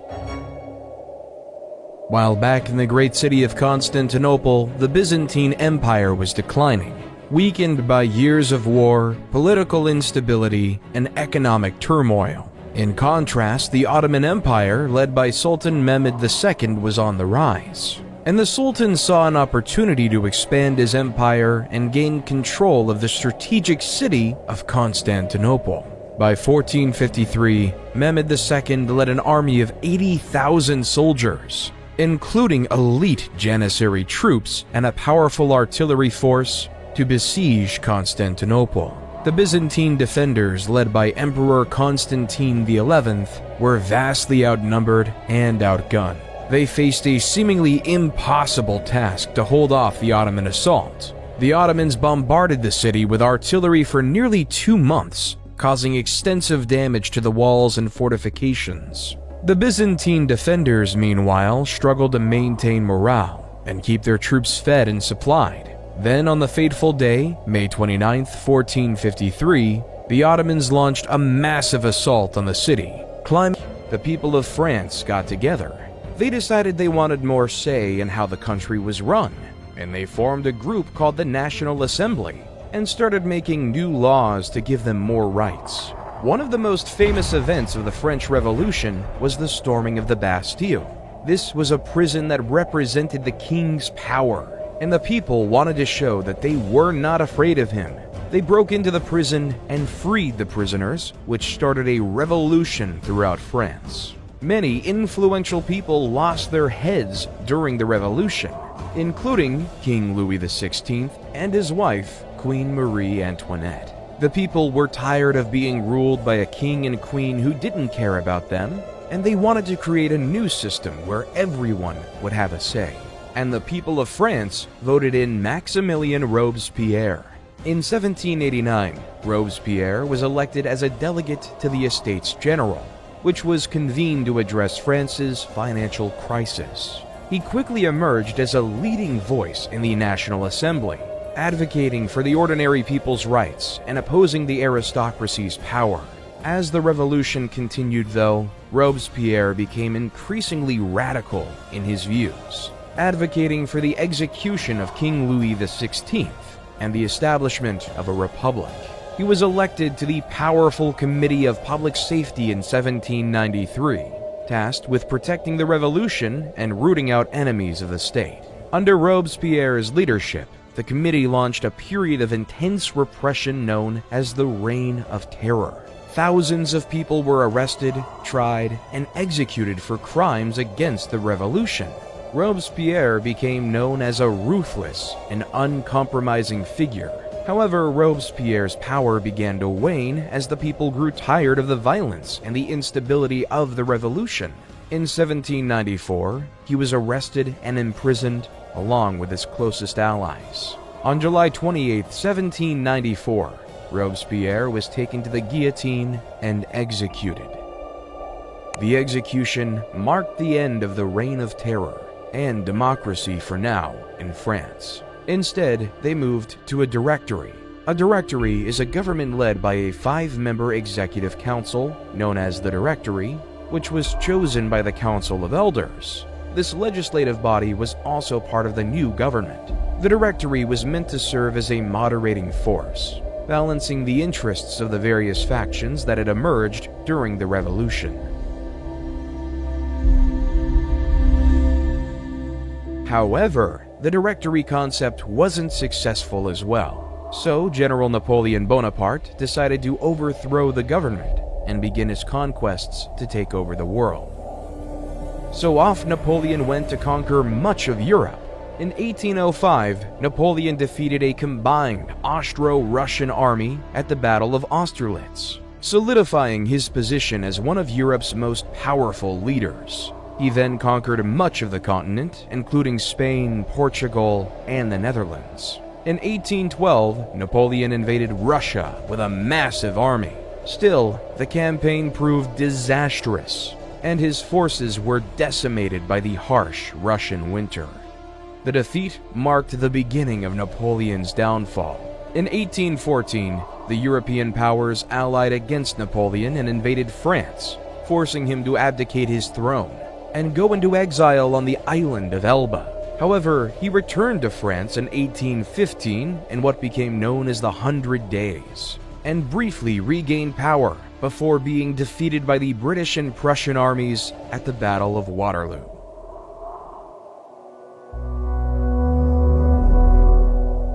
While back in the great city of Constantinople, the Byzantine Empire was declining, weakened by years of war, political instability, and economic turmoil. In contrast, the Ottoman Empire, led by Sultan Mehmed II, was on the rise. And the Sultan saw an opportunity to expand his empire and gain control of the strategic city of Constantinople. By 1453, Mehmed II led an army of 80,000 soldiers, including elite Janissary troops and a powerful artillery force, to besiege Constantinople. The Byzantine defenders, led by Emperor Constantine XI, were vastly outnumbered and outgunned. They faced a seemingly impossible task to hold off the Ottoman assault. The Ottomans bombarded the city with artillery for nearly 2 months, causing extensive damage to the walls and fortifications. The Byzantine defenders, meanwhile, struggled to maintain morale and keep their troops fed and supplied. Then, on the fateful day, May 29, 1453, the Ottomans launched a massive assault on the city. The people of France got together. They decided they wanted more say in how the country was run, and they formed a group called the National Assembly and started making new laws to give them more rights. One of the most famous events of the French Revolution was the storming of the Bastille. This was a prison that represented the king's power, and the people wanted to show that they were not afraid of him. They broke into the prison and freed the prisoners, which started a revolution throughout France. Many influential people lost their heads during the revolution, including King Louis XVI and his wife, Queen Marie Antoinette. The people were tired of being ruled by a king and queen who didn't care about them, and they wanted to create a new system where everyone would have a say. And the people of France voted in Maximilien Robespierre. In 1789, Robespierre was elected as a delegate to the Estates General, which was convened to address France's financial crisis. He quickly emerged as a leading voice in the National Assembly, advocating for the ordinary people's rights and opposing the aristocracy's power. As the revolution continued, though, Robespierre became increasingly radical in his views, advocating for the execution of King Louis XVI and the establishment of a republic. He was elected to the powerful Committee of Public Safety in 1793, tasked with protecting the revolution and rooting out enemies of the state. Under Robespierre's leadership, the committee launched a period of intense repression known as the Reign of Terror. Thousands of people were arrested, tried, and executed for crimes against the revolution. Robespierre became known as a ruthless and uncompromising figure. However, Robespierre's power began to wane as the people grew tired of the violence and the instability of the revolution. In 1794, he was arrested and imprisoned along with his closest allies. On July 28, 1794, Robespierre was taken to the guillotine and executed. The execution marked the end of the Reign of Terror and democracy for now in France. Instead, they moved to a directory. A directory is a government led by a 5-member executive council, known as the Directory, which was chosen by the Council of Elders. This legislative body was also part of the new government. The Directory was meant to serve as a moderating force, balancing the interests of the various factions that had emerged during the revolution. However, the Directory concept wasn't successful as well, so General Napoleon Bonaparte decided to overthrow the government and begin his conquests to take over the world. So off Napoleon went to conquer much of Europe. In 1805, Napoleon defeated a combined Austro-Russian army at the Battle of Austerlitz, solidifying his position as one of Europe's most powerful leaders. He then conquered much of the continent, including Spain, Portugal, and the Netherlands. In 1812, Napoleon invaded Russia with a massive army. Still, the campaign proved disastrous, and his forces were decimated by the harsh Russian winter. The defeat marked the beginning of Napoleon's downfall. In 1814, the European powers allied against Napoleon and invaded France, forcing him to abdicate his throne. and go into exile on the island of Elba. However, he returned to France in 1815 in what became known as the 100 Days, and briefly regained power before being defeated by the British and Prussian armies at the Battle of Waterloo.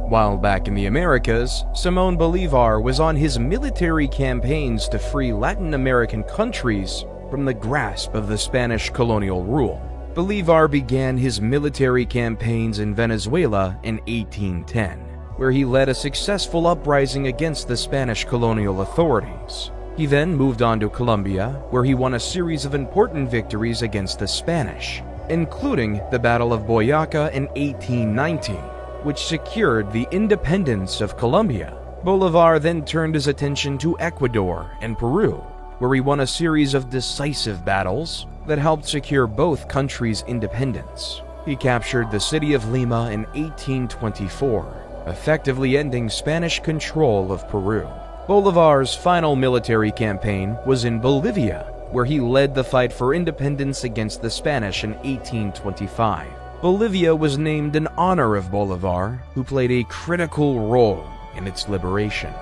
While back in the Americas, Simón Bolívar was on his military campaigns to free Latin American countries from the grasp of the Spanish colonial rule. Bolívar began his military campaigns in Venezuela in 1810, where he led a successful uprising against the Spanish colonial authorities. He then moved on to Colombia, where he won a series of important victories against the Spanish, including the Battle of Boyacá in 1819, which secured the independence of Colombia. Bolívar then turned his attention to Ecuador and Peru, where he won a series of decisive battles that helped secure both countries' independence. He captured the city of Lima in 1824, effectively ending Spanish control of Peru. Bolívar's final military campaign was in Bolivia, where he led the fight for independence against the Spanish in 1825. Bolivia was named in honor of Bolívar, who played a critical role in its liberation.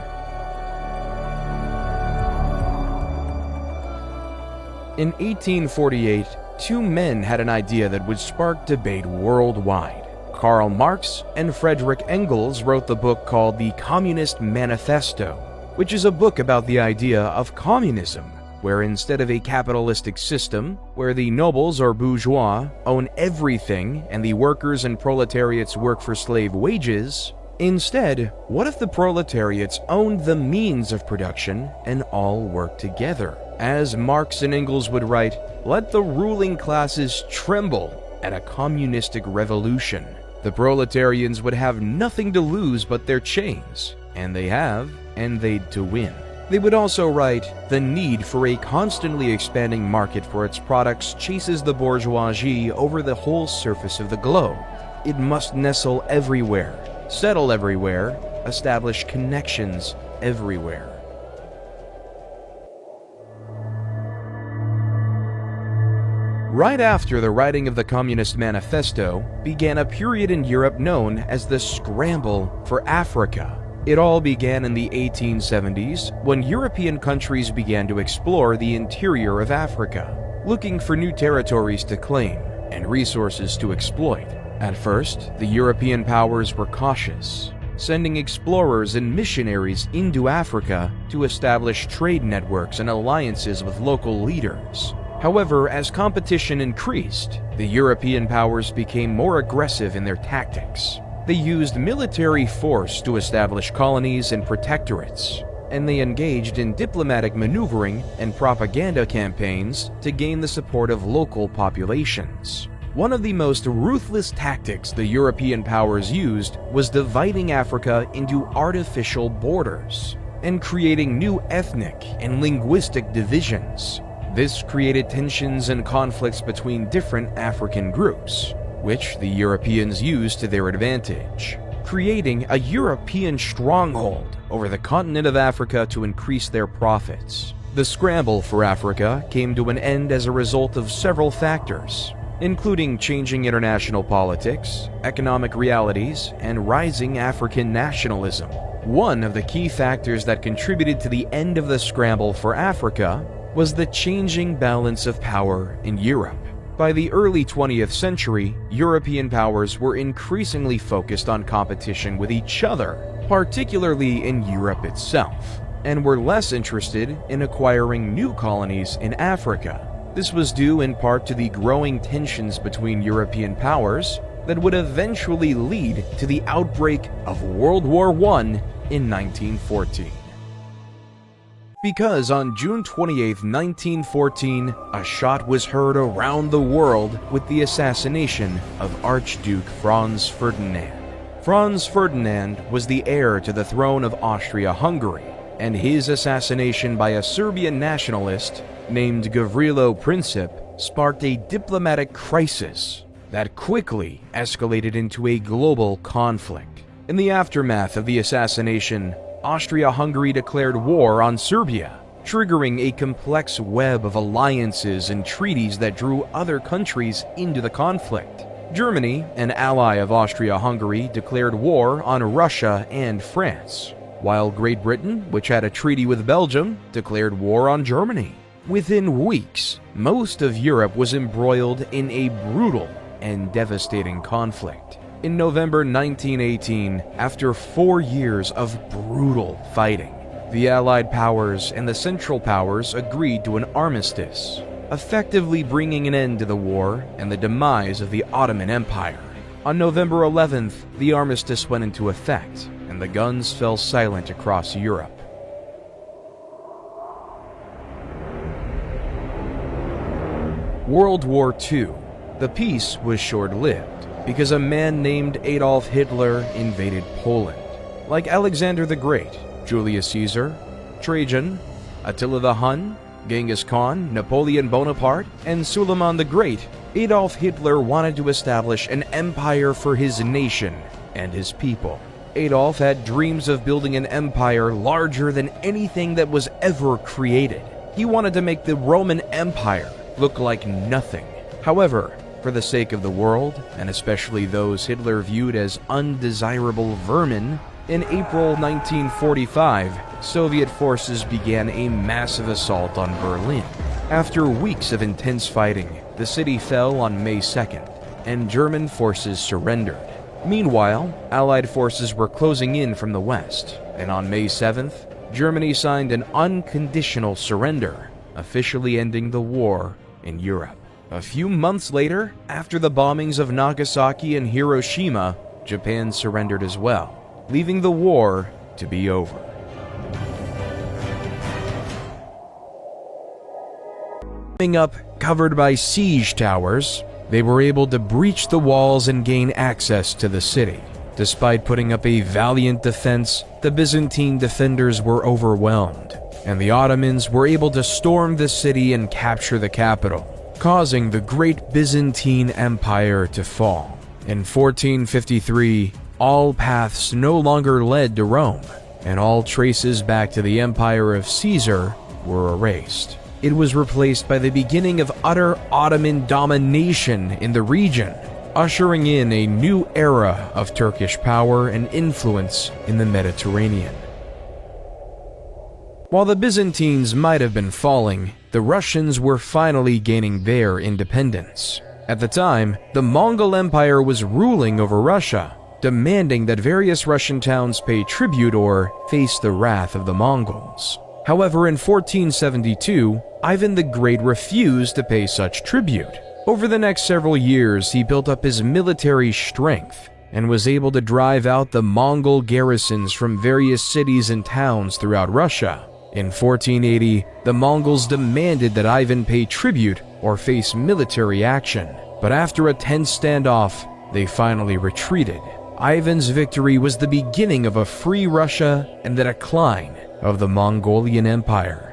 In 1848, two men had an idea that would spark debate worldwide. Karl Marx and Friedrich Engels wrote the book called The Communist Manifesto, which is a book about the idea of communism, where instead of a capitalistic system, where the nobles or bourgeois own everything and the workers and proletariats work for slave wages, instead, what if the proletariats owned the means of production and all worked together? As Marx and Engels would write, let the ruling classes tremble at a communistic revolution. The proletarians would have nothing to lose but their chains, and they have, and they'd to win. They would also write, the need for a constantly expanding market for its products chases the bourgeoisie over the whole surface of the globe. It must nestle everywhere, settle everywhere, establish connections everywhere. Right after the writing of the Communist Manifesto began a period in Europe known as the Scramble for Africa. It all began in the 1870s when European countries began to explore the interior of Africa, looking for new territories to claim and resources to exploit. At first, the European powers were cautious, sending explorers and missionaries into Africa to establish trade networks and alliances with local leaders. However, as competition increased, the European powers became more aggressive in their tactics. They used military force to establish colonies and protectorates, and they engaged in diplomatic maneuvering and propaganda campaigns to gain the support of local populations. One of the most ruthless tactics the European powers used was dividing Africa into artificial borders and creating new ethnic and linguistic divisions. This created tensions and conflicts between different African groups, which the Europeans used to their advantage, creating a European stronghold over the continent of Africa to increase their profits. The scramble for Africa came to an end as a result of several factors, including changing international politics, economic realities, and rising African nationalism. One of the key factors that contributed to the end of the scramble for Africa was the changing balance of power in Europe. By the early 20th century, European powers were increasingly focused on competition with each other, particularly in Europe itself, and were less interested in acquiring new colonies in Africa. This was due in part to the growing tensions between European powers that would eventually lead to the outbreak of World War I in 1914. Because on June 28, 1914, a shot was heard around the world with the assassination of Archduke Franz Ferdinand. Franz Ferdinand was the heir to the throne of Austria-Hungary, and his assassination by a Serbian nationalist named Gavrilo Princip sparked a diplomatic crisis that quickly escalated into a global conflict. In the aftermath of the assassination, Austria-Hungary declared war on Serbia, triggering a complex web of alliances and treaties that drew other countries into the conflict. Germany, an ally of Austria-Hungary, declared war on Russia and France, while Great Britain, which had a treaty with Belgium, declared war on Germany. Within weeks, most of Europe was embroiled in a brutal and devastating conflict. In November 1918, after 4 years of brutal fighting, the Allied powers and the Central Powers agreed to an armistice, effectively bringing an end to the war and the demise of the Ottoman Empire. On November 11th, the armistice went into effect, and the guns fell silent across Europe. World War II. The peace was short-lived because a man named Adolf Hitler invaded Poland. Like Alexander the Great, Julius Caesar, Trajan, Attila the Hun, Genghis Khan, Napoleon Bonaparte, and Suleiman the Great, Adolf Hitler wanted to establish an empire for his nation and his people. Adolf had dreams of building an empire larger than anything that was ever created. He wanted to make the Roman Empire look like nothing. However, for the sake of the world, and especially those Hitler viewed as undesirable vermin, in April 1945, Soviet forces began a massive assault on Berlin. After weeks of intense fighting, the city fell on May 2nd, and German forces surrendered. Meanwhile, Allied forces were closing in from the west, and on May 7th, Germany signed an unconditional surrender, officially ending the war in Europe. A few months later, after the bombings of Nagasaki and Hiroshima, Japan surrendered as well, leaving the war to be over. Coming up, covered by siege towers, they were able to breach the walls and gain access to the city. Despite putting up a valiant defense, the Byzantine defenders were overwhelmed, and the Ottomans were able to storm the city and capture the capital, causing the Great Byzantine Empire to fall. In 1453, all paths no longer led to Rome, and all traces back to the Empire of Caesar were erased. It was replaced by the beginning of utter Ottoman domination in the region, ushering in a new era of Turkish power and influence in the Mediterranean. While the Byzantines might have been falling, the Russians were finally gaining their independence. At the time, the Mongol Empire was ruling over Russia, demanding that various Russian towns pay tribute or face the wrath of the Mongols. However, in 1472, Ivan the Great refused to pay such tribute. Over the next several years, he built up his military strength and was able to drive out the Mongol garrisons from various cities and towns throughout Russia. In 1480, the Mongols demanded that Ivan pay tribute or face military action, but after a tense standoff, they finally retreated. Ivan's victory was the beginning of a free Russia and the decline of the Mongolian Empire.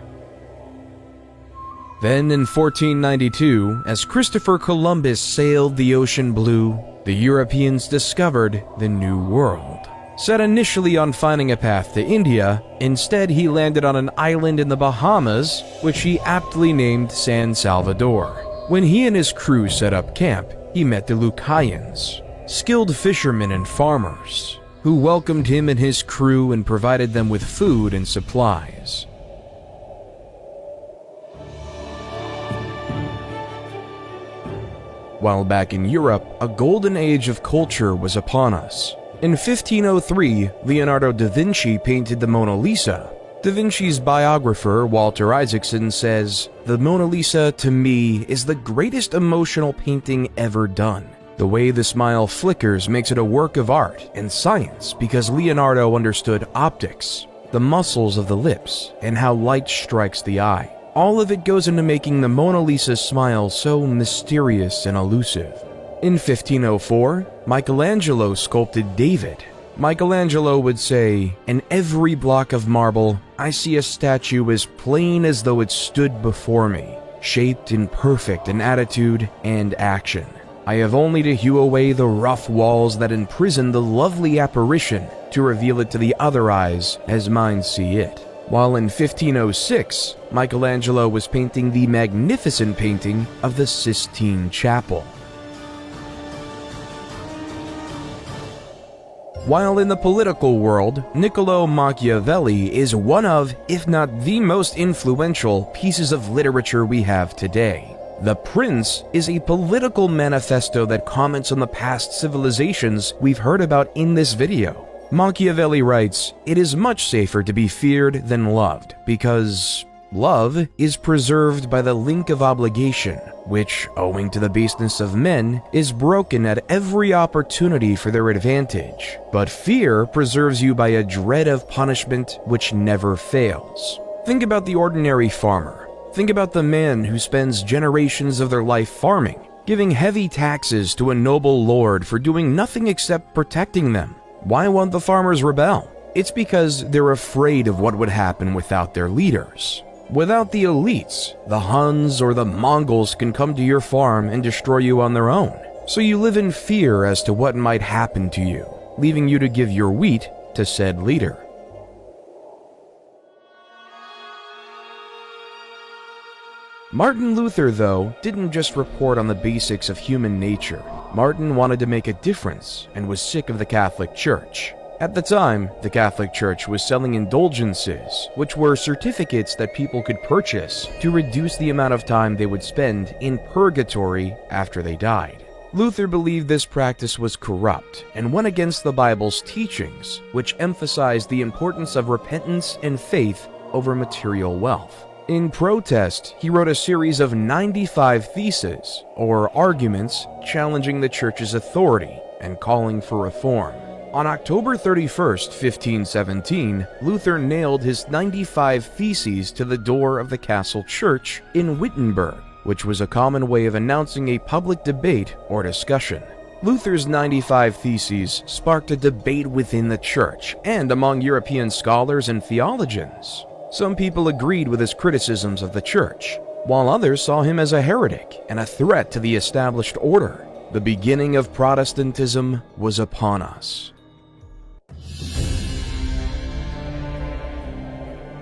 Then in 1492, as Christopher Columbus sailed the ocean blue, the Europeans discovered the New World. Set initially on finding a path to India, instead he landed on an island in the Bahamas, which he aptly named San Salvador. When he and his crew set up camp, he met the Lucayans, skilled fishermen and farmers, who welcomed him and his crew and provided them with food and supplies. While back in Europe, a golden age of culture was upon us. In 1503, Leonardo da Vinci painted the Mona Lisa. Da Vinci's biographer, Walter Isaacson, says, "The Mona Lisa, to me, is the greatest emotional painting ever done. The way the smile flickers makes it a work of art and science because Leonardo understood optics, the muscles of the lips, and how light strikes the eye. All of it goes into making the Mona Lisa's smile so mysterious and elusive." In 1504, Michelangelo sculpted David. Michelangelo would say, "In every block of marble, I see a statue as plain as though it stood before me, shaped and perfect in attitude and action. I have only to hew away the rough walls that imprison the lovely apparition to reveal it to the other eyes as mine see it." while in 1506, Michelangelo was painting the magnificent painting of the Sistine Chapel. While in the political world, Niccolò Machiavelli is one of, if not the most influential, pieces of literature we have today. The Prince is a political manifesto that comments on the past civilizations we've heard about in this video. Machiavelli writes, "It is much safer to be feared than loved, because love is preserved by the link of obligation, which, owing to the baseness of men, is broken at every opportunity for their advantage. But fear preserves you by a dread of punishment which never fails." Think about the ordinary farmer. Think about the man who spends generations of their life farming, giving heavy taxes to a noble lord for doing nothing except protecting them. Why won't the farmers rebel? It's because they're afraid of what would happen without their leaders. Without the elites, the Huns or the Mongols can come to your farm and destroy you on their own. So you live in fear as to what might happen to you, leaving you to give your wheat to said leader. Martin Luther, though, didn't just report on the basics of human nature. Martin wanted to make a difference and was sick of the Catholic Church. At the time, the Catholic Church was selling indulgences, which were certificates that people could purchase to reduce the amount of time they would spend in purgatory after they died. Luther believed this practice was corrupt and went against the Bible's teachings, which emphasized the importance of repentance and faith over material wealth. In protest, he wrote a series of 95 theses, or arguments, challenging the Church's authority and calling for reform. On October 31st, 1517, Luther nailed his 95 theses to the door of the castle church in Wittenberg, which was a common way of announcing a public debate or discussion. Luther's 95 Theses sparked a debate within the church and among European scholars and theologians. Some people agreed with his criticisms of the church, while others saw him as a heretic and a threat to the established order. The beginning of Protestantism was upon us.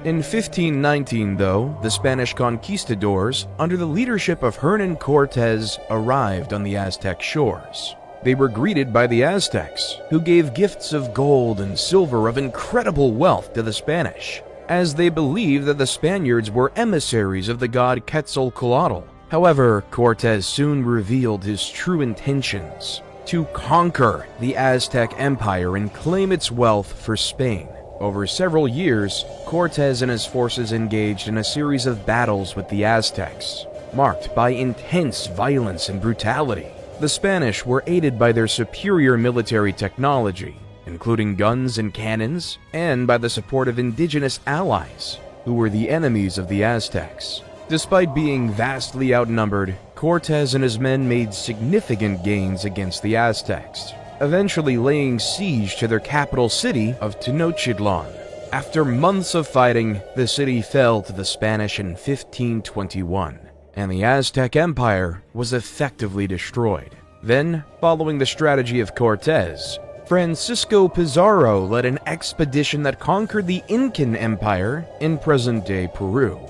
In 1519, though, the Spanish conquistadors, under the leadership of Hernan Cortés, arrived on the Aztec shores. They were greeted by the Aztecs, who gave gifts of gold and silver of incredible wealth to the Spanish, as they believed that the Spaniards were emissaries of the god Quetzalcoatl. However, Cortés soon revealed his true intentions: to conquer the Aztec Empire and claim its wealth for Spain. Over several years, Cortés and his forces engaged in a series of battles with the Aztecs, marked by intense violence and brutality. The Spanish were aided by their superior military technology, including guns and cannons, and by the support of indigenous allies, who were the enemies of the Aztecs. Despite being vastly outnumbered, Cortés and his men made significant gains against the Aztecs, eventually laying siege to their capital city of Tenochtitlan. After months of fighting, the city fell to the Spanish in 1521, and the Aztec Empire was effectively destroyed. Then, following the strategy of Cortés, Francisco Pizarro led an expedition that conquered the Incan Empire in present-day Peru.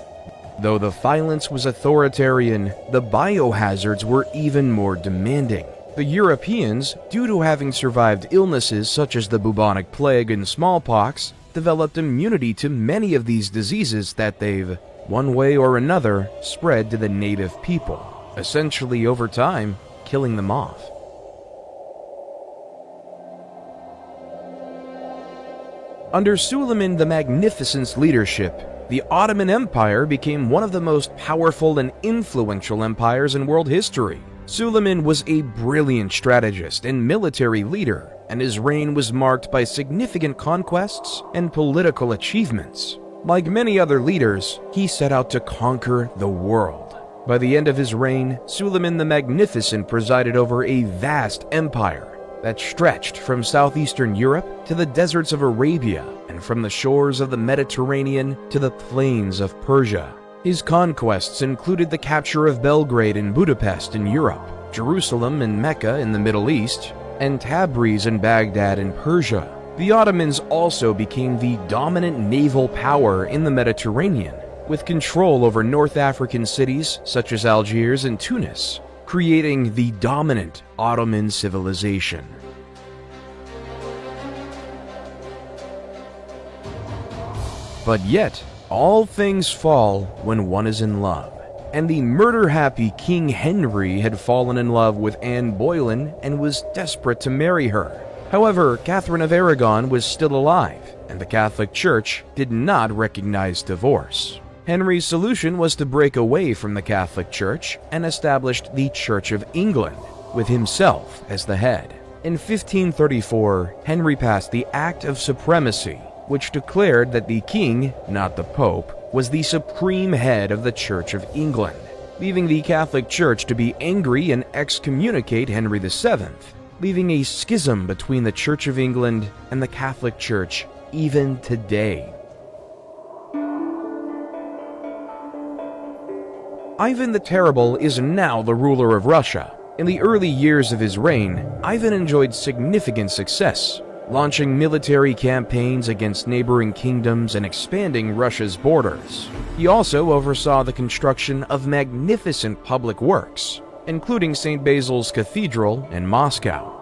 Though the violence was authoritarian, the biohazards were even more demanding. The Europeans, due to having survived illnesses such as the bubonic plague and smallpox, developed immunity to many of these diseases that they've, one way or another, spread to the native people, essentially over time, killing them off. Under Suleiman the Magnificent's leadership, the Ottoman Empire became one of the most powerful and influential empires in world history. Suleiman was a brilliant strategist and military leader, and his reign was marked by significant conquests and political achievements. Like many other leaders, he set out to conquer the world. By the end of his reign, Suleiman the Magnificent presided over a vast empire that stretched from southeastern Europe to the deserts of Arabia and from the shores of the Mediterranean to the plains of Persia. His conquests included the capture of Belgrade and Budapest in Europe, Jerusalem and Mecca in the Middle East, and Tabriz and Baghdad in Persia. The Ottomans also became the dominant naval power in the Mediterranean, with control over North African cities such as Algiers and Tunis, creating the dominant Ottoman civilization. But yet, all things fall when one is in love, and the murder-happy King Henry had fallen in love with Anne Boleyn and was desperate to marry her. However, Catherine of Aragon was still alive, and the Catholic Church did not recognize divorce. Henry's solution was to break away from the Catholic Church and established the Church of England, with himself as the head. In 1534, Henry passed the Act of Supremacy, which declared that the king, not the pope, was the supreme head of the Church of England, leaving the Catholic Church to be angry and excommunicate Henry VII, leaving a schism between the Church of England and the Catholic Church even today. Ivan the Terrible is now the ruler of Russia. In the early years of his reign, Ivan enjoyed significant success, launching military campaigns against neighboring kingdoms and expanding Russia's borders. He also oversaw the construction of magnificent public works, including St. Basil's Cathedral in Moscow.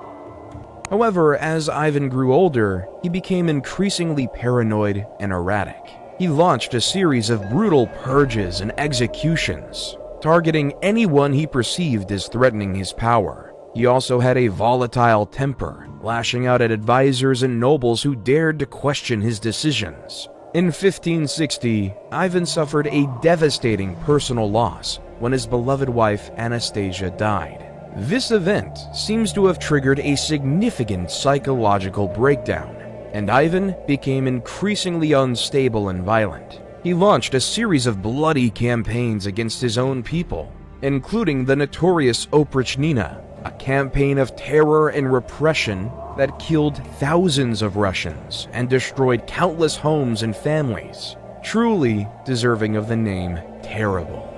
However, as Ivan grew older, he became increasingly paranoid and erratic. He launched a series of brutal purges and executions, targeting anyone he perceived as threatening his power. He also had a volatile temper, lashing out at advisors and nobles who dared to question his decisions. In 1560, Ivan suffered a devastating personal loss when his beloved wife Anastasia died. This event seems to have triggered a significant psychological breakdown, and Ivan became increasingly unstable and violent. He launched a series of bloody campaigns against his own people, including the notorious Oprichnina, a campaign of terror and repression that killed thousands of Russians and destroyed countless homes and families, truly deserving of the name Terrible.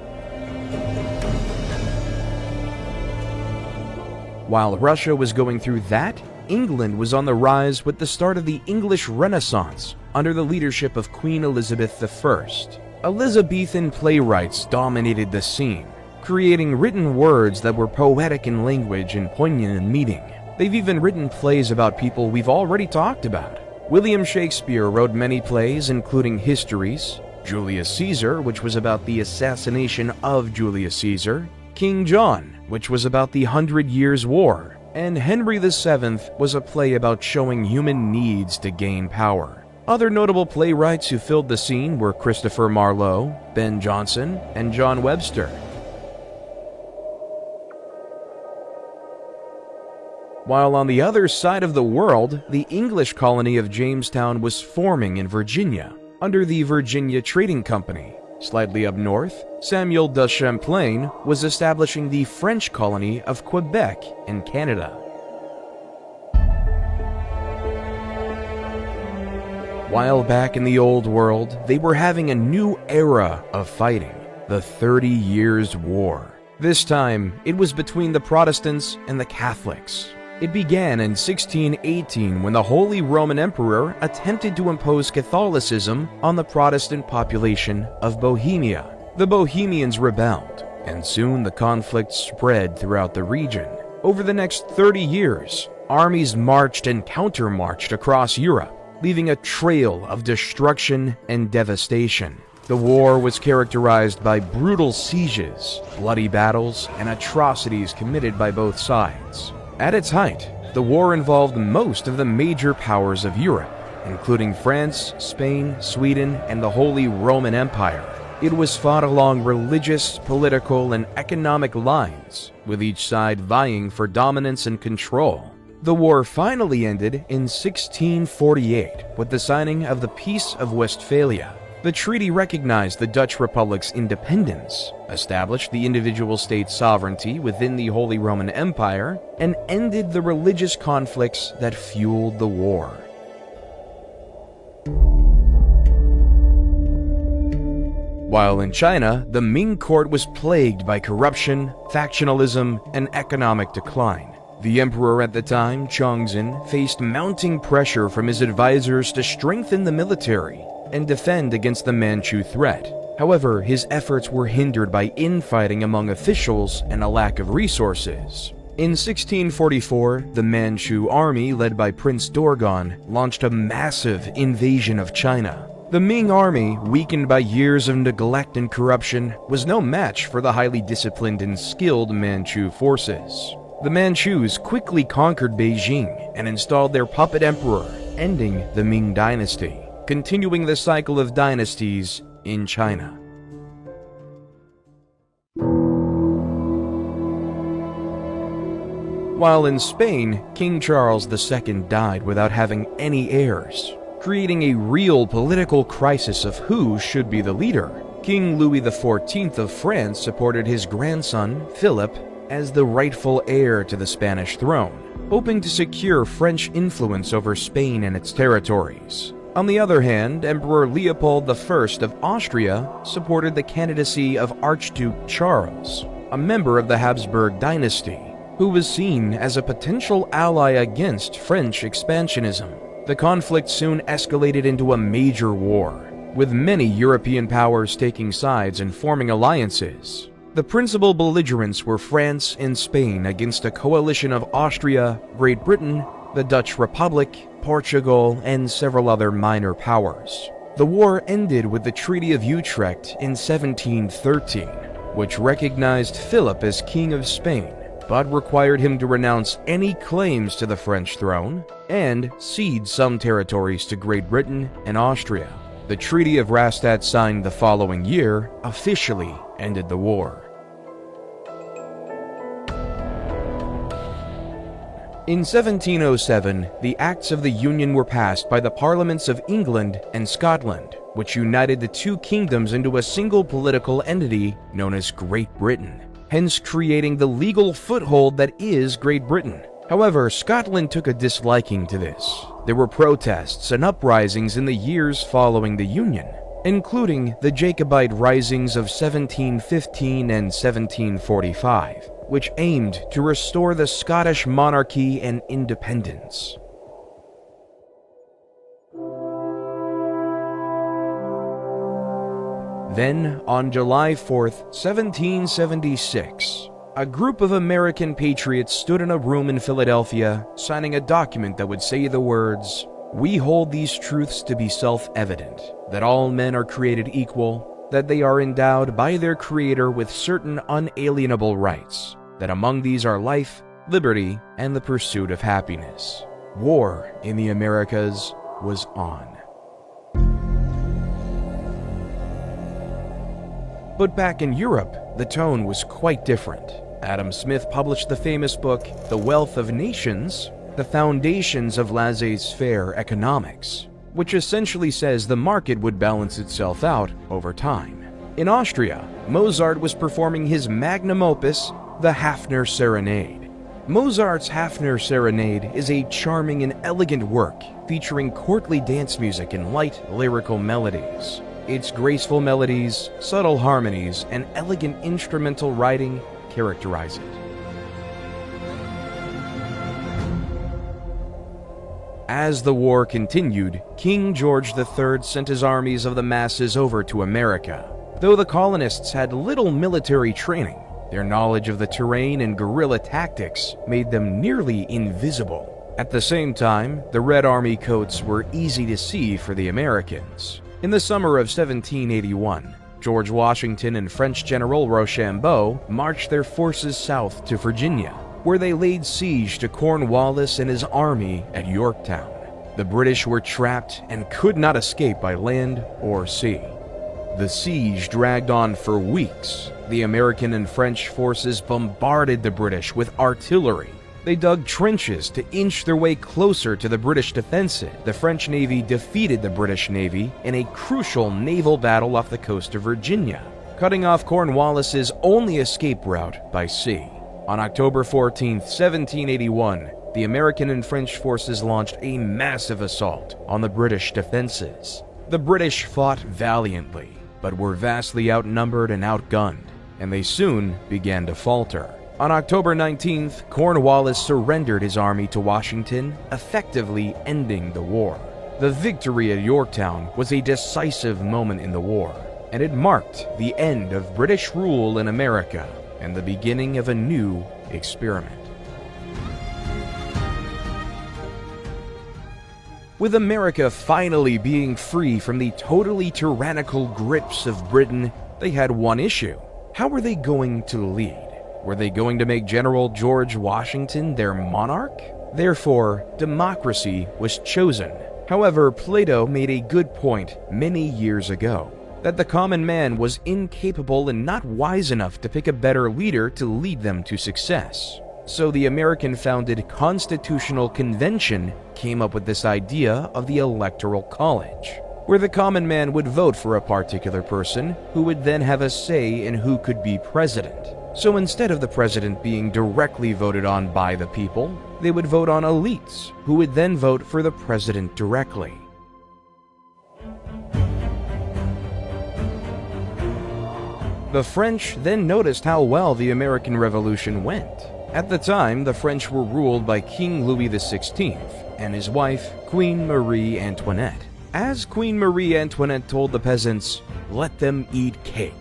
While Russia was going through that, England was on the rise with the start of the English Renaissance under the leadership of Queen Elizabeth I. Elizabethan playwrights dominated the scene, creating written words that were poetic in language and poignant in meaning. They've even written plays about people we've already talked about. William Shakespeare wrote many plays, including Histories, Julius Caesar, which was about the assassination of Julius Caesar, King John, which was about the 100 Years' War, and Henry VII was a play about showing human needs to gain power. Other notable playwrights who filled the scene were Christopher Marlowe, Ben Jonson, and John Webster. While on the other side of the world, the English colony of Jamestown was forming in Virginia, under the Virginia Trading Company. Slightly up north, Samuel de Champlain was establishing the French colony of Quebec in Canada. While back in the Old World, they were having a new era of fighting, the 30 Years' War. This time, it was between the Protestants and the Catholics. It began in 1618 when the Holy Roman Emperor attempted to impose Catholicism on the Protestant population of Bohemia. The Bohemians rebelled, and soon the conflict spread throughout the region. Over the next 30 years, armies marched and counter-marched across Europe, leaving a trail of destruction and devastation. The war was characterized by brutal sieges, bloody battles, and atrocities committed by both sides. At its height, the war involved most of the major powers of Europe, including France, Spain, Sweden, and the Holy Roman Empire. It was fought along religious, political, and economic lines, with each side vying for dominance and control. The war finally ended in 1648 with the signing of the Peace of Westphalia. The treaty recognized the Dutch Republic's independence, established the individual state's sovereignty within the Holy Roman Empire, and ended the religious conflicts that fueled the war. While in China, the Ming court was plagued by corruption, factionalism, and economic decline. The emperor at the time, Chongzhen, faced mounting pressure from his advisors to strengthen the military and defend against the Manchu threat. However, his efforts were hindered by infighting among officials and a lack of resources. In 1644, the Manchu army, led by Prince Dorgon, launched a massive invasion of China. The Ming army, weakened by years of neglect and corruption, was no match for the highly disciplined and skilled Manchu forces. The Manchus quickly conquered Beijing and installed their puppet emperor, ending the Ming dynasty, continuing the cycle of dynasties in China. While in Spain, King Charles II died without having any heirs, creating a real political crisis of who should be the leader. King Louis XIV of France supported his grandson, Philip, as the rightful heir to the Spanish throne, hoping to secure French influence over Spain and its territories. On the other hand, Emperor Leopold I of Austria supported the candidacy of Archduke Charles, a member of the Habsburg dynasty, who was seen as a potential ally against French expansionism. The conflict soon escalated into a major war, with many European powers taking sides and forming alliances. The principal belligerents were France and Spain against a coalition of Austria, Great Britain, the Dutch Republic, Portugal, and several other minor powers. The war ended with the Treaty of Utrecht in 1713, which recognized Philip as King of Spain, but required him to renounce any claims to the French throne and cede some territories to Great Britain and Austria. The Treaty of Rastatt, signed the following year, officially ended the war. In 1707, the Acts of the Union were passed by the Parliaments of England and Scotland, which united the two kingdoms into a single political entity known as Great Britain, hence creating the legal foothold that is Great Britain. However, Scotland took a disliking to this. There were protests and uprisings in the years following the Union, including the Jacobite risings of 1715 and 1745, which aimed to restore the Scottish monarchy and independence. Then, on July 4th, 1776, a group of American patriots stood in a room in Philadelphia, signing a document that would say the words, "We hold these truths to be self-evident, that all men are created equal, that they are endowed by their Creator with certain unalienable rights, that among these are life, liberty, and the pursuit of happiness." War in the Americas was on. But back in Europe, the tone was quite different. Adam Smith published the famous book, The Wealth of Nations, the foundations of laissez-faire economics, which essentially says the market would balance itself out over time. In Austria, Mozart was performing his magnum opus, the Hafner Serenade. Mozart's Hafner Serenade is a charming and elegant work featuring courtly dance music and light, lyrical melodies. Its graceful melodies, subtle harmonies, and elegant instrumental writing characterize it. As the war continued, King George III sent his armies of the masses over to America. Though the colonists had little military training, their knowledge of the terrain and guerrilla tactics made them nearly invisible. At the same time, the Red Army coats were easy to see for the Americans. In the summer of 1781, George Washington and French General Rochambeau marched their forces south to Virginia, where they laid siege to Cornwallis and his army at Yorktown. The British were trapped and could not escape by land or sea. The siege dragged on for weeks. The American and French forces bombarded the British with artillery. They dug trenches to inch their way closer to the British defensive. The French Navy defeated the British Navy in a crucial naval battle off the coast of Virginia, cutting off Cornwallis's only escape route by sea. On October 14, 1781, the American and French forces launched a massive assault on the British defenses. The British fought valiantly, but were vastly outnumbered and outgunned, and they soon began to falter. On October 19th, Cornwallis surrendered his army to Washington, effectively ending the war. The victory at Yorktown was a decisive moment in the war, and it marked the end of British rule in America and the beginning of a new experiment. With America finally being free from the totally tyrannical grips of Britain, they had one issue. How were they going to lead? Were they going to make General George Washington their monarch? Therefore, democracy was chosen. However, Plato made a good point many years ago, that the common man was incapable and not wise enough to pick a better leader to lead them to success. So the American-founded Constitutional Convention came up with this idea of the Electoral College, where the common man would vote for a particular person who would then have a say in who could be president. So instead of the president being directly voted on by the people, they would vote on elites, who would then vote for the president directly. The French then noticed how well the American Revolution went. At the time, the French were ruled by King Louis XVI and his wife, Queen Marie Antoinette. As Queen Marie Antoinette told the peasants, "Let them eat cake,"